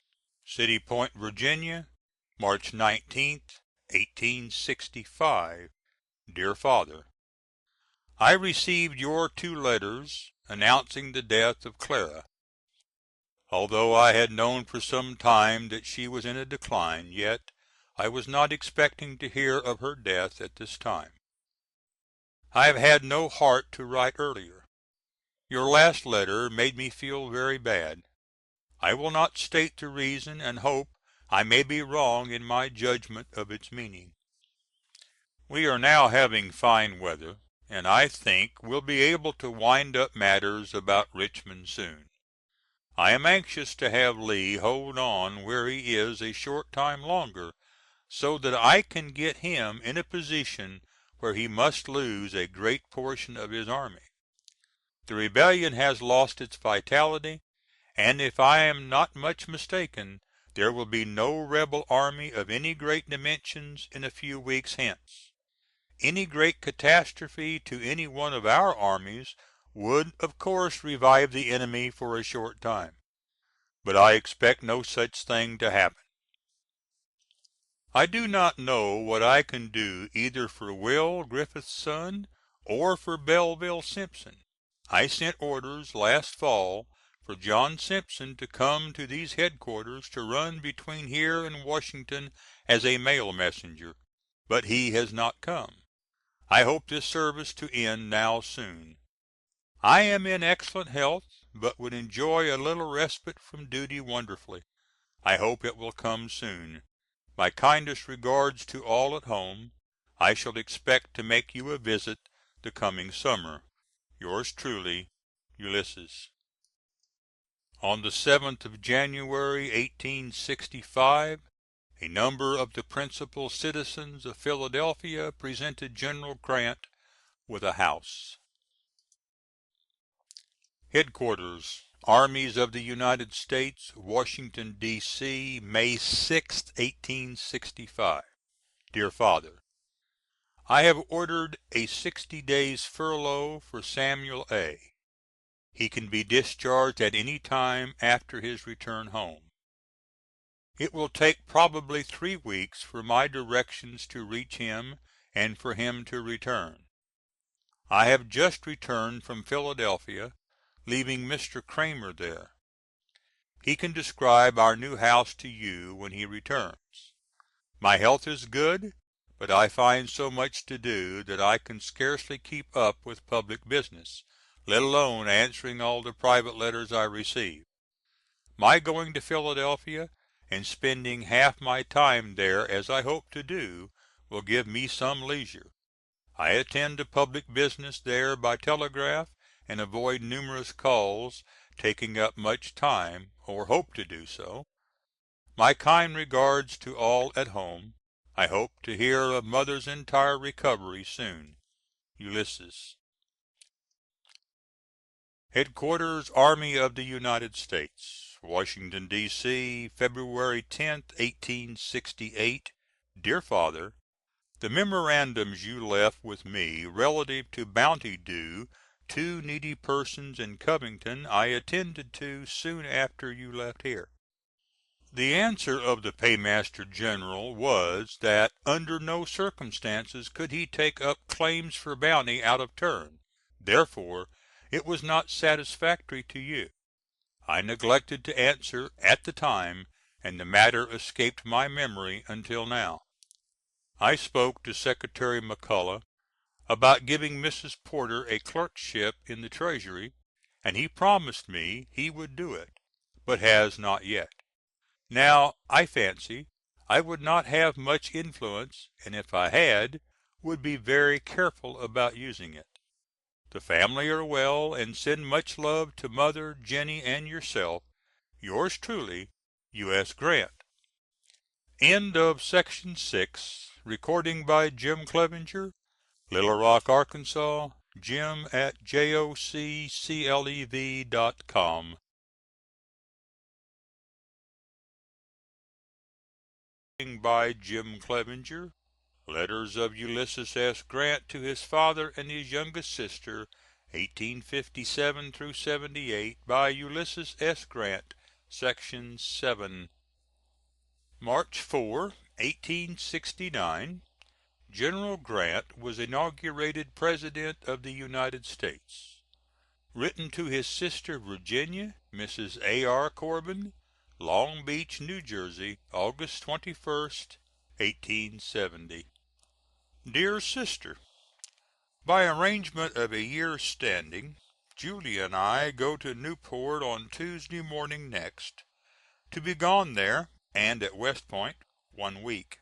City Point, Virginia, March 19th, 1865. DEAR FATHER: I received your two letters announcing the death of Clara. Although I had known for some time that she was in a decline, yet I was not expecting to hear of her death at this time. I have had no heart to write earlier. Your last letter made me feel very bad. I will not state the reason, and hope I may be wrong in my judgment of its meaning. We are now having fine weather, and I think will be able to wind up matters about Richmond soon. I am anxious to have Lee hold on where he is a short time longer, so that I can get him in a position where he must lose a great portion of his army. The rebellion has lost its vitality, and if I am not much mistaken there will be no rebel army of any great dimensions in a few weeks hence. Any great catastrophe to any one of our armies would of course revive the enemy for a short time, but I expect no such thing to happen. I do not know what I can do either for Will, Griffith's son, or for Belville Simpson. I sent orders last fall for John Simpson to come to these headquarters to run between here and Washington as a mail messenger, but he has not come. I hope this service to end now soon. I am in excellent health, but would enjoy a little respite from duty wonderfully. I hope it will come soon. My kindest regards to all at home. I shall expect to make you a visit the coming summer. Yours truly, Ulysses. On the 7th of January, 1865, a number of the principal citizens of Philadelphia presented General Grant with a house. HEADQUARTERS ARMIES of the United States, Washington, D.C., May 6, 1865. DEAR FATHER: I have ordered a 60 days' furlough for Samuel A. He can be discharged at any time after his return home. It will take probably 3 weeks for my directions to reach him and for him to return. I have just returned from Philadelphia, leaving Mr. Cramer there. He can describe our new house to you when he returns. My health is good, but I find so much to do that I can scarcely keep up with public business, let alone answering all the private letters I receive. My going to Philadelphia and spending half my time there as I hope to do will give me some leisure. I attend to public business there by telegraph and avoid numerous calls taking up much time, or hope to do so. My kind regards to all at home. I hope to hear of Mother's entire recovery soon. Ulysses. HEADQUARTERS ARMY of the United States, Washington, D.C., February 10th, 1868. DEAR FATHER: The memorandums you left with me relative to bounty due 2 needy persons in Covington I attended to soon after you left here. The answer of the Paymaster General was that under no circumstances could he take up claims for bounty out of turn. Therefore it was not satisfactory to you. I neglected to answer at the time, and the matter escaped my memory until now. I spoke to Secretary McCulloch about giving Mrs. Porter a clerkship in the Treasury, and he promised me he would do it, but has not yet. Now I fancy I would not have much influence, and if I had, would be very careful about using it. The family are well, and send much love to Mother, Jennie, and yourself. Yours truly, U.S. Grant. End of Section 6. Recording by Jim Clevenger, Little Rock, Arkansas. Jim at joclev.com. By Jim Clevenger. Letters of Ulysses S. Grant to his father and his youngest sister, 1857 78, by Ulysses S. Grant. Section 7. March 4, 1869. General Grant was inaugurated President of the United States. Written to his sister Virginia, Mrs. A.R. Corbin, Long Beach, New Jersey, August 21st, 1870. DEAR SISTER: By arrangement of a year's standing, Julia and I go to Newport on Tuesday morning next, to be gone there and at West Point 1 week.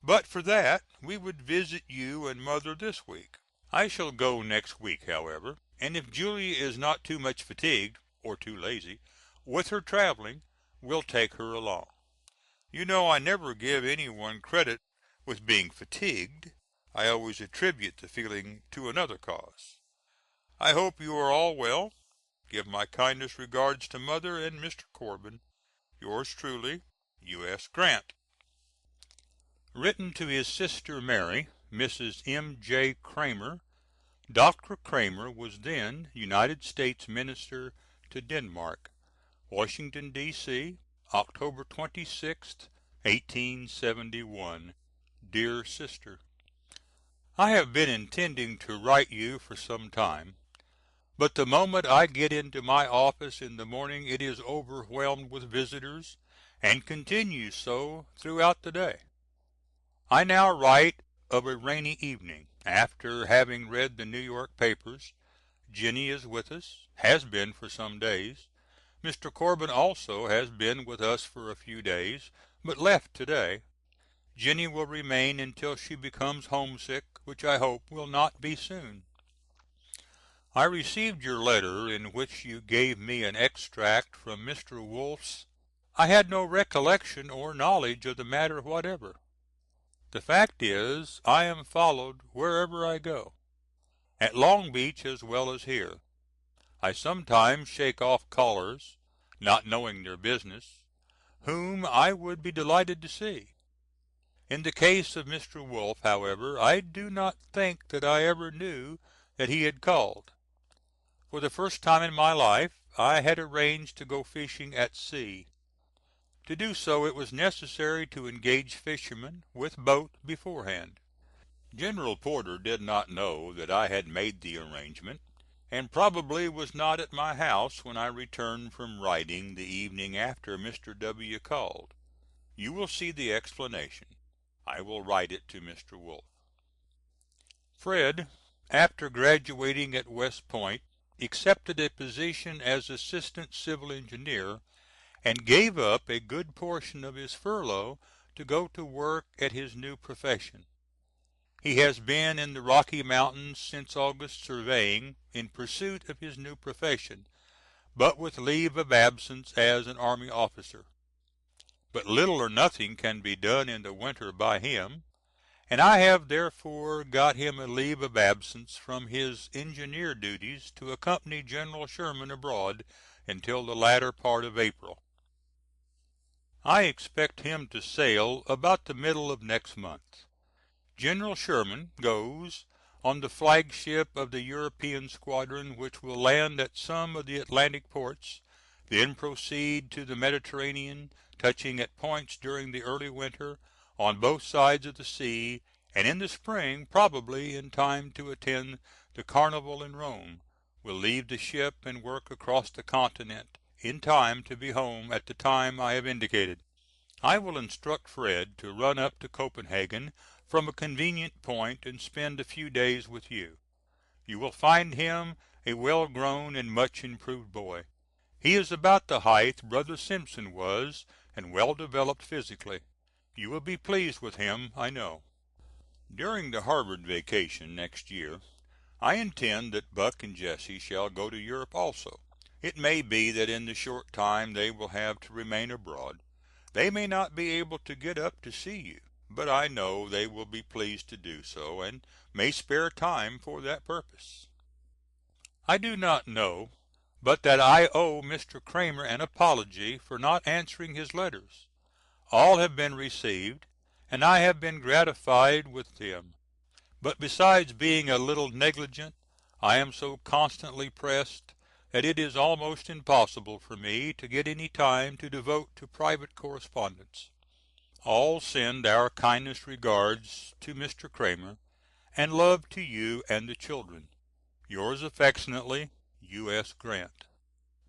But for that we would visit you and Mother this week. I shall go next week, however, and if Julia is not too much fatigued, or too lazy, with her traveling, we'll take her along. You know I never give any one credit with being fatigued. I always attribute the feeling to another cause. I hope you are all well. Give my kindest regards to Mother and Mr. Corbin. Yours truly, U.S. Grant. Written to his sister Mary, Mrs. M.J. Cramer. Dr. Cramer was then United States Minister to Denmark. Washington, D.C., October 26th, 1871. DEAR SISTER: I have been intending to write you for some time. but the moment I get into my office in the morning it is overwhelmed with visitors, and continues so throughout the day. I now write of a rainy evening, after having read the New York papers. Jennie is with us, has been for some days. Mr. Corbin also has been with us for a few days, but left to day. Jennie will remain until she becomes homesick, which I hope will not be soon. I received your letter in which you gave me an extract from Mr. Wolfe's. I had no recollection or knowledge of the matter whatever. The fact is, I am followed wherever I go, at Long Beach as well as here. I sometimes shake off callers, not knowing their business, whom I would be delighted to see. In the case of Mr. Wolfe, however, I do not think that I ever knew that he had called. For the first time in my life I had arranged to go fishing at sea. To do so it was necessary to engage fishermen with boat beforehand. General Porter did not know that I had made the arrangement, and probably was not at my house when I returned from riding the evening after Mr. W. called. You will see the explanation. I will write it to Mr. Wolfe. Fred, after graduating at West Point, accepted a position as assistant civil engineer, and gave up a good portion of his furlough to go to work at his new profession. He has been in the Rocky Mountains since August surveying, in pursuit of his new profession, but with leave of absence as an army officer. But little or nothing can be done in the winter by him, and I have therefore got him a leave of absence from his engineer duties to accompany General Sherman abroad until the latter part of April. I expect him to sail about the middle of next month. General Sherman goes on the flagship of the European squadron, which will land at some of the Atlantic ports, then proceed to the Mediterranean, touching at points during the early winter on both sides of the sea, and in the spring, probably in time to attend the carnival in Rome, will leave the ship and work across the continent in time to be home at the time I have indicated. I will instruct Fred to run up to Copenhagen from a convenient point and spend a few days with you. You will find him a well grown and much improved boy. He is about the height Brother Simpson was, and well developed physically. You will be pleased with him, I know. During the Harvard vacation next year I intend that Buck and Jesse shall go to Europe also. It may be that in the short time they will have to remain abroad, they may not be able to get up to see you, but I know they will be pleased to do so, and may spare time for that purpose. I do not know but that I owe Mr. Cramer an apology for not answering his letters. All have been received, and I have been gratified with them. But besides being a little negligent, I am so constantly pressed that it is almost impossible for me to get any time to devote to private correspondence. All send our kindest regards to Mr. Cramer, and love to you and the children. Yours affectionately, U.S. Grant.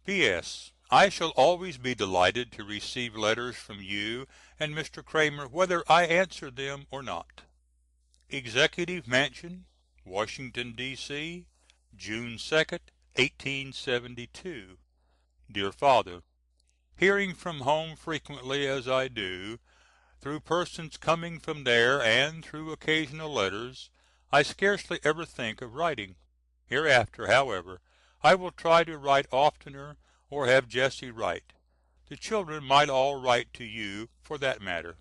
P.S. I shall always be delighted to receive letters from you and Mr. Cramer, whether I answer them or not. Executive Mansion, Washington, D.C., June 2nd, 1872. DEAR FATHER: Hearing from home frequently as I do, through persons coming from there and through occasional letters, I scarcely ever think of writing. Hereafter, however, I will try to write oftener, or have Jesse write. The children might all write to you for that matter.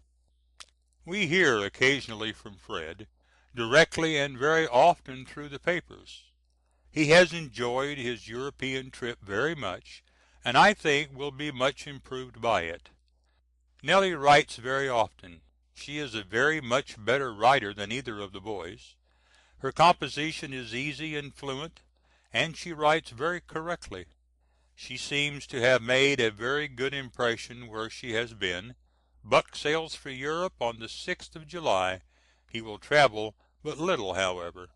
We hear occasionally from Fred, directly and very often through the papers. He has enjoyed his European trip very much, and I think will be much improved by it. Nellie writes very often. She is a very much better writer than either of the boys. Her composition is easy and fluent, and she writes very correctly. She seems to have made a very good impression where she has been. Buck sails for Europe on the 6th of July. He will travel but little, however.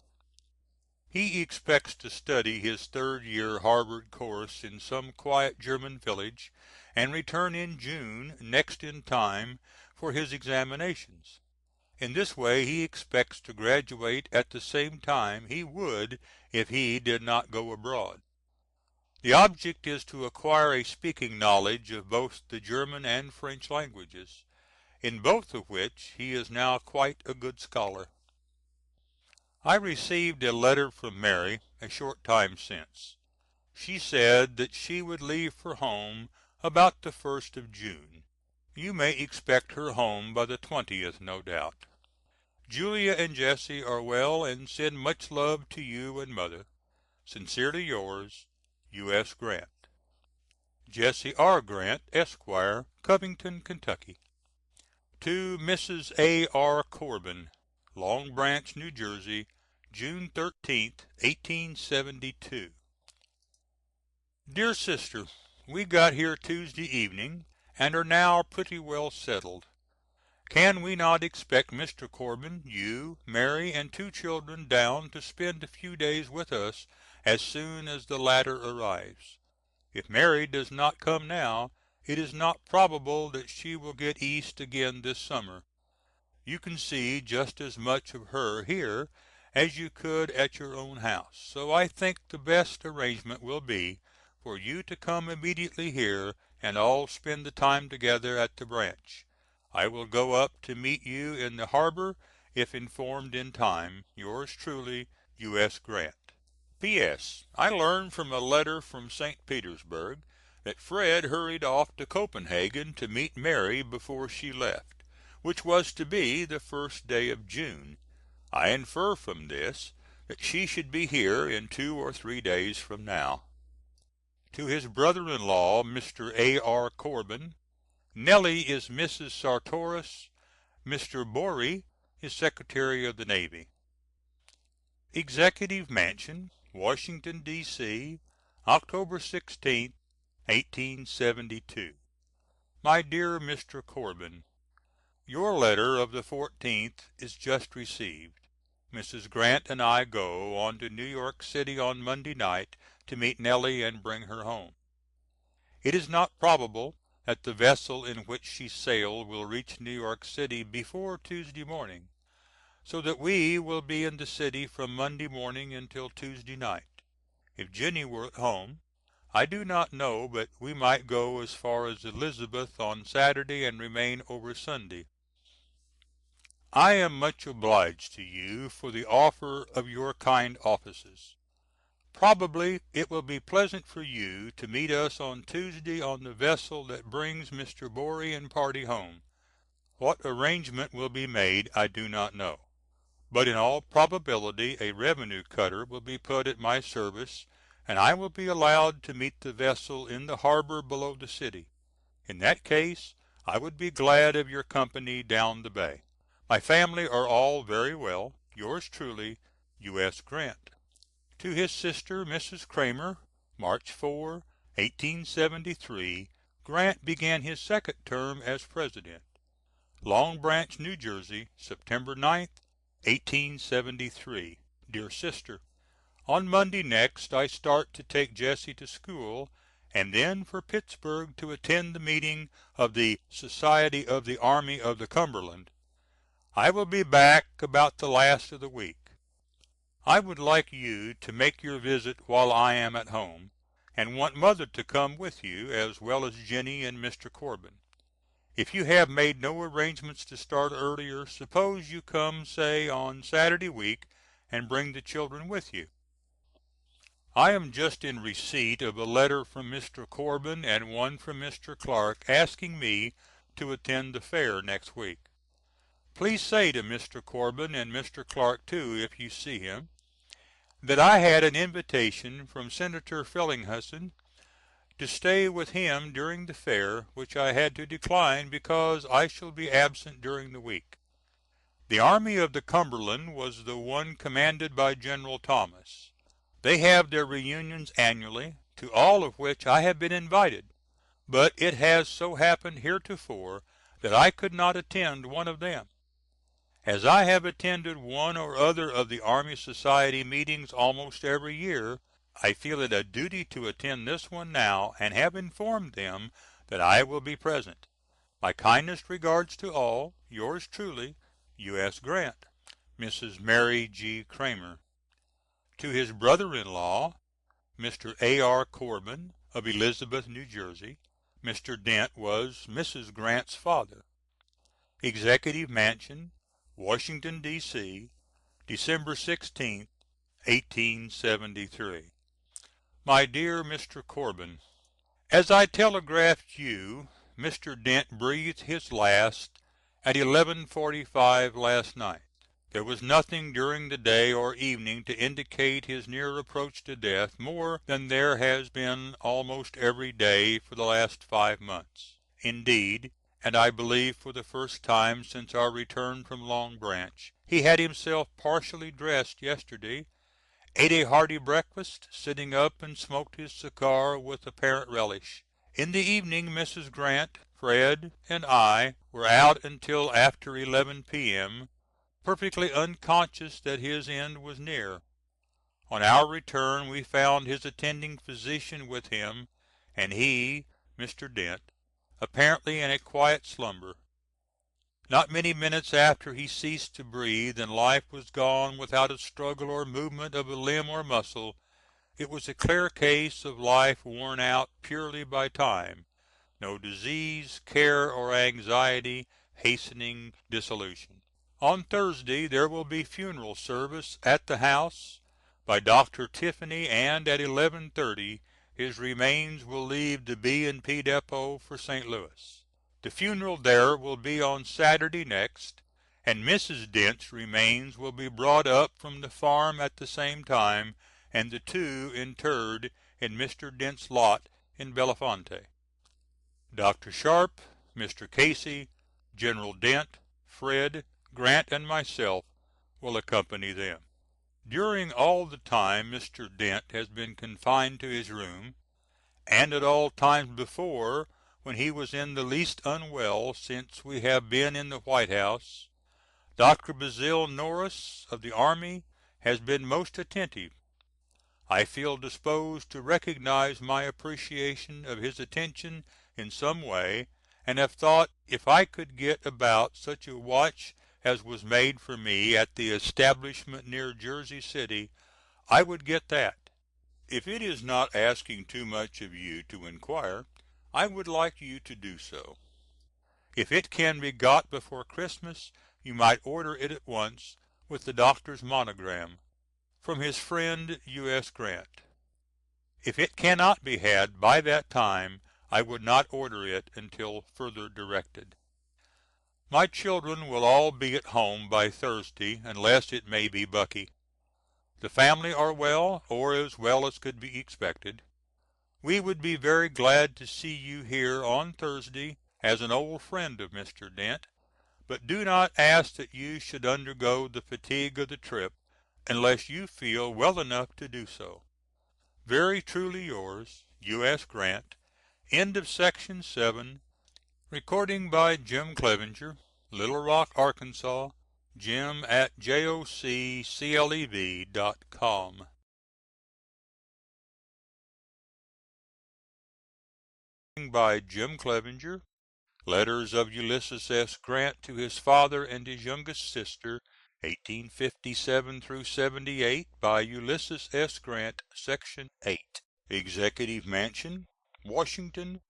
He expects to study his third year Harvard course in some quiet German village, and return in June next in time for his examinations. In this way he expects to graduate at the same time he would if he did not go abroad. The object is to acquire a speaking knowledge of both the German and French languages, in both of which he is now quite a good scholar. I received a letter from Mary a short time since. She said that she would leave for home about the 1st of June. You may expect her home by the 20th, no doubt. Julia and Jesse are well and send much love to you and Mother. Sincerely yours, U.S. Grant. Jesse R. Grant, Esquire, Covington, Kentucky. To Mrs. A. R. Corbin, Long Branch, New Jersey, June 13th, 1872. DEAR SISTER, we got here Tuesday evening, and are now pretty well settled. Can we not expect Mr. Corbin, you, Mary, and 2 children down to spend a few days with us as soon as the latter arrives? If Mary does not come now, it is not probable that she will get East again this summer. You can see just as much of her here as you could at your own house, so I think the best arrangement will be for you to come immediately here and all spend the time together at the branch. I will go up to meet you in the harbor if informed in time. Yours truly, U.S. Grant. P.S. I learned from a letter from St. Petersburg that Fred hurried off to Copenhagen to meet Mary before she left, which was to be the 1st day of June. I infer from this that she should be here in 2 or 3 days from now. To his brother-in-law, Mr. A. R. Corbin, Nellie is Mrs. Sartoris. Mr. Bory is Secretary of the Navy. EXECUTIVE MANSION, Washington, D.C., October 16th, 1872. MY DEAR Mr. Corbin, your letter of the 14th is just received. Mrs. Grant and I go on to New York City on Monday night to meet Nellie and bring her home. It is not probable that the vessel in which she sailed will reach New York City before Tuesday morning, so that we will be in the city from Monday morning until Tuesday night. If Jennie were at home, I do not know but we might go as far as Elizabeth on Saturday and remain over Sunday. I am much obliged to you for the offer of your kind offices. Probably it will be pleasant for you to meet us on Tuesday on the vessel that brings Mr. Bory and party home. What arrangement will be made I do not know, but in all probability a revenue cutter will be put at my service, and I will be allowed to meet the vessel in the harbor below the city. In that case I would be glad of your company down the bay. My family are all very well. Yours truly, U.S. Grant. To his sister, Mrs. Cramer, March 4, 1873, Grant began his second term as President. Long Branch, New Jersey, September 9th, 1873. DEAR SISTER, on Monday next I start to take Jesse to school, and then for Pittsburgh to attend the meeting of the Society of the Army of the Cumberland. I will be back about the last of the week. I would like you to make your visit while I am at home, and want Mother to come with you, as well as Jennie and Mr. Corbin. If you have made no arrangements to start earlier, suppose you come, say, on Saturday week, and bring the children with you. I am just in receipt of a letter from Mr. Corbin and one from Mr. Clark asking me to attend the fair next week. Please say to Mr. Corbin, and Mr. Clark too if you see him, that I had an invitation from Senator Fellinghausen to stay with him during the fair, which I had to decline because I shall be absent during the week. The Army of the Cumberland was the one commanded by General Thomas. They have their reunions annually, to all of which I have been invited, but it has so happened heretofore that I could not attend one of them. As I have attended one or other of the Army Society meetings almost every year, I feel it a duty to attend this one now, and have informed them that I will be present. My kindest regards to all. Yours truly, U.S. Grant. Mrs. Mary G. Cramer. To his brother-in-law, Mr. A.R. Corbin, of Elizabeth, New Jersey. Mr. Dent was Mrs. Grant's father. Executive Mansion, Washington, D.C., December 16th, 1873. My dear Mr. Corbin: As I telegraphed you, Mr. Dent breathed his last at 11:45 last night. There was nothing during the day or evening to indicate his near approach to death more than there has been almost every day for the last 5 months. Indeed, and I believe for the first time since our return from Long Branch, he had himself partially dressed yesterday, ate a hearty breakfast, sitting up, and smoked his cigar with apparent relish. In the evening Mrs. Grant, Fred, and I were out until after 11 P.M., perfectly unconscious that his end was near. On our return we found his attending physician with him, and he, Mr. Dent, apparently in a quiet slumber. Not many minutes after he ceased to breathe, and life was gone without a struggle or movement of a limb or muscle. It was a clear case of life worn out purely by time, no disease, care, or anxiety hastening dissolution. On Thursday there will be funeral service at the house by Dr. Tiffany, and at 11:30 his remains will leave the B&P depot for St. Louis. The funeral there will be on Saturday next, and Mrs. Dent's remains will be brought up from the farm at the same time, and the two interred in Mr. Dent's lot in Bellefonte. Dr. Sharp, Mr. Casey, General Dent, Fred, Grant, and myself will accompany them. During all the time Mr. Dent has been confined to his room, and at all times before when he was in the least unwell since we have been in the White House, Dr. Basil Norris of the Army has been most attentive. I feel disposed to recognize my appreciation of his attention in some way, and have thought if I could get about such a watch as was made for me at the establishment near Jersey City, I would get that. If it is not asking too much of you to inquire, I would like you to do so. If it can be got before Christmas, you might order it at once, with the doctor's monogram. From his friend, U.S. Grant. If it cannot be had by that time, I would not order it until further directed. My children will all be at home by Thursday, unless it may be Bucky. The family are well, or as well as could be expected. We would be very glad to see you here on Thursday as an old friend of Mr. Dent, but do not ask that you should undergo the fatigue of the trip unless you feel well enough to do so. Very truly yours, U.S. Grant. End of Section 7. Recording by Jim Clevenger, Little Rock, Arkansas. Jim at jocclev.com. By Jim Clevenger. Letters of Ulysses S. Grant to his father and his youngest sister, 1857 78, by Ulysses S. Grant, Section 8. Executive Mansion, Washington,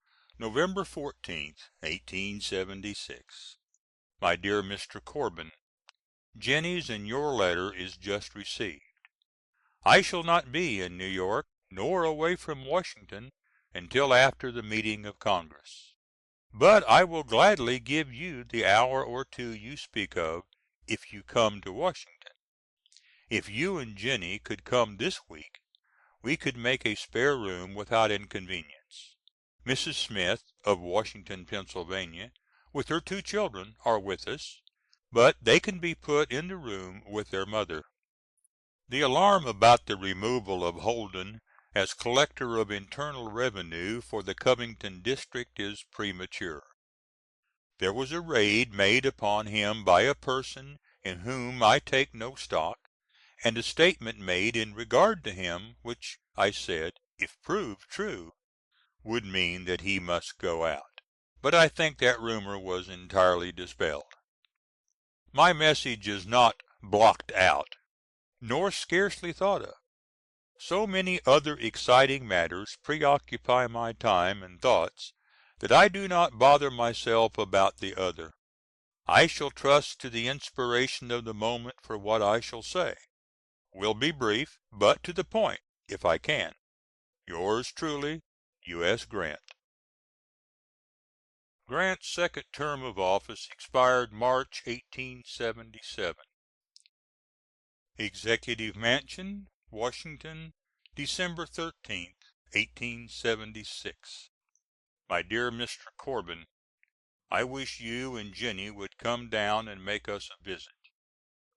November 14th, 1876. My dear Mr. Corbin: Jennie's and your letter is just received. I shall not be in New York, nor away from Washington, until after the meeting of Congress. But I will gladly give you the hour or two you speak of, if you come to Washington. If you and Jennie could come this week, we could make a spare room without inconvenience. Mrs. Smith, of Washington, Pennsylvania, with her 2 children, are with us, but they can be put in the room with their mother. The alarm about the removal of Holden as Collector of Internal Revenue for the Covington district is premature. There was a raid made upon him by a person in whom I take no stock, and a statement made in regard to him, which I said, if proved true, would mean that he must go out. But I think that rumor was entirely dispelled. My message is not blocked out, nor scarcely thought of. So many other exciting matters preoccupy my time and thoughts that I do not bother myself about the other. I shall trust to the inspiration of the moment for what I shall say. Will be brief, but to the point, if I can. Yours truly, U.S. Grant. Grant's second term of office expired March, 1877. EXECUTIVE MANSION, Washington, December 13th, 1876. MY DEAR MR. Corbin: I wish you and Jennie would come down and make us a visit.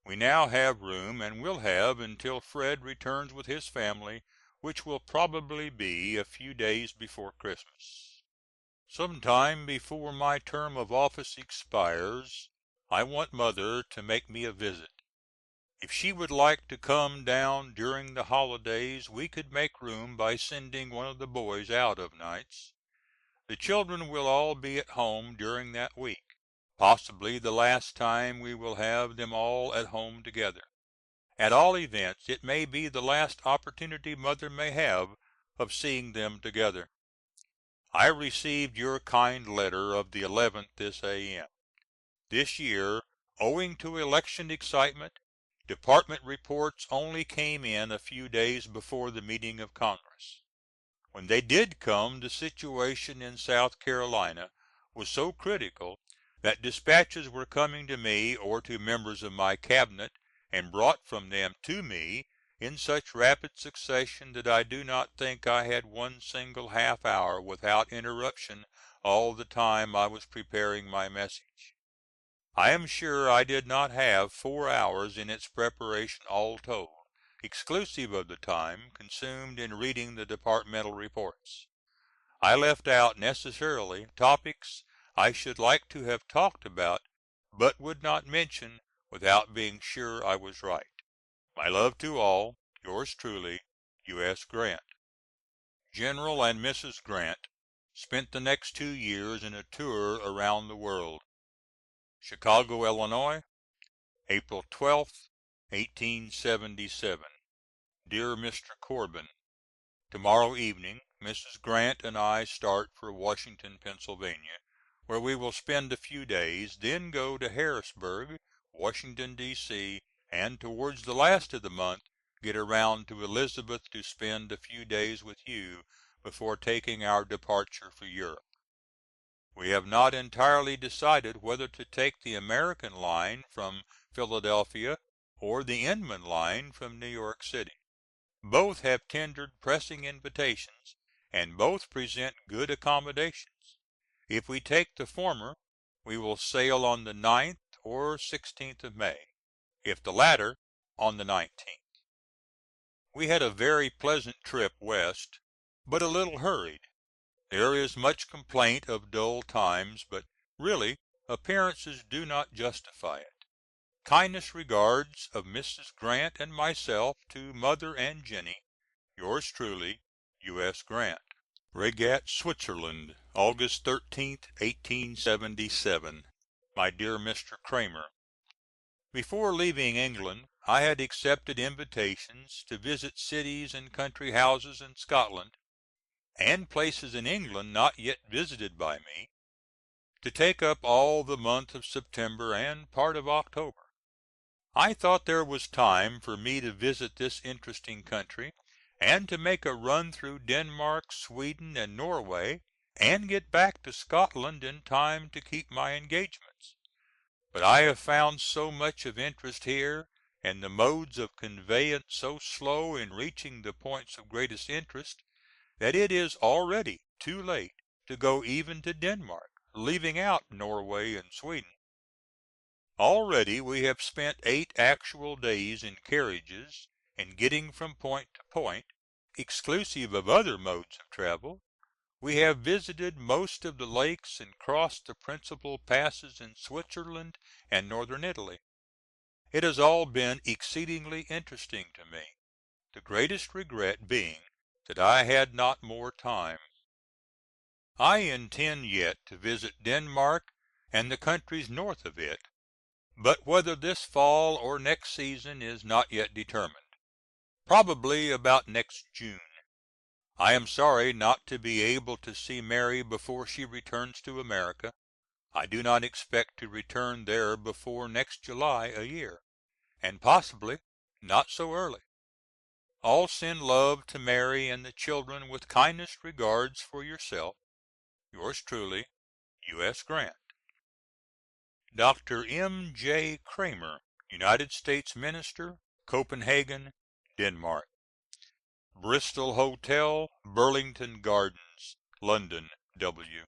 We now have room, and will have until Fred returns with his family, which will probably be a few days before Christmas. Some time before my term of office expires I want Mother to make me a visit. If she would like to come down during the holidays we could make room by sending one of the boys out of nights. The children will all be at home during that week, possibly the last time we will have them all at home together. At all events it may be the last opportunity Mother may have of seeing them together. I received your kind letter of the 11th this A.M. This year, owing to election excitement, department reports only came in a few days before the meeting of Congress. When they did come the situation in South Carolina was so critical that dispatches were coming to me or to members of my cabinet, and brought from them to me in such rapid succession that I do not think I had one single half hour without interruption all the time I was preparing my message. I am sure I did not have 4 hours in its preparation all told, exclusive of the time consumed in reading the departmental reports. I left out necessarily topics I should like to have talked about, but would not mention without being sure I was right. My love to all. Yours truly, U.S. Grant. General and Mrs. Grant spent the next 2 years in a tour around the world. Chicago, Illinois, April 12th, 1877. DEAR MR. Corbin: To morrow evening Mrs. Grant and I start for Washington, Pennsylvania, where we will spend a few days, then go to Harrisburg, Washington, D.C., and towards the last of the month get around to Elizabeth to spend a few days with you before taking our departure for Europe. We have not entirely decided whether to take the American line from Philadelphia or the Inman line from New York City. Both have tendered pressing invitations, and both present good accommodations. If we take the former we will sail on the 9th or 16th of May; if the latter, on the 19th. We had a very pleasant trip West, but a little hurried. There is much complaint of dull times, but really appearances do not justify it. Kindest regards of Mrs. Grant and myself to Mother and Jennie. Yours truly, U.S. Grant. Regat, Switzerland, August 13th, 1877. MY DEAR MR. Cramer: Before leaving England I had accepted invitations to visit cities and country houses in Scotland, and places in England not yet visited by me, to take up all the month of September and part of October. I thought there was time for me to visit this interesting country, and to make a run through Denmark, Sweden, and Norway, and get back to Scotland in time to keep my engagements. But I have found so much of interest here, and the modes of conveyance so slow in reaching the points of greatest interest, that it is already too late to go even to Denmark, leaving out Norway and Sweden. Already we have spent 8 actual days in carriages, and getting from point to point, exclusive of other modes of travel. We have visited most of the lakes and crossed the principal passes in Switzerland and northern Italy. It has all been exceedingly interesting to me, the greatest regret being that I had not more time. I intend yet to visit Denmark and the countries north of it, but whether this fall or next season is not yet determined. Probably about next June. I am sorry not to be able to see Mary before she returns to America. I do not expect to return there before next July a year, and possibly not so early. All send love to Mary and the children with kindest regards for yourself. Yours truly, U.S. Grant. Dr. M. J. Cramer, United States Minister, Copenhagen, Denmark. Bristol Hotel, Burlington Gardens, London, W.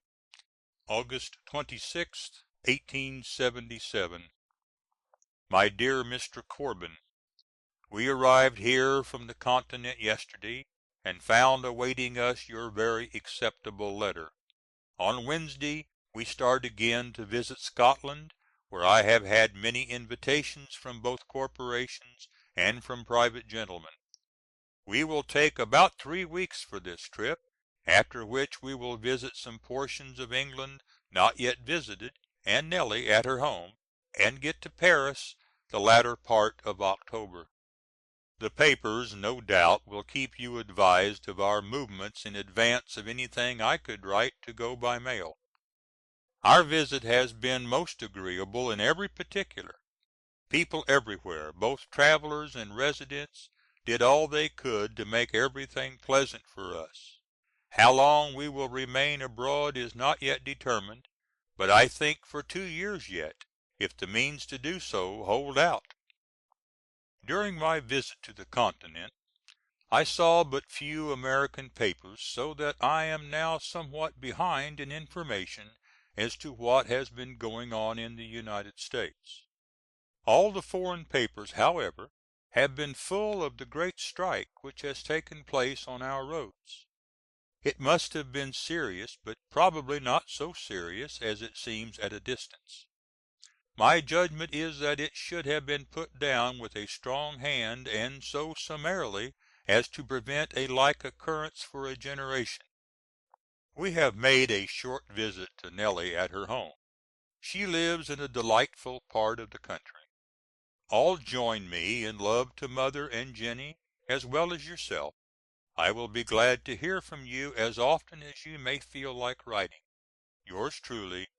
August 26th, 1877. My dear Mr. Corbin: We arrived here from the Continent yesterday, and found awaiting us your very acceptable letter. On Wednesday we start again to visit Scotland, where I have had many invitations from both corporations and from private gentlemen. We will take about 3 weeks for this trip, after which we will visit some portions of England not yet visited, and Nellie at her home, and get to Paris the latter part of October. The papers no doubt will keep you advised of our movements in advance of anything I could write to go by mail. Our visit has been most agreeable in every particular. People everywhere, both travelers and residents, did all they could to make everything pleasant for us. How long we will remain abroad is not yet determined, but I think for 2 years yet, if the means to do so hold out. During my visit to the Continent I saw but few American papers, so that I am now somewhat behind in information as to what has been going on in the United States. All the foreign papers, however, have been full of the great strike which has taken place on our roads. It must have been serious, but probably not so serious as it seems at a distance. My judgment is that it should have been put down with a strong hand, and so summarily as to prevent a like occurrence for a generation. We have made a short visit to Nellie at her home. She lives in a delightful part of the country. All join me in love to Mother and Jennie, as well as yourself. I will be glad to hear from you as often as you may feel like writing. Yours truly,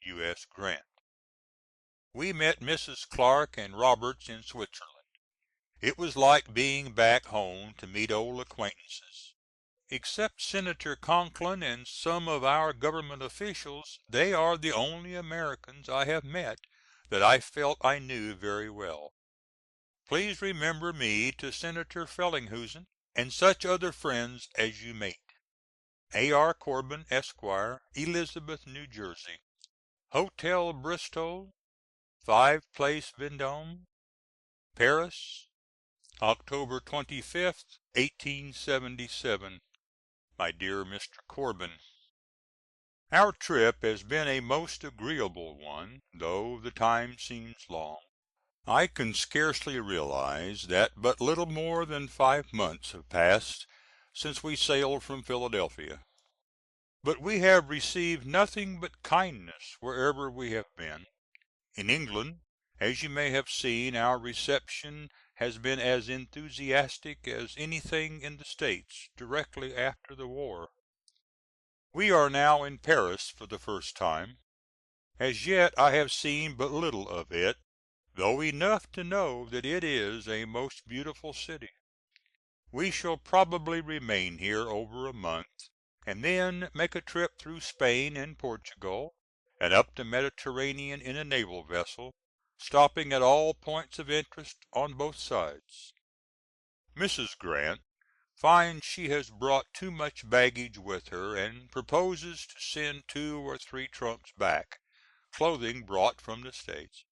U.S. Grant. We met Mrs. Clark and Roberts in Switzerland. It was like being back home to meet old acquaintances. Except Senator Conkling and some of our government officials, they are the only Americans I have met that I felt I knew very well. Please remember me to Senator Fellinghusen and such other friends as you meet. A.R. Corbin, Esq., Elizabeth, N.J. Hotel Bristol, 5 Place Vendôme, Paris, October 25th, 1877. My dear Mr. Corbin: Our trip has been a most agreeable one, though the time seems long. I can scarcely realize that but little more than 5 months have passed since we sailed from Philadelphia. But we have received nothing but kindness wherever we have been. In England, as you may have seen, our reception has been as enthusiastic as anything in the States directly after the war. We are now in Paris for the first time. As yet I have seen but little of it, though enough to know that it is a most beautiful city. We shall probably remain here over a month, and then make a trip through Spain and Portugal, and up the Mediterranean in a naval vessel, stopping at all points of interest on both sides. Mrs. Grant finds she has brought too much baggage with her, and proposes to send 2 or 3 trunks back, clothing brought from the States,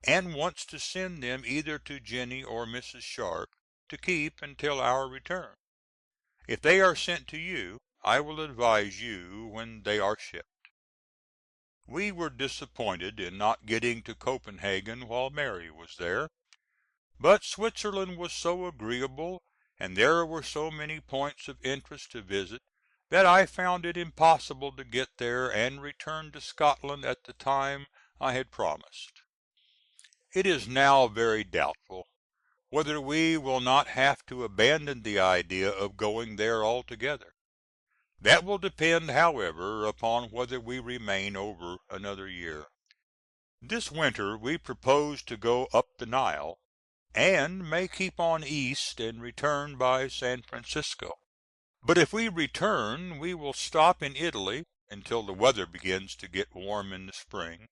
and wants to send them either to Jennie or Mrs. Sharp to keep until our return. If they are sent to you, I will advise you when they are shipped. We were disappointed in not getting to Copenhagen while Mary was there. But Switzerland was so agreeable, and there were so many points of interest to visit, that I found it impossible to get there and return to Scotland at the time I had promised. It is now very doubtful whether we will not have to abandon the idea of going there altogether. That will depend, however, upon whether we remain over another year. This winter we propose to go up the Nile, and may keep on east and return by San Francisco. But if we return we will stop in Italy until the weather begins to get warm in the spring,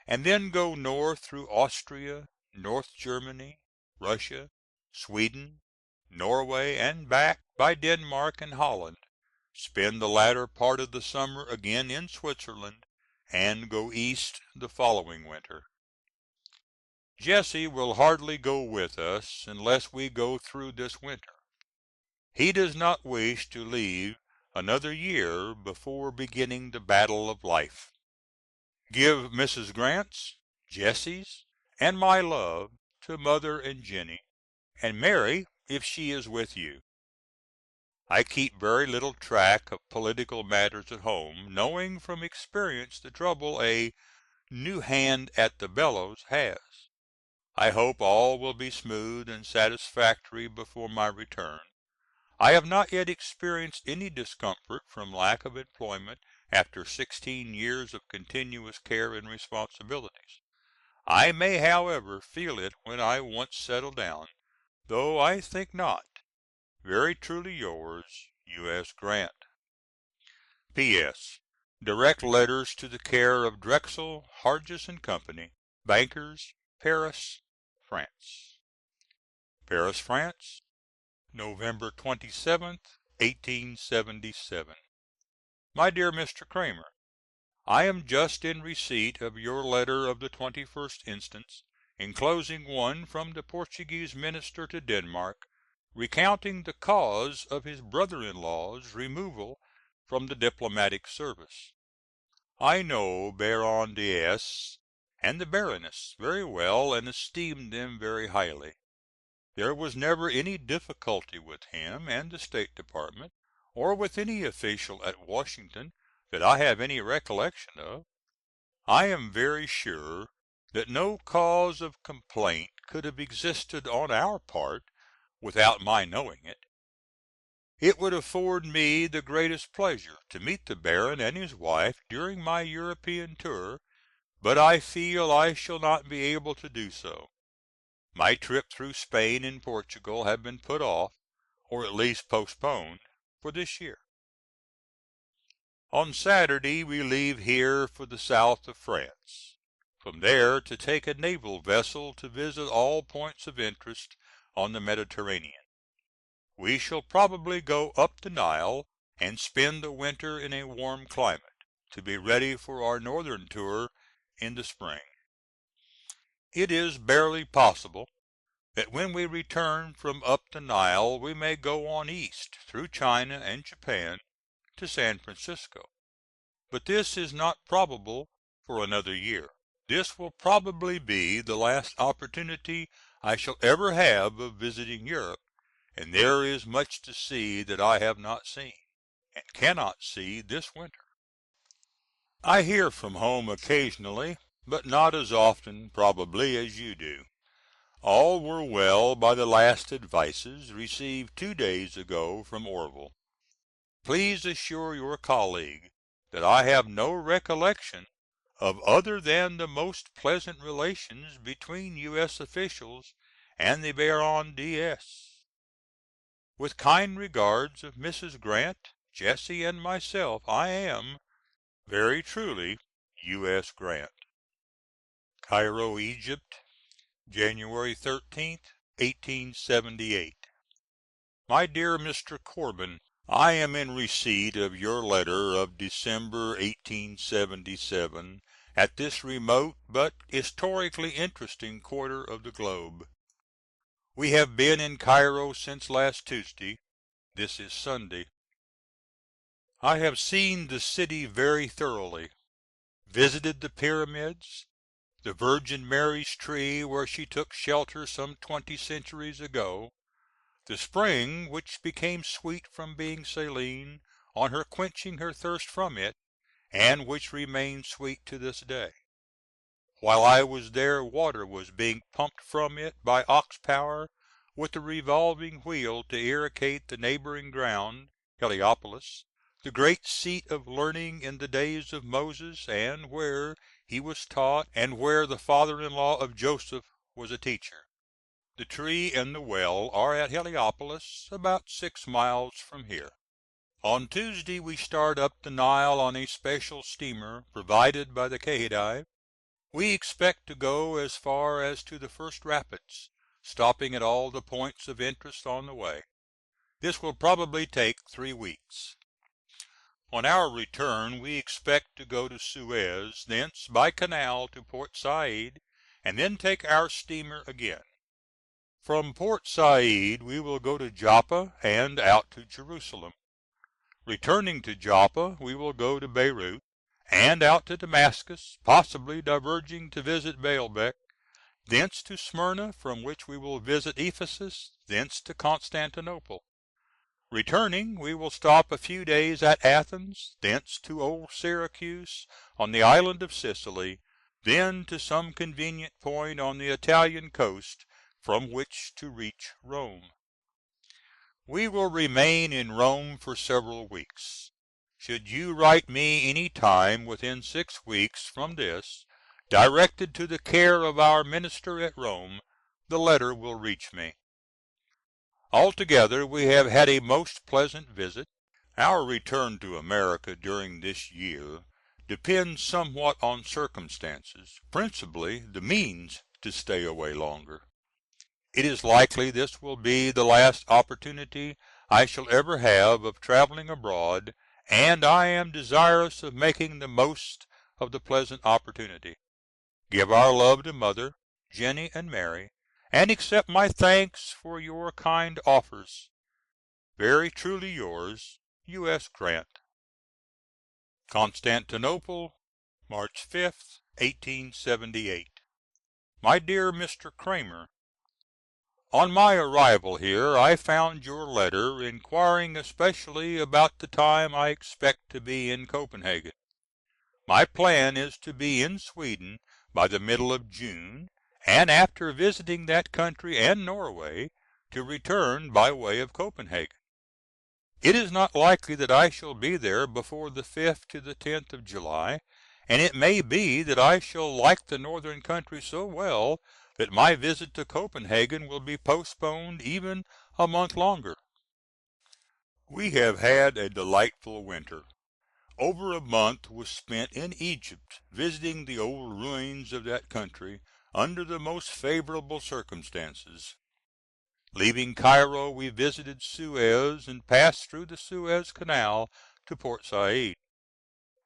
and then go north through Austria, North Germany, Russia, Sweden, Norway, and back by Denmark and Holland, spend the latter part of the summer again in Switzerland, and go east the following winter. Jesse will hardly go with us unless we go through this winter. He does not wish to leave another year before beginning the battle of life. Give Mrs. Grant's, Jesse's, and my love to Mother and Jennie, and Mary if she is with you. I keep very little track of political matters at home, knowing from experience the trouble a "new hand at the bellows" has. I hope all will be smooth and satisfactory before my return. I have not yet experienced any discomfort from lack of employment after 16 years of continuous care and responsibilities. I may, however, feel it when I once settle down, though I think not. Very truly yours, U.S. Grant. P.S. Direct letters to the care of Drexel, Hargis & Company, Bankers, Paris, France. Paris, France, November 27th, 1877. MY DEAR MR. Cramer: I am just in receipt of your letter of the 21st inst., enclosing one from the Portuguese Minister to Denmark, recounting the cause of his brother in law's removal from the diplomatic service. I know Baron d'S. and the Baroness very well, and esteem them very highly. There was never any difficulty with him and the State Department, or with any official at Washington that I have any recollection of. I am very sure that no cause of complaint could have existed on our part without my knowing it. It would afford me the greatest pleasure to meet the Baron and his wife during my European tour, but I feel I shall not be able to do so. My trip through Spain and Portugal have been put off, or at least postponed, for this year. On Saturday we leave here for the south of France, from there to take a naval vessel to visit all points of interest on the Mediterranean. We shall probably go up the Nile and spend the winter in a warm climate, to be ready for our northern tour in the spring. It is barely possible that when we return from up the Nile we may go on east through China and Japan to San Francisco. But this is not probable for another year. This will probably be the last opportunity I shall ever have of visiting Europe, and there is much to see that I have not seen, and cannot see this winter. I hear from home occasionally, but not as often probably as you do. All were well by the last advices received 2 days ago from Orville. Please assure your colleague that I have no recollection of other than the most pleasant relations between U.S. officials and the Baron d'S. With kind regards of Mrs. Grant, Jesse, and myself, I am, very truly, U.S. GRANT. Cairo, Egypt, January 13th, 1878. MY DEAR MR. Corbin: I am in receipt of your letter of December, 1877, at this remote but historically interesting quarter of the globe. We have been in Cairo since last Tuesday. This is Sunday. I have seen the city very thoroughly, visited the pyramids, the Virgin Mary's tree where she took shelter some 20 centuries ago, the spring which became sweet from being saline, on her quenching her thirst from it, and which remains sweet to this day. While I was there water was being pumped from it by ox power, with a revolving wheel to irrigate the neighboring ground, Heliopolis, the great seat of learning in the days of Moses, and where he was taught, and where the father-in-law of Joseph was a teacher. The tree and the well are at Heliopolis, about 6 miles from here. On Tuesday we start up the Nile on a special steamer provided by the Khedive. We expect to go as far as to the first rapids, stopping at all the points of interest on the way. This will probably take 3 weeks. On our return we expect to go to Suez, thence by canal to Port Said, and then take our steamer again. From Port Said we will go to Joppa and out to Jerusalem. Returning to Joppa we will go to Beirut, and out to Damascus, possibly diverging to visit Baalbek, thence to Smyrna, from which we will visit Ephesus, thence to Constantinople. Returning, we will stop a few days at Athens, thence to old Syracuse on the island of Sicily, then to some convenient point on the Italian coast, from which to reach Rome. We will remain in Rome for several weeks. Should you write me any time within 6 weeks from this, directed to the care of our minister at Rome, the letter will reach me. Altogether we have had a most pleasant visit. Our return to America during this year depends somewhat on circumstances, principally the means to stay away longer. It is likely this will be the last opportunity I shall ever have of traveling abroad, and I am desirous of making the most of the pleasant opportunity. Give our love to Mother, Jennie and Mary, and accept my thanks for your kind offers. Very truly yours, U.S. Grant. Constantinople, March 5th, 1878. My dear Mr. Cramer, on my arrival here I found your letter inquiring especially about the time I expect to be in Copenhagen. My plan is to be in Sweden by the middle of June, and after visiting that country and Norway, to return by way of Copenhagen. It is not likely that I shall be there before the 5th to the 10th of July, and it may be that I shall like the northern country so well that my visit to Copenhagen will be postponed even a month longer. We have had a delightful winter. Over a month was spent in Egypt visiting the old ruins of that country under the most favorable circumstances. Leaving Cairo we visited Suez and passed through the Suez Canal to Port Said.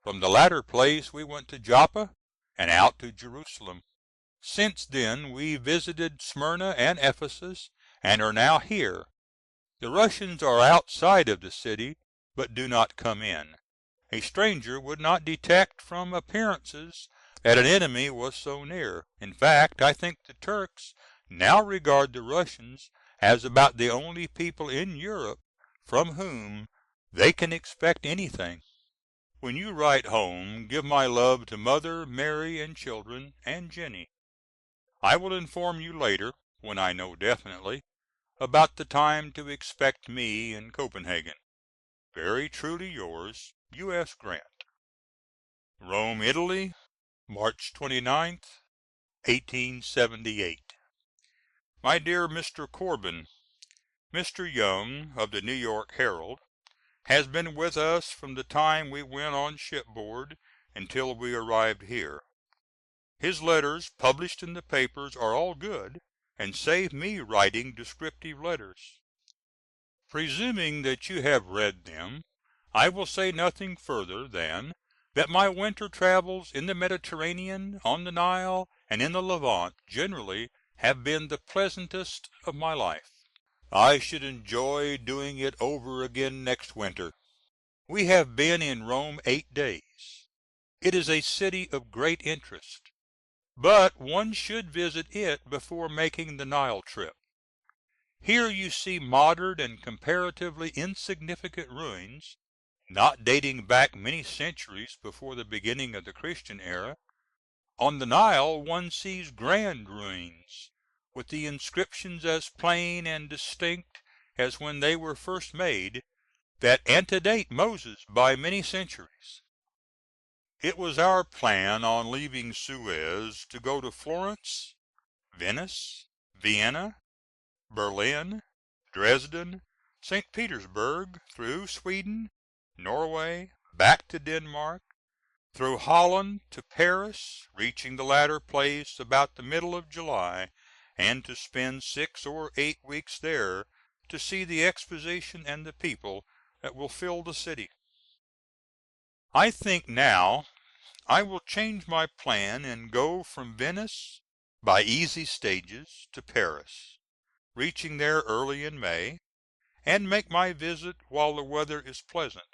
From the latter place we went to Joppa and out to Jerusalem. Since then we visited Smyrna and Ephesus, and are now here. The Russians are outside of the city, but do not come in. A stranger would not detect from appearances that an enemy was so near. In fact, I think the Turks now regard the Russians as about the only people in Europe from whom they can expect anything. When you write home give my love to Mother, Mary and children, and Jennie. I will inform you later, when I know definitely, about the time to expect me in Copenhagen. Very truly yours, U.S. Grant. Rome, Italy, March 29th, 1878. My dear Mr. Corbin, Mr. Young, of the New York Herald, has been with us from the time we went on shipboard until we arrived here. His letters published in the papers are all good, and save me writing descriptive letters. Presuming that you have read them, I will say nothing further than that my winter travels in the Mediterranean, on the Nile, and in the Levant generally have been the pleasantest of my life. I should enjoy doing it over again next winter. We have been in Rome 8 days. It is a city of great interest. but one should visit it before making the Nile trip. Here you see modern and comparatively insignificant ruins, not dating back many centuries before the beginning of the Christian era. On the Nile one sees grand ruins, with the inscriptions as plain and distinct as when they were first made, that antedate Moses by many centuries. It was our plan on leaving Suez to go to Florence, Venice, Vienna, Berlin, Dresden, St. Petersburg, through Sweden, Norway, back to Denmark, through Holland to Paris, reaching the latter place about the middle of July, and to spend 6 or 8 weeks there to see the exposition and the people that will fill the city. I think now I will change my plan and go from Venice by easy stages to Paris, reaching there early in May, and make my visit while the weather is pleasant.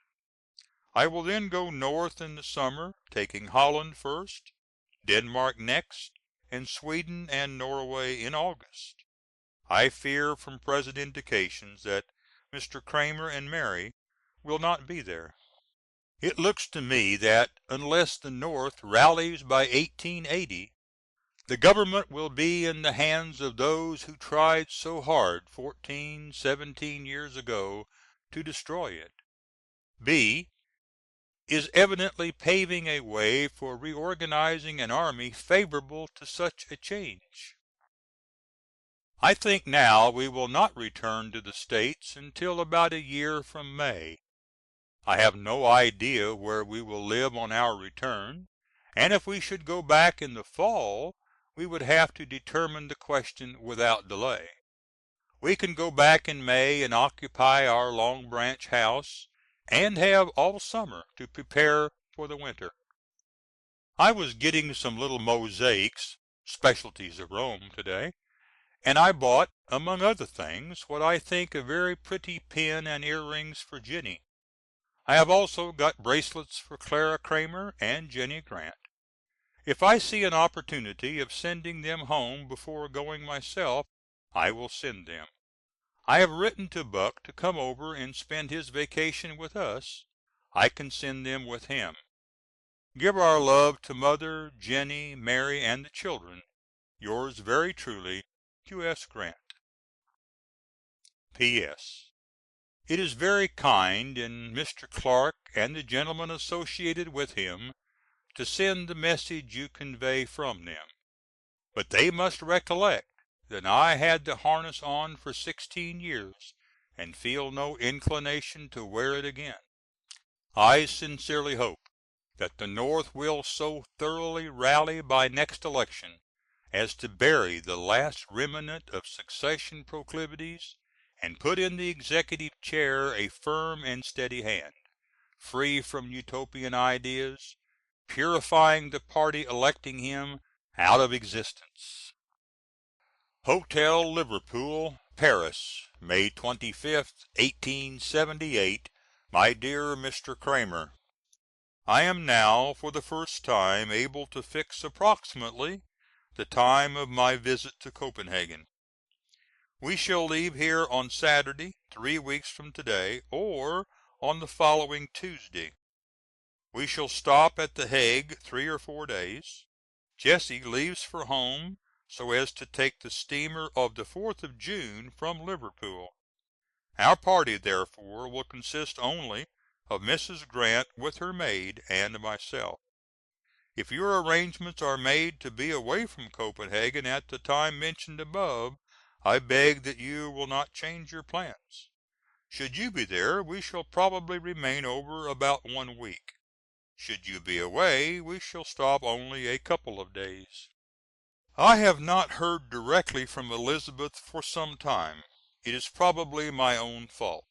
I will then go north in the summer, taking Holland first, Denmark next, and Sweden and Norway in August. I fear from present indications that Mr. Cramer and Mary will not be there. It looks to me that unless the North rallies by 1880, the government will be in the hands of those who tried so hard 14, 17 years ago to destroy it. B is evidently paving a way for reorganizing an army favorable to such a change. I think now we will not return to the States until about a year from May. I have no idea where we will live on our return, and if we should go back in the fall we would have to determine the question without delay. We can go back in May and occupy our Long Branch house, and have all summer to prepare for the winter. I was getting some little mosaics, specialties of Rome, to day, and I bought, among other things, what I think a very pretty pin and earrings for Jennie. I have also got bracelets for Clara Cramer and Jennie Grant. If I see an opportunity of sending them home before going myself, I will send them. I have written to Buck to come over and spend his vacation with us. I can send them with him. Give our love to Mother, Jennie, Mary, and the children. Yours very truly, U.S. Grant. P.S. It is very kind in Mr. Clark and the gentlemen associated with him to send the message you convey from them, but they must recollect that I had the harness on for 16 years and feel no inclination to wear it again. I sincerely hope that the North will so thoroughly rally by next election as to bury the last remnant of secession proclivities, and put in the executive chair a firm and steady hand, free from utopian ideas, purifying the party electing him out of existence. Hotel Liverpool, Paris, May 25th, 1878. My dear Mr. Cramer: I am now for the first time able to fix approximately the time of my visit to Copenhagen. We shall leave here on Saturday, 3 weeks from today, or on the following Tuesday. We shall stop at the Hague 3 or 4 days. Jesse leaves for home so as to take the steamer of the 4th of June from Liverpool. Our party therefore will consist only of Mrs. Grant with her maid and myself. If your arrangements are made to be away from Copenhagen at the time mentioned above, I beg that you will not change your plans. Should you be there we shall probably remain over about 1 week. Should you be away we shall stop only a couple of days. I have not heard directly from Elizabeth for some time. It is probably my own fault,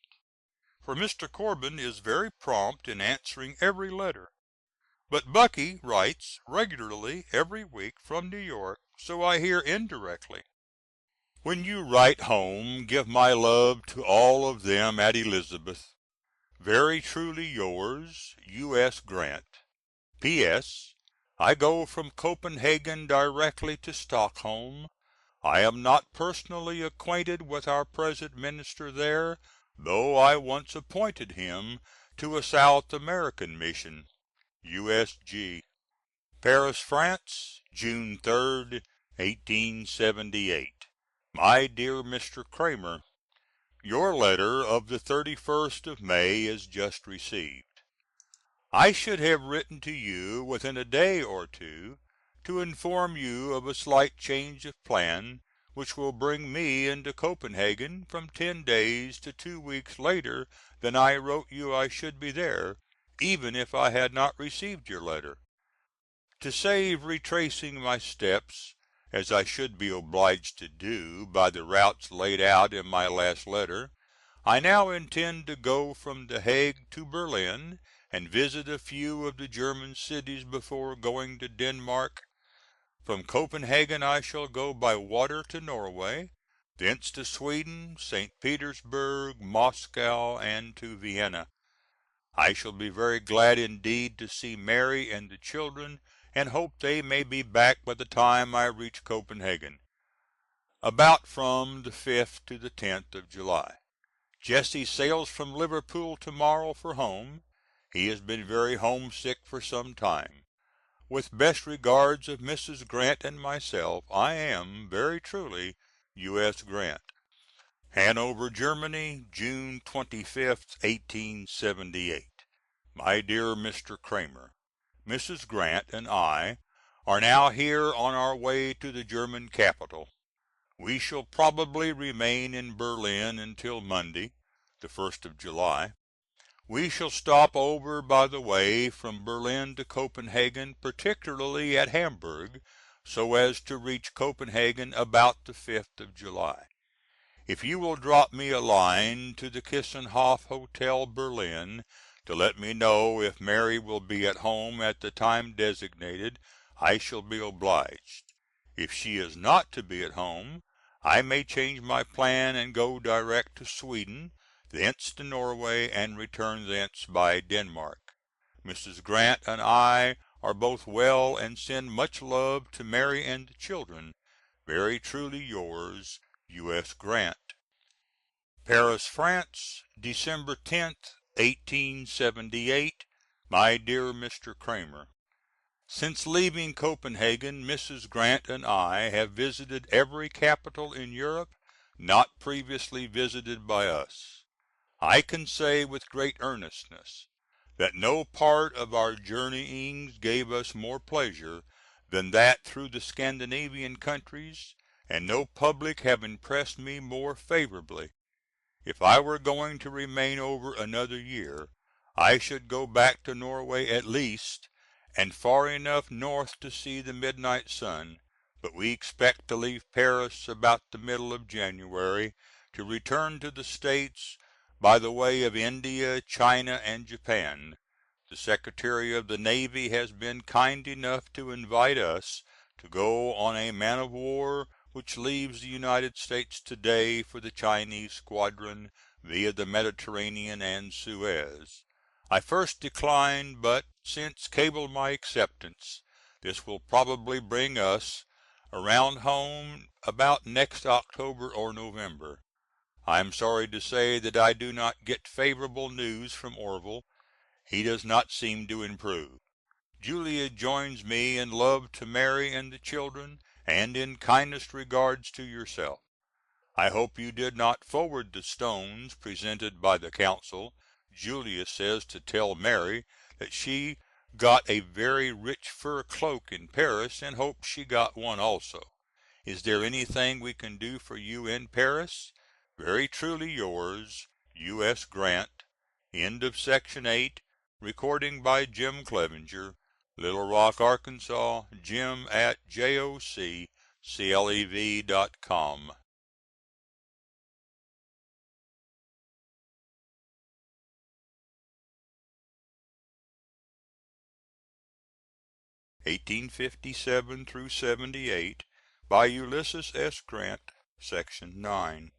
for Mr. Corbin is very prompt in answering every letter. But Bucky writes regularly every week from New York, so I hear indirectly. When you write home give my love to all of them at Elizabeth. Very truly yours, U.S. Grant. P.S. I go from Copenhagen directly to Stockholm. I am not personally acquainted with our present minister there, though I once appointed him to a South American mission. U.S.G. Paris, France, June 3d, 1878. My dear Mr. Cramer: Your letter of the 31st of May is just received. I should have written to you within a day or two to inform you of a slight change of plan, which will bring me into Copenhagen from 10 days to 2 weeks later than I wrote you I should be there, even if I had not received your letter. To save retracing my steps, as I should be obliged to do by the routes laid out in my last letter, I now intend to go from The Hague to Berlin, and visit a few of the German cities before going to Denmark. From Copenhagen I shall go by water to Norway, thence to Sweden, St. Petersburg, Moscow, and to Vienna. I shall be very glad indeed to see Mary and the children, and hope they may be back by the time I reach Copenhagen, about from the 5th to the 10th of July. Jesse sails from Liverpool to morrow for home. He has been very homesick for some time. With best regards of Mrs. Grant and myself, I am very truly, U.S. Grant. Hanover, Germany, June 25th, 1878. My dear Mr. Cramer: Mrs. Grant and I are now here on our way to the German capital. We shall probably remain in Berlin until Monday, the 1st of July. We shall stop over by the way from Berlin to Copenhagen, particularly at Hamburg, so as to reach Copenhagen about the 5th of July. If you will drop me a line to the Kissenhof Hotel, Berlin, to let me know if Mary will be at home at the time designated, I shall be obliged. If she is not to be at home, I may change my plan and go direct to Sweden, thence to Norway, and return thence by Denmark. Mrs. Grant and I are both well, and send much love to Mary and the children. Very truly yours, U.S. Grant. Paris, France, December 10th, 1878. My dear Mr. Cramer: Since leaving Copenhagen, Mrs. Grant and I have visited every capital in Europe not previously visited by us. I can say with great earnestness that no part of our journeyings gave us more pleasure than that through the Scandinavian countries, and no public have impressed me more favorably. If I were going to remain over another year, I should go back to Norway at least, and far enough north to see the midnight sun, but we expect to leave Paris about the middle of January, to return to the States by the way of India, China, and Japan. The Secretary of the Navy has been kind enough to invite us to go on a man of war which leaves the United States to day for the Chinese squadron, via the Mediterranean and Suez. I first declined, but since cabled my acceptance. This will probably bring us around home about next October or November. I am sorry to say that I do not get favorable news from Orville. He does not seem to improve. Julia joins me in love to Mary and the children, and in kindest regards to yourself. I hope you did not forward the stones presented by the Council. Julia says to tell Mary that she got a very rich fur cloak in Paris, and hopes she got one also. Is there anything we can do for you in Paris? Very truly yours, U.S. Grant. End of Section 8. Recording by Jim Clevenger. Little Rock, Arkansas. Jim at joclev.com. 1857 through 78, by Ulysses S. Grant. Section 9.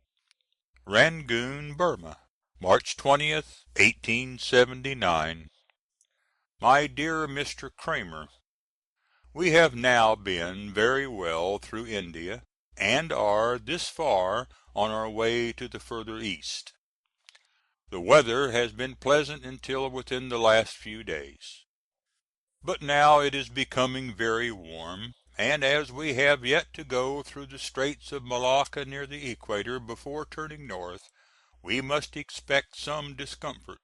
Rangoon, Burma, March 20th, 1879. My dear Mr. Cramer: We have now been very well through India, and are this far on our way to the further East. The weather has been pleasant until within the last few days, but now it is becoming very warm, and as we have yet to go through the Straits of Malacca near the equator before turning north, we must expect some discomfort.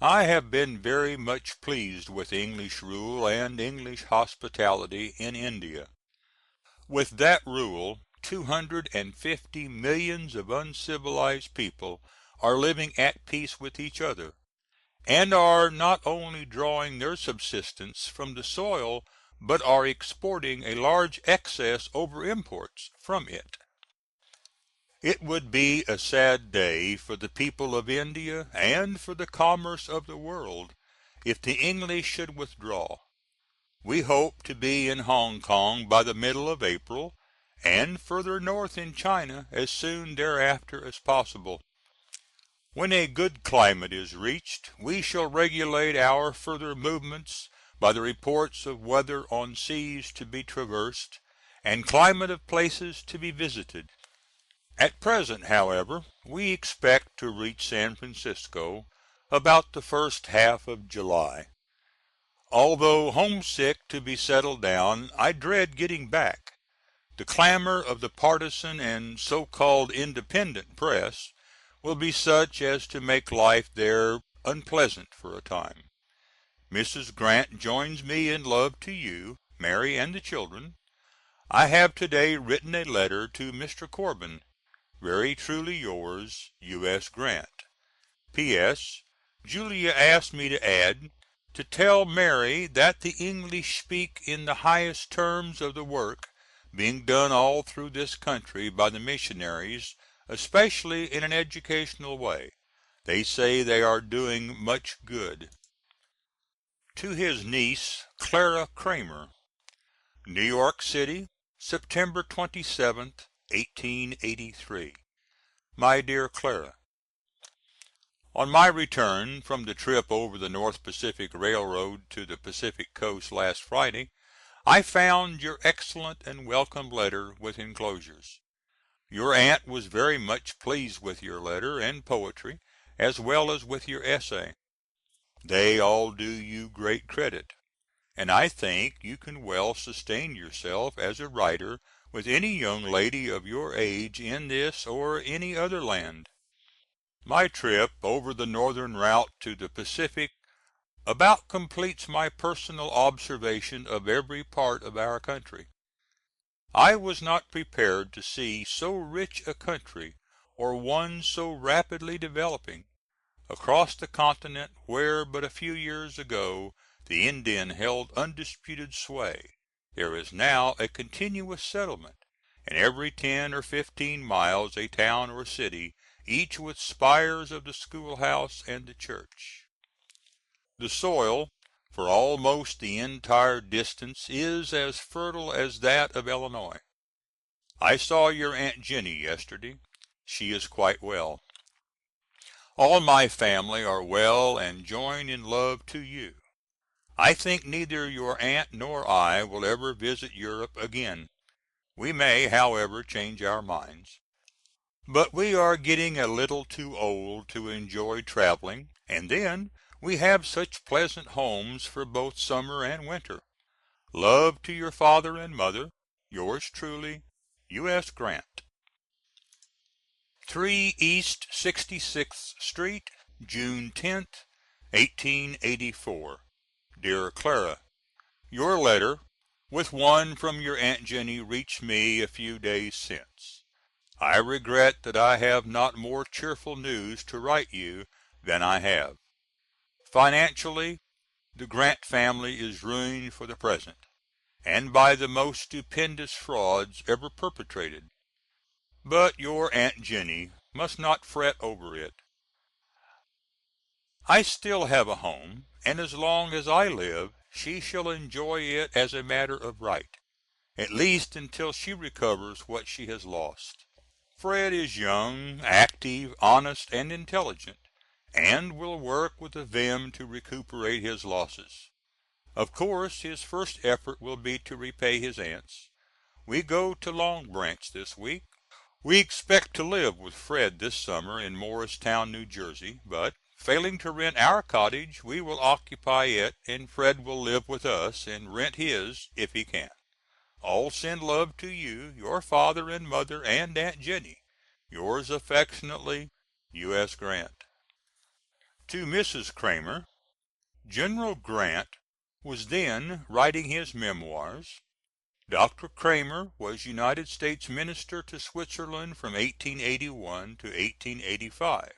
I have been very much pleased with English rule and English hospitality in India. With that rule 250 millions of uncivilized people are living at peace with each other, and are not only drawing their subsistence from the soil, but are exporting a large excess over imports from it. It would be a sad day for the people of India and for the commerce of the world if the English should withdraw. We hope to be in Hong Kong by the middle of April, and further north in China as soon thereafter as possible. When a good climate is reached, we shall regulate our further movements by the reports of weather on seas to be traversed, and climate of places to be visited. At present, however, we expect to reach San Francisco about the first half of July. Although homesick to be settled down, I dread getting back. The clamor of the partisan and so called independent press will be such as to make life there unpleasant for a time. Mrs. Grant joins me in love to you, Mary, and the children. I have to day written a letter to Mr. Corbin. Very truly yours, U.S. Grant. P.S. Julia asked me to add, to tell Mary that the English speak in the highest terms of the work being done all through this country by the missionaries, especially in an educational way. They say they are doing much good. To his niece, Clara Cramer. New York City, September 27th, 1883. My dear Clara: On my return from the trip over the North Pacific Railroad to the Pacific Coast last Friday, I found your excellent and welcome letter with enclosures. Your aunt was very much pleased with your letter and poetry, as well as with your essay. They all do you great credit, and I think you can well sustain yourself as a writer with any young lady of your age in this or any other land. My trip over the northern route to the Pacific about completes my personal observation of every part of our country. I was not prepared to see so rich a country, or one so rapidly developing. Across the continent, where but a few years ago the Indian held undisputed sway, there is now a continuous settlement, and every 10 or 15 miles a town or city, each with spires of the schoolhouse and the church. The soil for almost the entire distance is as fertile as that of Illinois. I saw your Aunt Jenny yesterday. She is quite well. All my family are well and join in love to you. I think neither your aunt nor I will ever visit Europe again. We may, however, change our minds. But we are getting a little too old to enjoy traveling, and then we have such pleasant homes for both summer and winter. Love to your father and mother. Yours truly, U.S. Grant. 3 East 66th Street, June 10th, 1884. DEAR CLARA: Your letter, with one from your Aunt Jenny, reached me a few days since. I regret that I have not more cheerful news to write you than I have. Financially, the Grant family is ruined for the present, and by the most stupendous frauds ever perpetrated. But your Aunt Jenny must not fret over it. I still have a home, and as long as I live she shall enjoy it as a matter of right, at least until she recovers what she has lost. Fred is young, active, honest, and intelligent, and will work with a vim to recuperate his losses. Of course his first effort will be to repay his aunts. We go to Long Branch this week. We expect to live with Fred this summer in Morristown, New Jersey, but failing to rent our cottage we will occupy it and Fred will live with us and rent his if he can. All send love to you, your father and mother and Aunt Jenny. Yours affectionately, U.S. Grant. To Mrs. Cramer: General Grant was then writing his memoirs. Dr. Cramer was United States Minister to Switzerland from 1881 to 1885.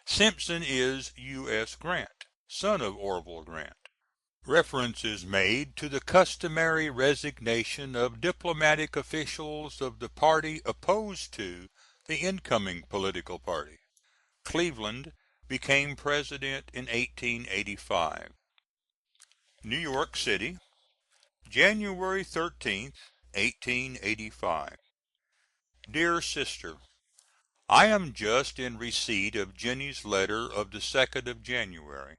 Simpson is U.S. Grant, son of Orville Grant. Reference is made to the customary resignation of diplomatic officials of the party opposed to the incoming political party. Cleveland became President in 1885. New York City, January 13th, 1885. DEAR SISTER: I am just in receipt of Jennie's letter of the 2nd of January.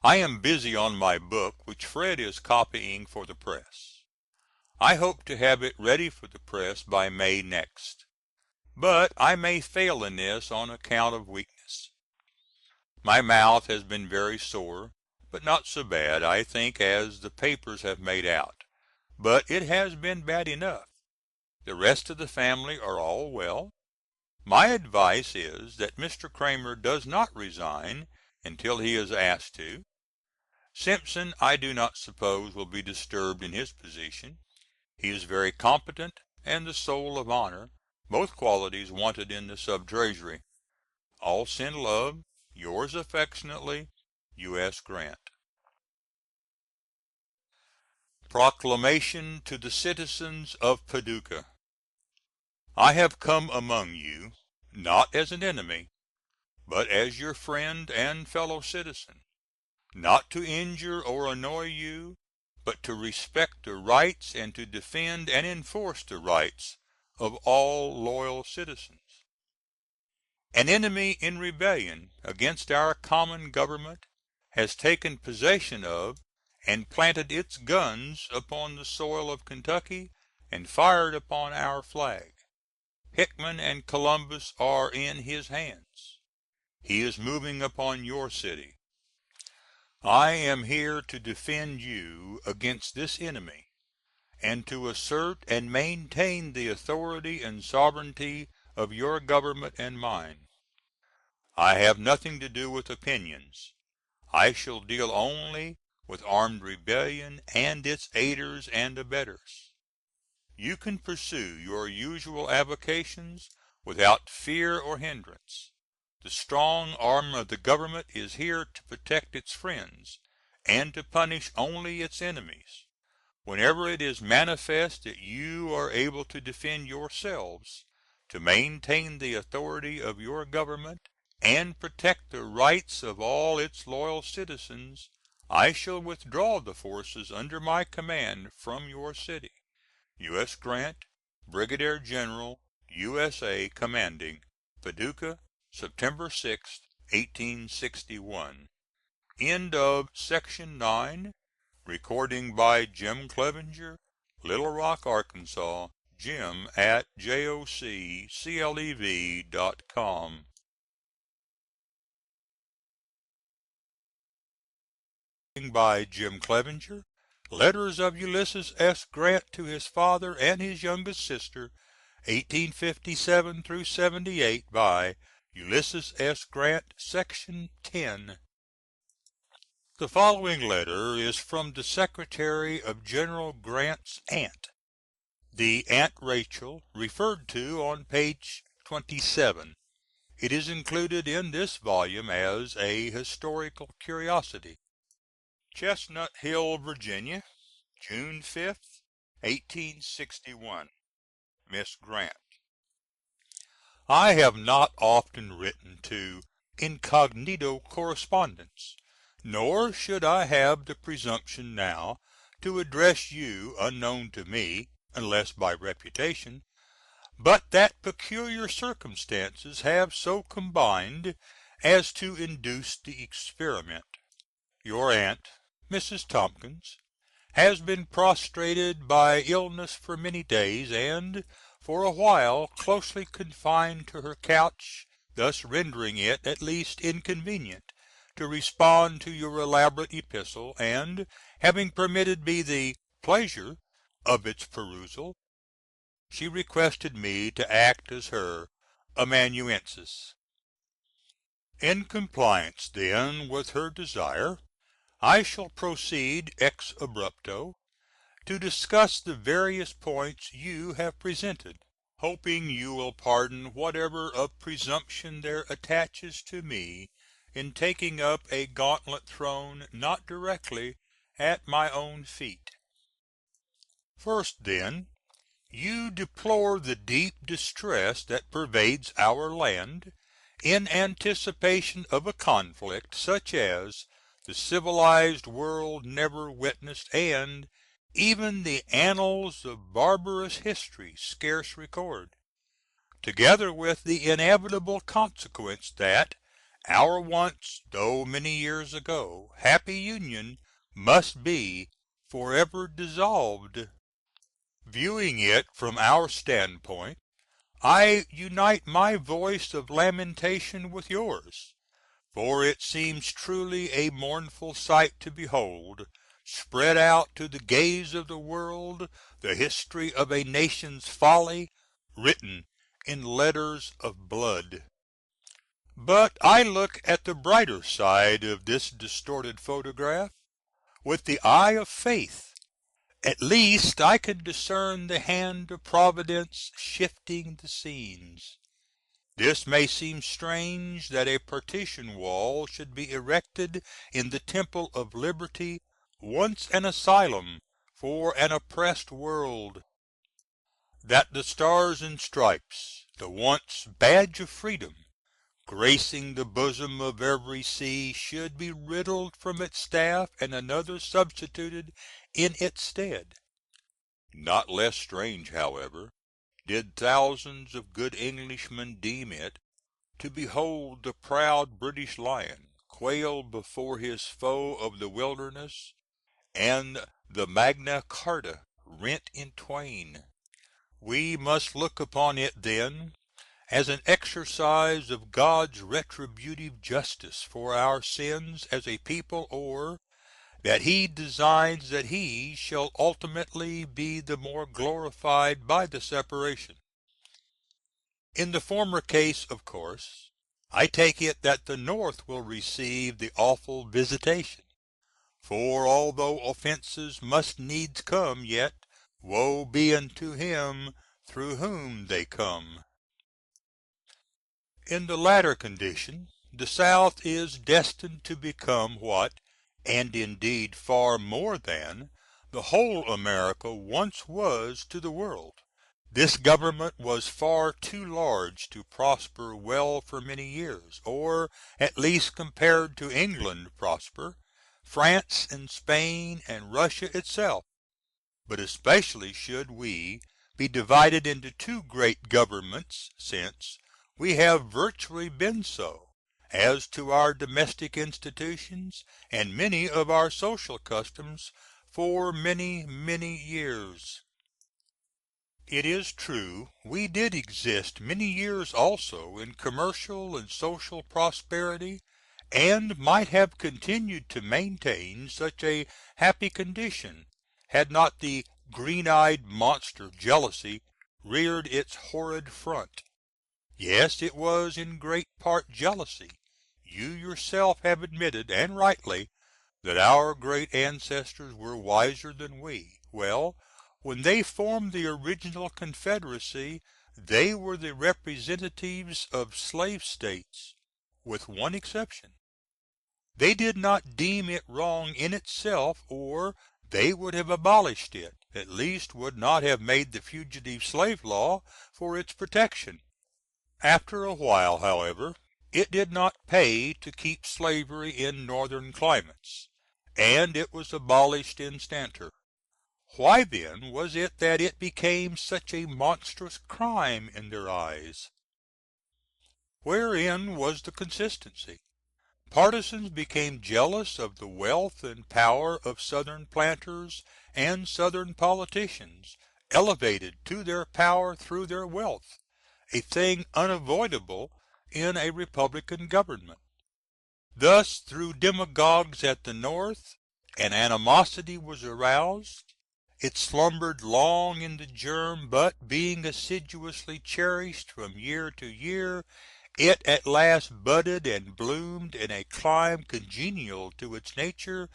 I am busy on my book which Fred is copying for the press. I hope to have it ready for the press by May next, but I may fail in this on account of weakness. My mouth has been very sore, but not so bad, I think, as the papers have made out, but it has been bad enough. The rest of the family are all well. My advice is that Mr. Cramer does not resign until he is asked to. Simpson I do not suppose will be disturbed in his position. He is very competent and the soul of honor, both qualities wanted in the Sub Treasury. All send love. Yours affectionately, U.S. Grant. PROCLAMATION to the Citizens of Paducah. I have come among you, not as an enemy, but as your friend and fellow citizen, not to injure or annoy you, but to respect the rights and to defend and enforce the rights of all loyal citizens. An enemy in rebellion against our common government has taken possession of and planted its guns upon the soil of Kentucky and fired upon our flag. Hickman and Columbus are in his hands. He is moving upon your city. I am here to defend you against this enemy, and to assert and maintain the authority and sovereignty of your government and mine. I have nothing to do with opinions. I shall deal only with armed rebellion and its aiders and abettors. You can pursue your usual avocations without fear or hindrance. The strong arm of the government is here to protect its friends, and to punish only its enemies. Whenever it is manifest that you are able to defend yourselves, to maintain the authority of your government, and protect the rights of all its loyal citizens, I shall withdraw the forces under my command from your city. U.S. Grant, Brigadier General, U.S.A., commanding Paducah, September 6th, 1861. End of Section 9. Recording by Jim Clevenger, Little Rock, Arkansas. Jim at joclev.com. By Jim Clevenger. Letters of Ulysses S. Grant to his father and his youngest sister, 1857 78, by Ulysses S. Grant, Section 10. The following letter is from the Secretary of General Grant's aunt, the Aunt Rachel referred to on page 27. It is included in this volume as a historical curiosity. Chestnut Hill, Virginia, June 5th, 1861. Miss Grant: I have not often written to incognito correspondents, nor should I have the presumption now to address you unknown to me, unless by reputation, but that peculiar circumstances have so combined as to induce the experiment. Your aunt, Mrs. Tompkins, has been prostrated by illness for many days, and for a while closely confined to her couch, thus rendering it at least inconvenient to respond to your elaborate epistle, and having permitted me the pleasure of its perusal, she requested me to act as her amanuensis. In compliance, then, with her desire, I shall proceed ex abrupto to discuss the various points you have presented, hoping you will pardon whatever of presumption there attaches to me in taking up a gauntlet thrown not directly at my own feet. First, then, you deplore the deep distress that pervades our land, in anticipation of a conflict such as the civilized world never witnessed, and even the annals of barbarous history scarce record, together with the inevitable consequence that our once, though many years ago, happy Union must be forever dissolved. Viewing it from our standpoint, I unite my voice of lamentation with yours, for it seems truly a mournful sight to behold, spread out to the gaze of the world, the history of a nation's folly, written in letters of blood. But I look at the brighter side of this distorted photograph with the eye of faith. At least I can discern the hand of Providence shifting the scenes. This may seem strange, that a partition wall should be erected in the temple of liberty, once an asylum for an oppressed world; that the stars and stripes, the once badge of freedom, gracing the bosom of every sea, should be riddled from its staff and another substituted in its stead. Not less strange, however, did thousands of good Englishmen deem it to behold the proud British lion quail before his foe of the wilderness, and the Magna Charta rent in twain. We must look upon it, then, as an exercise of God's retributive justice for our sins as a people, or that He designs that He shall ultimately be the more glorified by the separation. In the former case, of course, I take it that the North will receive the awful visitation; for although offences must needs come, yet woe be unto him through whom they come. In the latter condition the South is destined to become what, and indeed far more than, the whole America once was to the world. This government was far too large to prosper well for many years, or at least compared to England prosper, France and Spain and Russia itself. But especially should we be divided into two great governments, since we have virtually been so, as to our domestic institutions and many of our social customs, for many, many years. It is true we did exist many years also in commercial and social prosperity, and might have continued to maintain such a happy condition, had not the green eyed monster Jealousy reared its horrid front. Yes, it was in great part jealousy. You yourself have admitted, and rightly, that our great ancestors were wiser than we. Well, when they formed the original Confederacy, they were the representatives of slave States, with one exception. They did not deem it wrong in itself, or they would have abolished it; at least would not have made the fugitive slave law for its protection. After a while, however, it did not pay to keep slavery in Northern climates, and it was abolished instanter. Why then was it that it became such a monstrous crime in their eyes? Wherein was the consistency? Partisans became jealous of the wealth and power of Southern planters and Southern politicians, elevated to their power through their wealth, a thing unavoidable in a Republican government. Thus, through demagogues at the North, an animosity was aroused. It slumbered long in the germ, but, being assiduously cherished from year to year, it at last budded and bloomed in a clime congenial to its nature,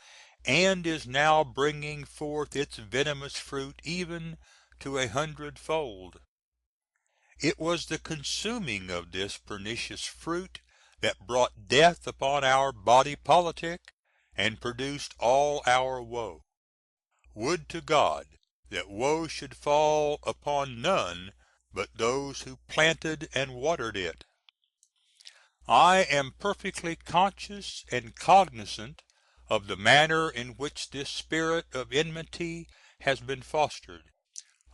and is now bringing forth its venomous fruit even to 100-fold. It was the consuming of this pernicious fruit that brought death upon our body politic, and produced all our woe. Would to God that woe should fall upon none but those who planted and watered it. I am perfectly conscious and cognizant of the manner in which this spirit of enmity has been fostered.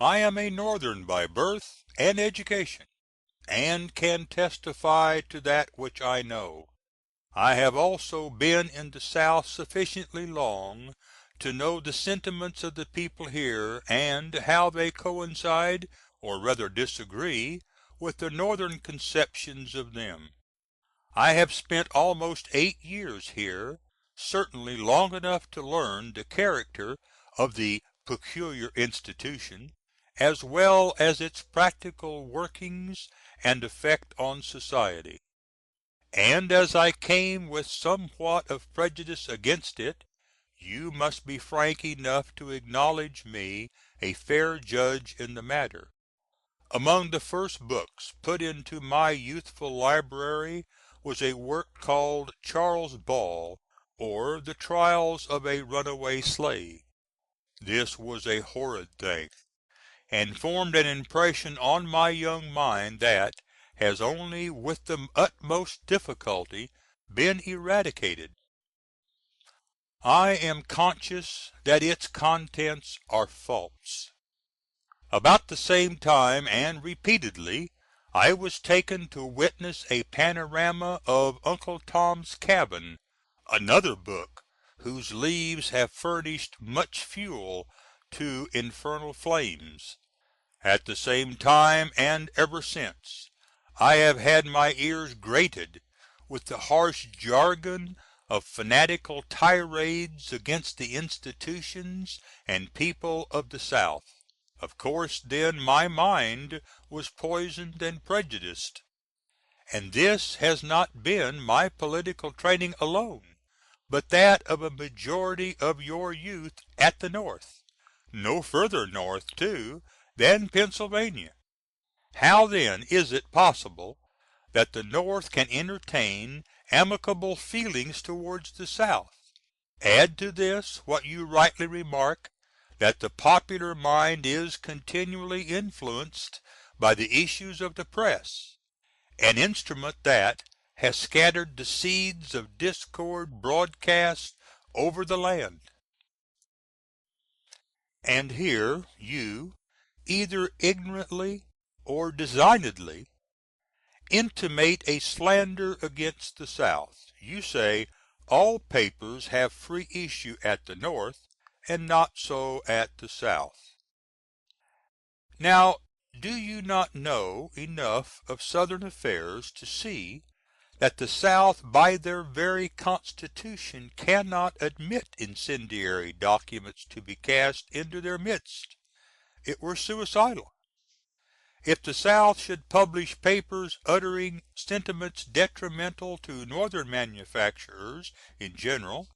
I am a Northern by birth and education, and can testify to that which I know. I have also been in the South sufficiently long to know the sentiments of the people here, and how they coincide, or rather disagree, with the Northern conceptions of them. I have spent almost 8 years here, certainly long enough to learn the character of the peculiar institution, as well as its practical workings and effect on society. And as I came with somewhat of prejudice against it, you must be frank enough to acknowledge me a fair judge in the matter. Among the first books put into my youthful library was a work called Charles Ball, or the Trials of a Runaway Slave. This was a horrid thing, and formed an impression on my young mind that has only with the utmost difficulty been eradicated. I am conscious that its contents are false. About the same time, and repeatedly, I was taken to witness a panorama of Uncle Tom's Cabin, another book whose leaves have furnished much fuel to infernal flames. At the same time, and ever since, I have had my ears grated with the harsh jargon of fanatical tirades against the institutions and people of the South. Of course, then, my mind was poisoned and prejudiced. And this has not been my political training alone, but that of a majority of your youth at the North, no further north, too, than Pennsylvania. How then is it possible that the North can entertain amicable feelings towards the South? Add to this what you rightly remark, that the popular mind is continually influenced by the issues of the press, an instrument that has scattered the seeds of discord broadcast over the land. And here you, either ignorantly or designedly, intimate a slander against the South. You say all papers have free issue at the North, and not so at the South. Now, do you not know enough of Southern affairs to see that the South by their very constitution cannot admit incendiary documents to be cast into their midst? It were suicidal. If the South should publish papers uttering sentiments detrimental to Northern manufacturers in general,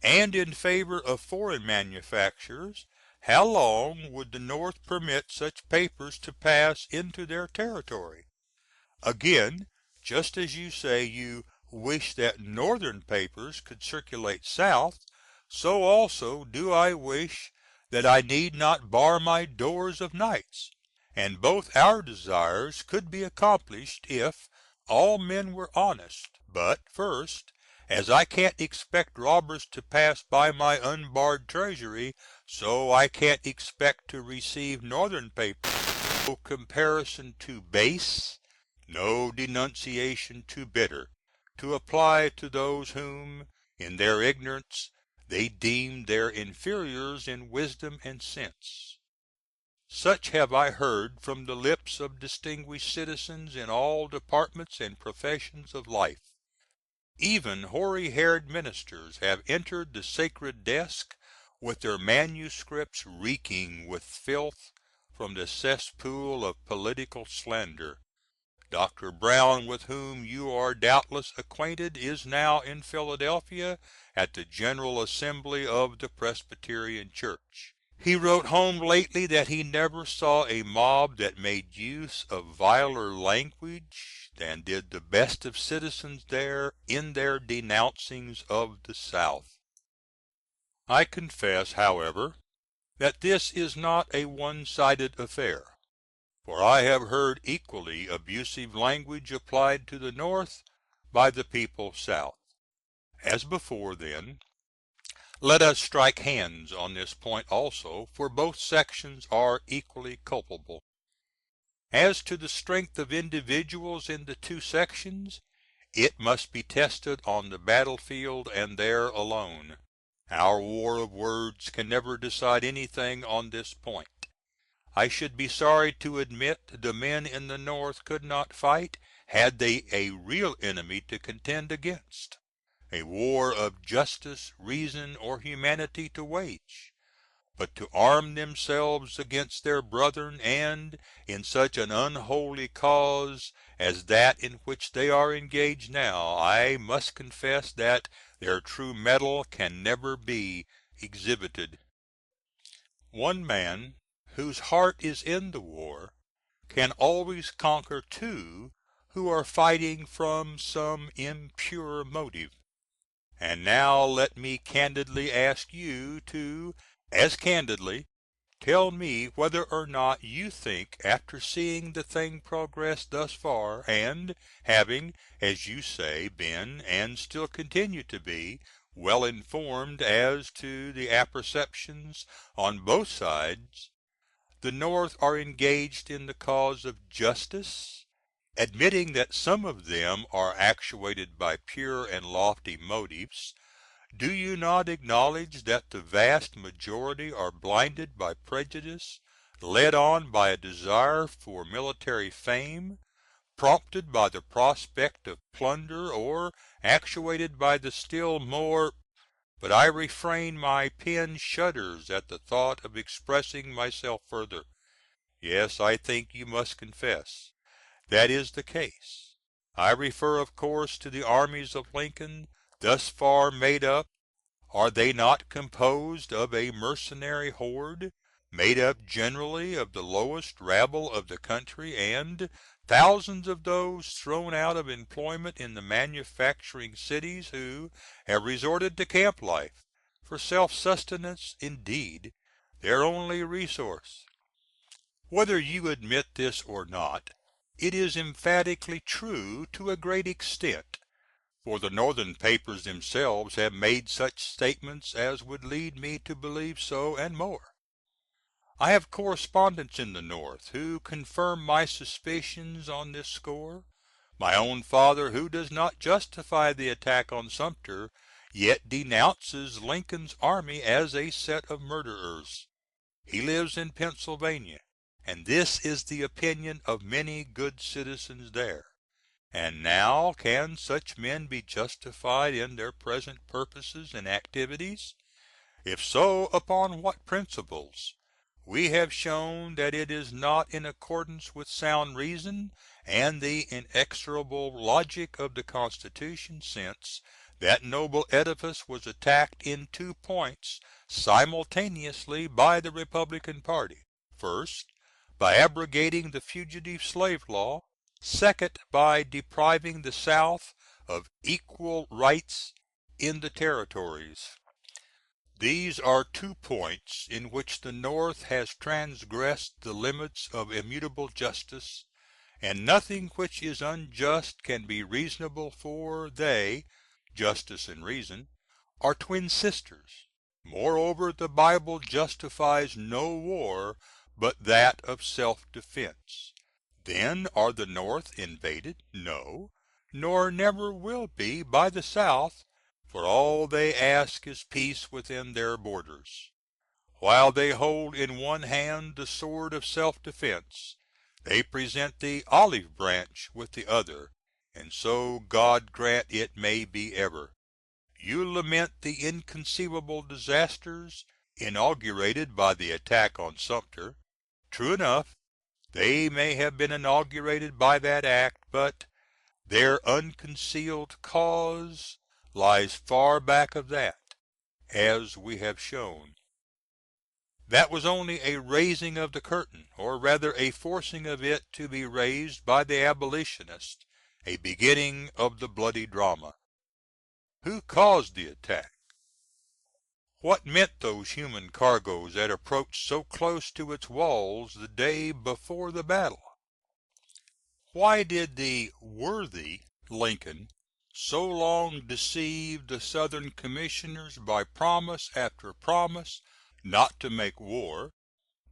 and in favor of foreign manufacturers, how long would the North permit such papers to pass into their territory? Again, just as you say you wish that Northern papers could circulate South, so also do I wish that I need not bar my doors of nights. And both our desires could be accomplished if all men were honest. But first, as I can't expect robbers to pass by my unbarred treasury, so I can't expect to receive Northern papers. No comparison too base, no denunciation too bitter, to apply to those whom, in their ignorance, they deemed their inferiors in wisdom and sense. Such have I heard from the lips of distinguished citizens in all departments and professions of life. Even hoary haired ministers have entered the sacred desk with their manuscripts reeking with filth from the cesspool of political slander. Dr. Brown, with whom you are doubtless acquainted, is now in Philadelphia at the General Assembly of the Presbyterian Church. He wrote home lately that he never saw a mob that made use of viler language than did the best of citizens there in their denouncings of the South. I confess, however, that this is not a one-sided affair, for I have heard equally abusive language applied to the North by the people South. As before, then, let us strike hands on this point also, for both sections are equally culpable. As to the strength of individuals in the two sections, it must be tested on the battlefield and there alone. Our war of words can never decide anything on this point. I should be sorry to admit the men in the North could not fight had they a real enemy to contend against, a war of justice, reason, or humanity to wage. But to arm themselves against their brethren, and in such an unholy cause as that in which they are engaged now, I must confess that their true mettle can never be exhibited. One man whose heart is in the war can always conquer two who are fighting from some impure motive. And now let me candidly ask you to as candidly tell me whether or not you think, after seeing the thing progress thus far, and having, as you say, been and still continue to be well informed as to the apperceptions on both sides, the North are engaged in the cause of justice, admitting that some of them are actuated by pure and lofty motives, do you not acknowledge that the vast majority are blinded by prejudice, led on by a desire for military fame, prompted by the prospect of plunder, or actuated by the still more— But I refrain, my pen shudders at the thought of expressing myself further. Yes, I think you must confess that is the case. I refer of course to the armies of Lincoln, thus far made up. Are they not composed of a mercenary horde, made up generally of the lowest rabble of the country, and thousands of those thrown out of employment in the manufacturing cities, who have resorted to camp life, for self sustenance indeed their only resource? Whether you admit this or not, it is emphatically true to a great extent, for the Northern papers themselves have made such statements as would lead me to believe so, and more. I have correspondents in the North who confirm my suspicions on this score. My own father, who does not justify the attack on Sumter, yet denounces Lincoln's army as a set of murderers. He lives in Pennsylvania, and this is the opinion of many good citizens there. And now can such men be justified in their present purposes and activities? If so, upon what principles? We have shown that it is not in accordance with sound reason and the inexorable logic of the Constitution, since that noble edifice was attacked in 2 points simultaneously by the Republican party: first, by abrogating the fugitive slave law; second, by depriving the South of equal rights in the Territories. These are 2 points in which the North has transgressed the limits of immutable justice, and nothing which is unjust can be reasonable, for they, justice and reason, are twin sisters. Moreover, the Bible justifies no war but that of self defense. Then are the North invaded? No. nor never will be by the South, for all they ask is peace within their borders. While they hold in one hand the sword of self defense, they present the olive branch with the other, and so God grant it may be ever. You lament the inconceivable disasters inaugurated by the attack on Sumter. True enough, they may have been inaugurated by that act, but their unconcealed cause lies far back of that, as we have shown. That was only a raising of the curtain, or rather a forcing of it to be raised by the abolitionists, a beginning of the bloody drama. Who caused the attack? What meant those human cargoes that approached so close to its walls the day before the battle? Why did the worthy Lincoln so long deceive the Southern commissioners by promise after promise not to make war,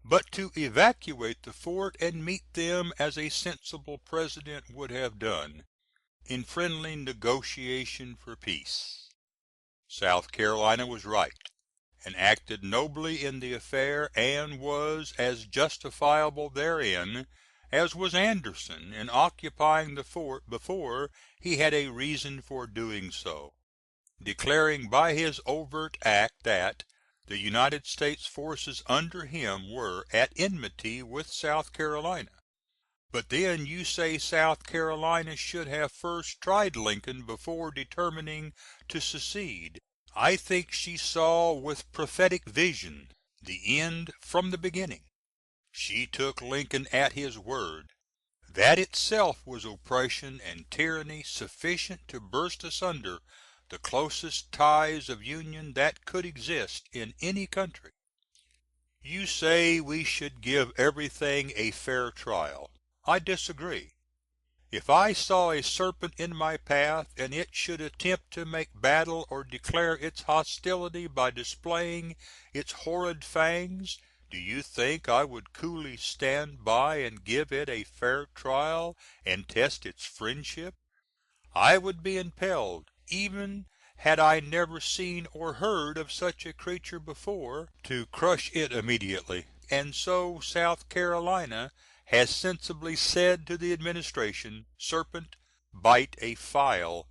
but to evacuate the fort and meet them as a sensible President would have done, in friendly negotiation for peace? South Carolina was right, and acted nobly in the affair, and was as justifiable therein as was Anderson in occupying the fort before he had a reason for doing so, declaring by his overt act that the United States forces under him were at enmity with South Carolina. But then you say South Carolina should have first tried Lincoln before determining to secede. I think she saw with prophetic vision the end from the beginning. She took Lincoln at his word. That itself was oppression and tyranny sufficient to burst asunder the closest ties of union that could exist in any country. You say we should give everything a fair trial. I disagree. If I saw a serpent in my path, and it should attempt to make battle or declare its hostility by displaying its horrid fangs, do you think I would coolly stand by and give it a fair trial and test its friendship? I would be impelled, even had I never seen or heard of such a creature before, to crush it immediately. And so South Carolina has sensibly said to the Administration, "Serpent, bite a file."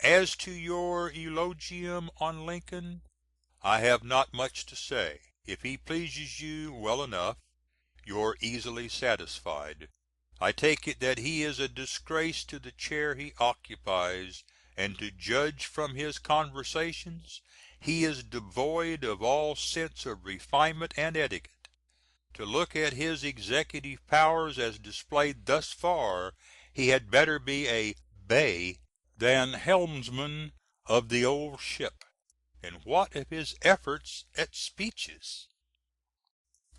As to your eulogium on Lincoln, I have not much to say. If he pleases you, well enough. You're easily satisfied. I take it that he is a disgrace to the chair he occupies, and to judge from his conversations, he is devoid of all sense of refinement and etiquette. To look at his executive powers as displayed thus far, he had better be a "Bay" than helmsman of the old ship. And what of his efforts at speeches?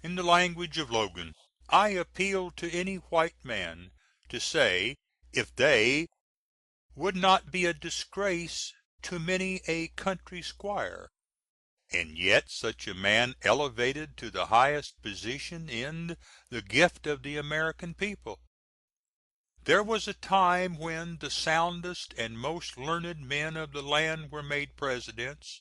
In the language of Logan, I appeal to any white man to say if they would not be a disgrace to many a country squire, and yet such a man elevated to the highest position in the gift of the American people. There was a time when the soundest and most learned men of the land were made Presidents.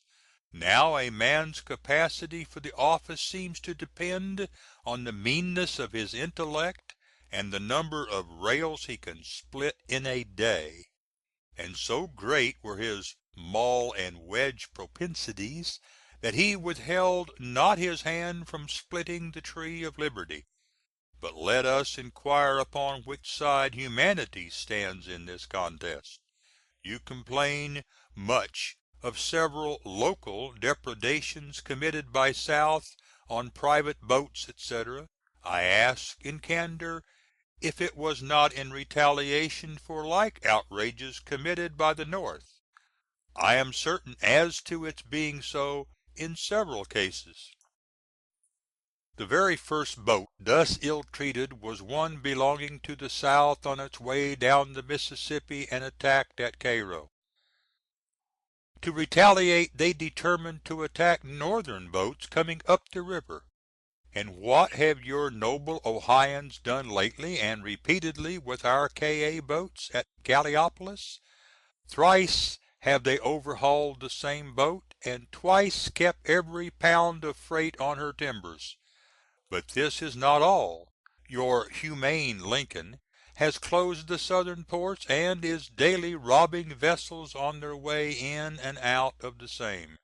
Now a man's capacity for the office seems to depend on the meanness of his intellect and the number of rails he can split in a day. And so great were his maul and wedge propensities that he withheld not his hand from splitting the tree of liberty. But let us inquire upon which side humanity stands in this contest. You complain much of several local depredations committed by South on private boats, etc. I ask in candor if it was not in retaliation for like outrages committed by the North. I am certain as to its being so in several cases. The very first boat thus ill treated was one belonging to the South on its way down the Mississippi and attacked at Cairo. To retaliate they determined to attack Northern boats coming up the river. And what have your noble Ohioans done lately and repeatedly with our Ka boats at Gallipolis? Thrice have they overhauled the same boat, and twice kept every pound of freight on her timbers. But this is not all. Your humane Lincoln has closed the Southern ports, and is daily robbing vessels on their way in and out of the same.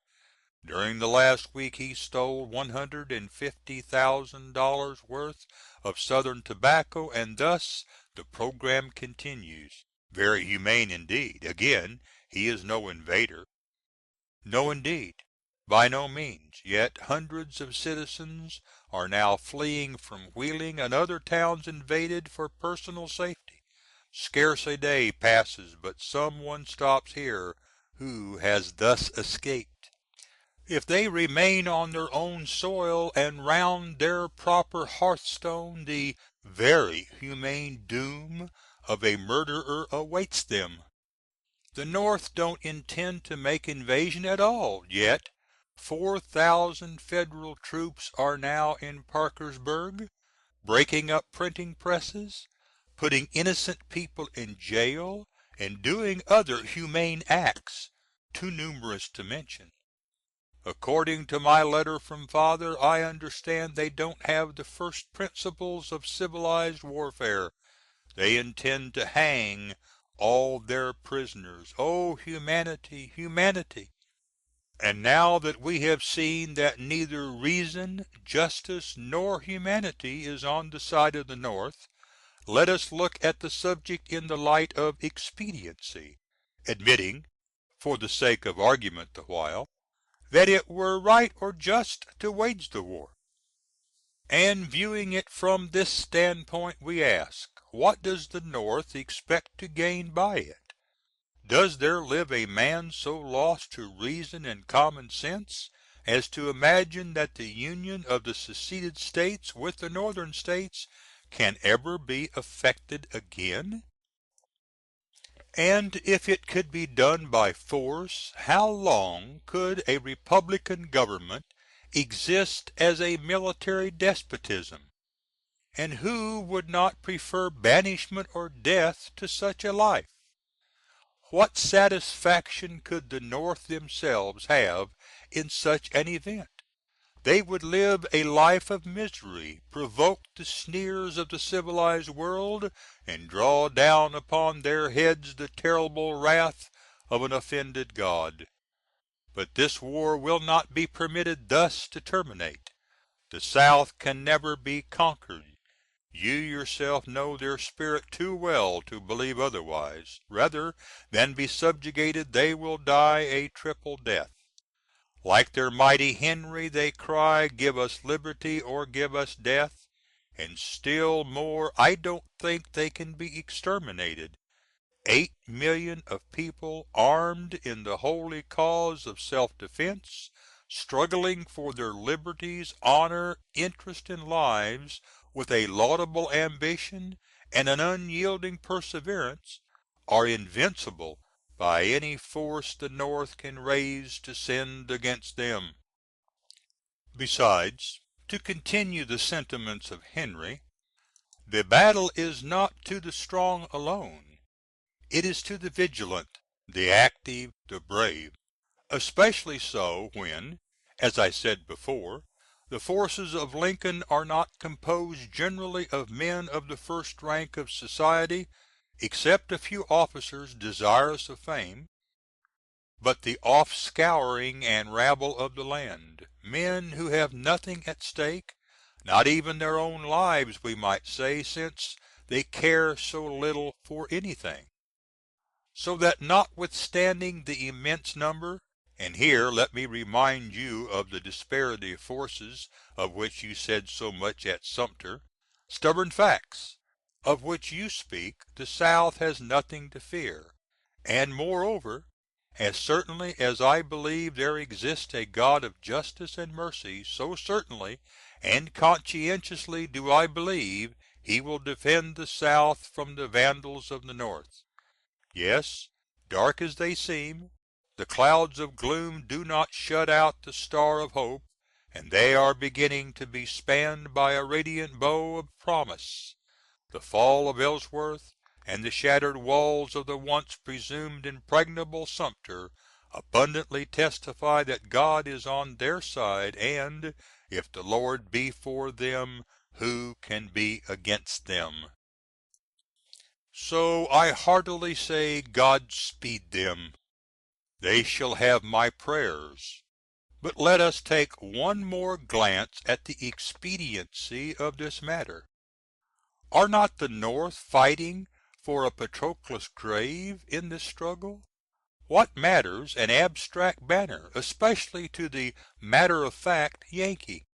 During the last week he stole $150,000 worth of Southern tobacco, and thus the program continues. Very humane indeed. Again, he is no invader. No indeed. By no means. Yet hundreds of citizens are now fleeing from Wheeling and other towns invaded for personal safety. Scarce a day passes but some one stops here who has thus escaped. If they remain on their own soil and round their proper hearthstone, the very humane doom of a murderer awaits them. The North don't intend to make invasion at all, yet 4,000 Federal troops are now in Parkersburg, breaking up printing presses, putting innocent people in jail, and doing other humane acts, too numerous to mention. According to my letter from father, I understand they don't have the first principles of civilized warfare. They intend to hang all their prisoners. Oh, humanity, humanity! And now that we have seen that neither reason, justice, nor humanity is on the side of the North, let us look at the subject in the light of expediency, admitting, for the sake of argument the while, that it were right or just to wage the war. And viewing it from this standpoint, we ask, what does the North expect to gain by it? Does there live a man so lost to reason and common sense as to imagine that the union of the seceded States with the Northern States can ever be effected again? And if it could be done by force, how long could a republican government exist as a military despotism? And who would not prefer banishment or death to such a life? What satisfaction could the North themselves have in such an event? They would live a life of misery, provoke the sneers of the civilized world, and draw down upon their heads the terrible wrath of an offended God. But this war will not be permitted thus to terminate. The South can never be conquered. You yourself know their spirit too well to believe otherwise. Rather than be subjugated they will die a triple death. Like their mighty Henry they cry, "Give us liberty or give us death." And still more, I don't think they can be exterminated. 8,000,000 of people armed in the holy cause of self defense, struggling for their liberties, honor, interest, and lives, with a laudable ambition and an unyielding perseverance, are invincible by any force the North can raise to send against them. Besides, to continue the sentiments of Henry, the battle is not to the strong alone. It is to the vigilant, the active, the brave. Especially so when, as I said before, the forces of Lincoln are not composed generally of men of the first rank of society, except a few officers desirous of fame, but the offscouring and rabble of the land, men who have nothing at stake, not even their own lives we might say, since they care so little for anything. So that notwithstanding the immense number, and here let me remind you of the disparity of forces of which you said so much at Sumter, stubborn facts, of which you speak, the South has nothing to fear. And moreover, as certainly as I believe there exists a God of justice and mercy, so certainly and conscientiously do I believe He will defend the South from the vandals of the North. Yes, dark as they seem, the clouds of gloom do not shut out the star of hope, and they are beginning to be spanned by a radiant bow of promise. The fall of Ellsworth and the shattered walls of the once presumed impregnable Sumter abundantly testify that God is on their side, and if the Lord be for them, who can be against them? So I heartily say, God speed them. They shall have my prayers. But let us take one more glance at the expediency of this matter. Are not the North fighting for a Patroclus' grave in this struggle? What matters an abstract banner, especially to the matter of fact Yankee?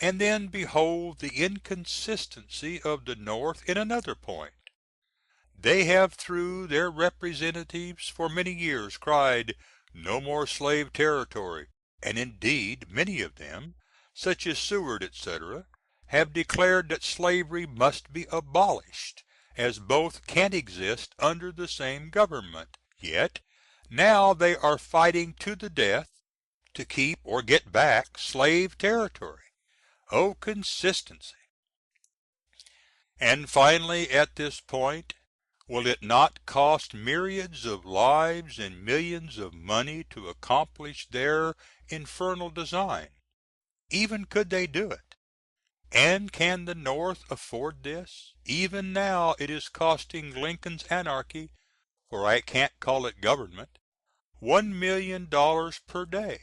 And then behold the inconsistency of the North in another point. They have through their representatives for many years cried, "No more slave territory," and indeed many of them, such as Seward, etc., have declared that slavery must be abolished, as both can't exist under the same government. Yet now they are fighting to the death to keep or get back slave territory. Oh, consistency! And finally, at this point, will it not cost myriads of lives and millions of money to accomplish their infernal design? Even could they do it? And can the North afford this? Even now it is costing Lincoln's anarchy, for I can't call it government, $1,000,000 per day,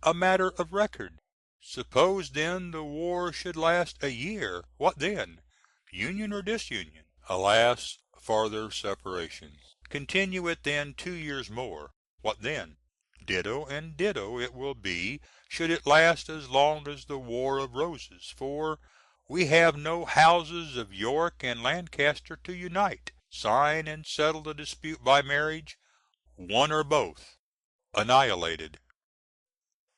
a matter of record. Suppose then the war should last a year, what then? Union or disunion? Alas, farther separation. Continue it then 2 years more, what then? Ditto and ditto it will be, should it last as long as the War of Roses, for we have no houses of York and Lancaster to unite, sign, and settle the dispute by marriage. One or both annihilated.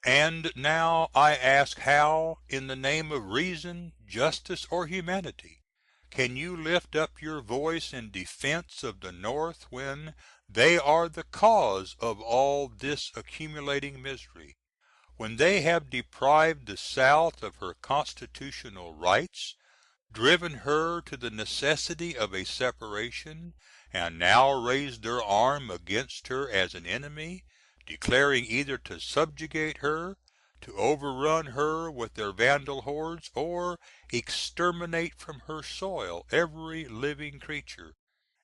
And now I ask how, in the name of reason, justice, or humanity, can you lift up your voice in defense of the North when they are the cause of all this accumulating misery, when they have deprived the South of her constitutional rights, driven her to the necessity of a separation, and now raised their arm against her as an enemy, declaring either to subjugate her, to overrun her with their vandal hordes, or exterminate from her soil every living creature?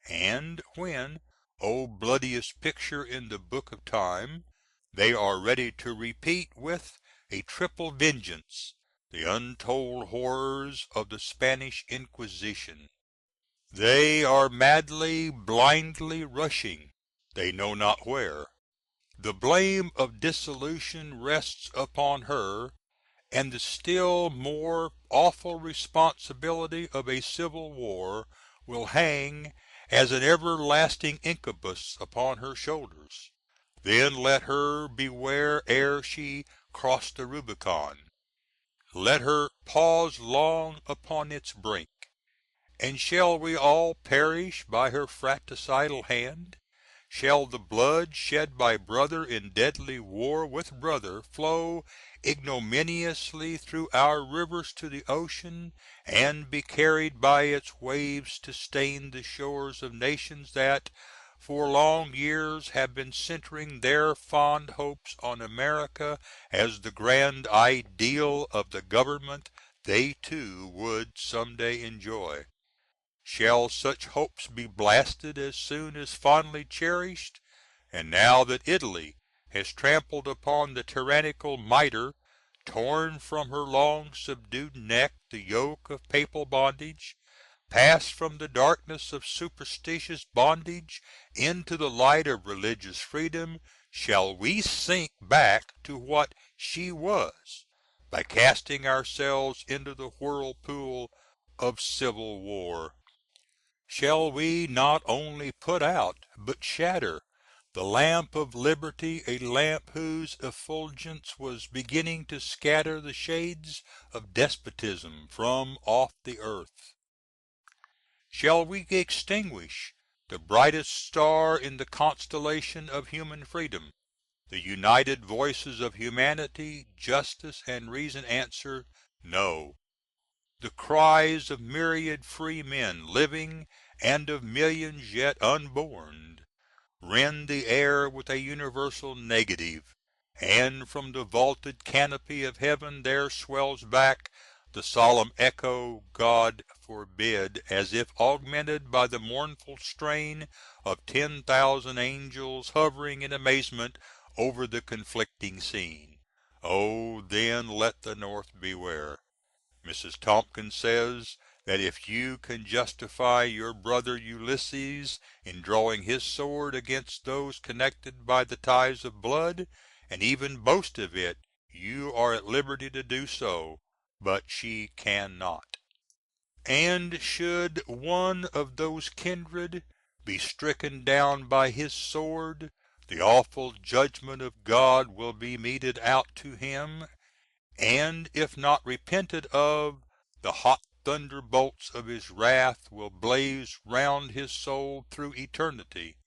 And when, O bloodiest picture in the book of time, they are ready to repeat with a triple vengeance the untold horrors of the Spanish Inquisition. They are madly, blindly rushing, they know not where. The blame of dissolution rests upon her, and the still more awful responsibility of a civil war will hang as an everlasting incubus upon her shoulders. Then let her beware ere she cross the Rubicon. Let her pause long upon its brink. And shall we all perish by her fratricidal hand? Shall the blood shed by brother in deadly war with brother flow ignominiously through our rivers to the ocean, and be carried by its waves to stain the shores of nations that for long years have been centering their fond hopes on America as the grand ideal of the government they too would some day enjoy? Shall such hopes be blasted as soon as fondly cherished? And now that Italy has trampled upon the tyrannical mitre, torn from her long subdued neck the yoke of papal bondage, passed from the darkness of superstitious bondage into the light of religious freedom, shall we sink back to what she was, by casting ourselves into the whirlpool of civil war? Shall we not only put out, but shatter, the lamp of liberty, a lamp whose effulgence was beginning to scatter the shades of despotism from off the earth? Shall we extinguish the brightest star in the constellation of human freedom? The united voices of humanity, justice, and reason answer, no. The cries of myriad free men living, and of millions yet unborn, rend the air with a universal negative, and from the vaulted canopy of heaven there swells back the solemn echo, "God forbid," as if augmented by the mournful strain of 10,000 angels hovering in amazement over the conflicting scene. Oh, then let the North beware! Mrs. Tompkins says that if you can justify your brother Ulysses in drawing his sword against those connected by the ties of blood, and even boast of it, you are at liberty to do so, but she cannot. And should one of those kindred be stricken down by his sword, the awful judgment of God will be meted out to him, and if not repented of, the hot thunderbolts of his wrath will blaze round his soul through eternity.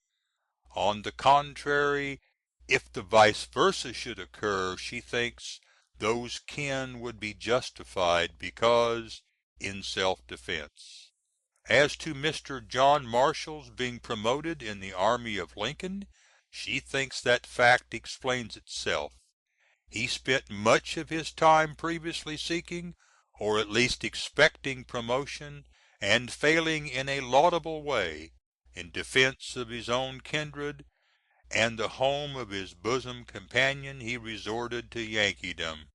On the contrary, if the vice versa should occur, she thinks those kin would be justified, because in self defense. As to Mr. John Marshall's being promoted in the army of Lincoln, she thinks that fact explains itself. He spent much of his time previously seeking, or at least expecting promotion, and failing in a laudable way, in defence of his own kindred and the home of his bosom companion, he resorted to Yankeedom,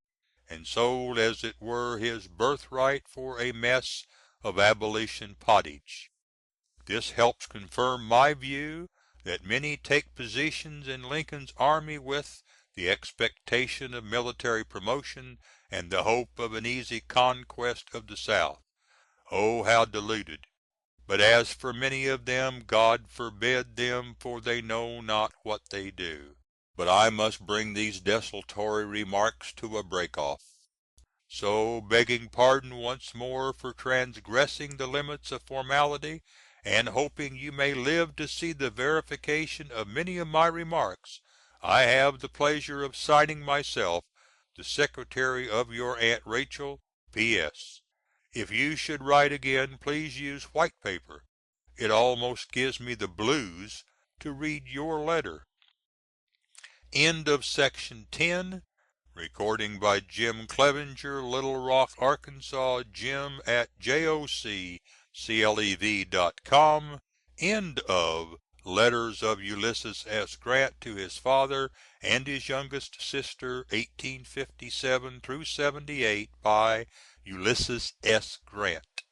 and sold as it were his birthright for a mess of abolition pottage. This helps confirm my view that many take positions in Lincoln's army with the expectation of military promotion and the hope of an easy conquest of the South. Oh, how deluded! But as for many of them, God forbid them, for they know not what they do. But I must bring these desultory remarks to a break off. So, begging pardon once more for transgressing the limits of formality, and hoping you may live to see the verification of many of my remarks, I have the pleasure of signing myself the Secretary of your Aunt Rachel. P.S. If you should write again, please use white paper. It almost gives me the blues to read your letter. End of Section 10. Recording by Jim Clevenger, Little Rock, Arkansas. Jim at joclev.com. End of Letters of Ulysses S. Grant to his father and his youngest sister, 1857 through '78, by Ulysses S. Grant.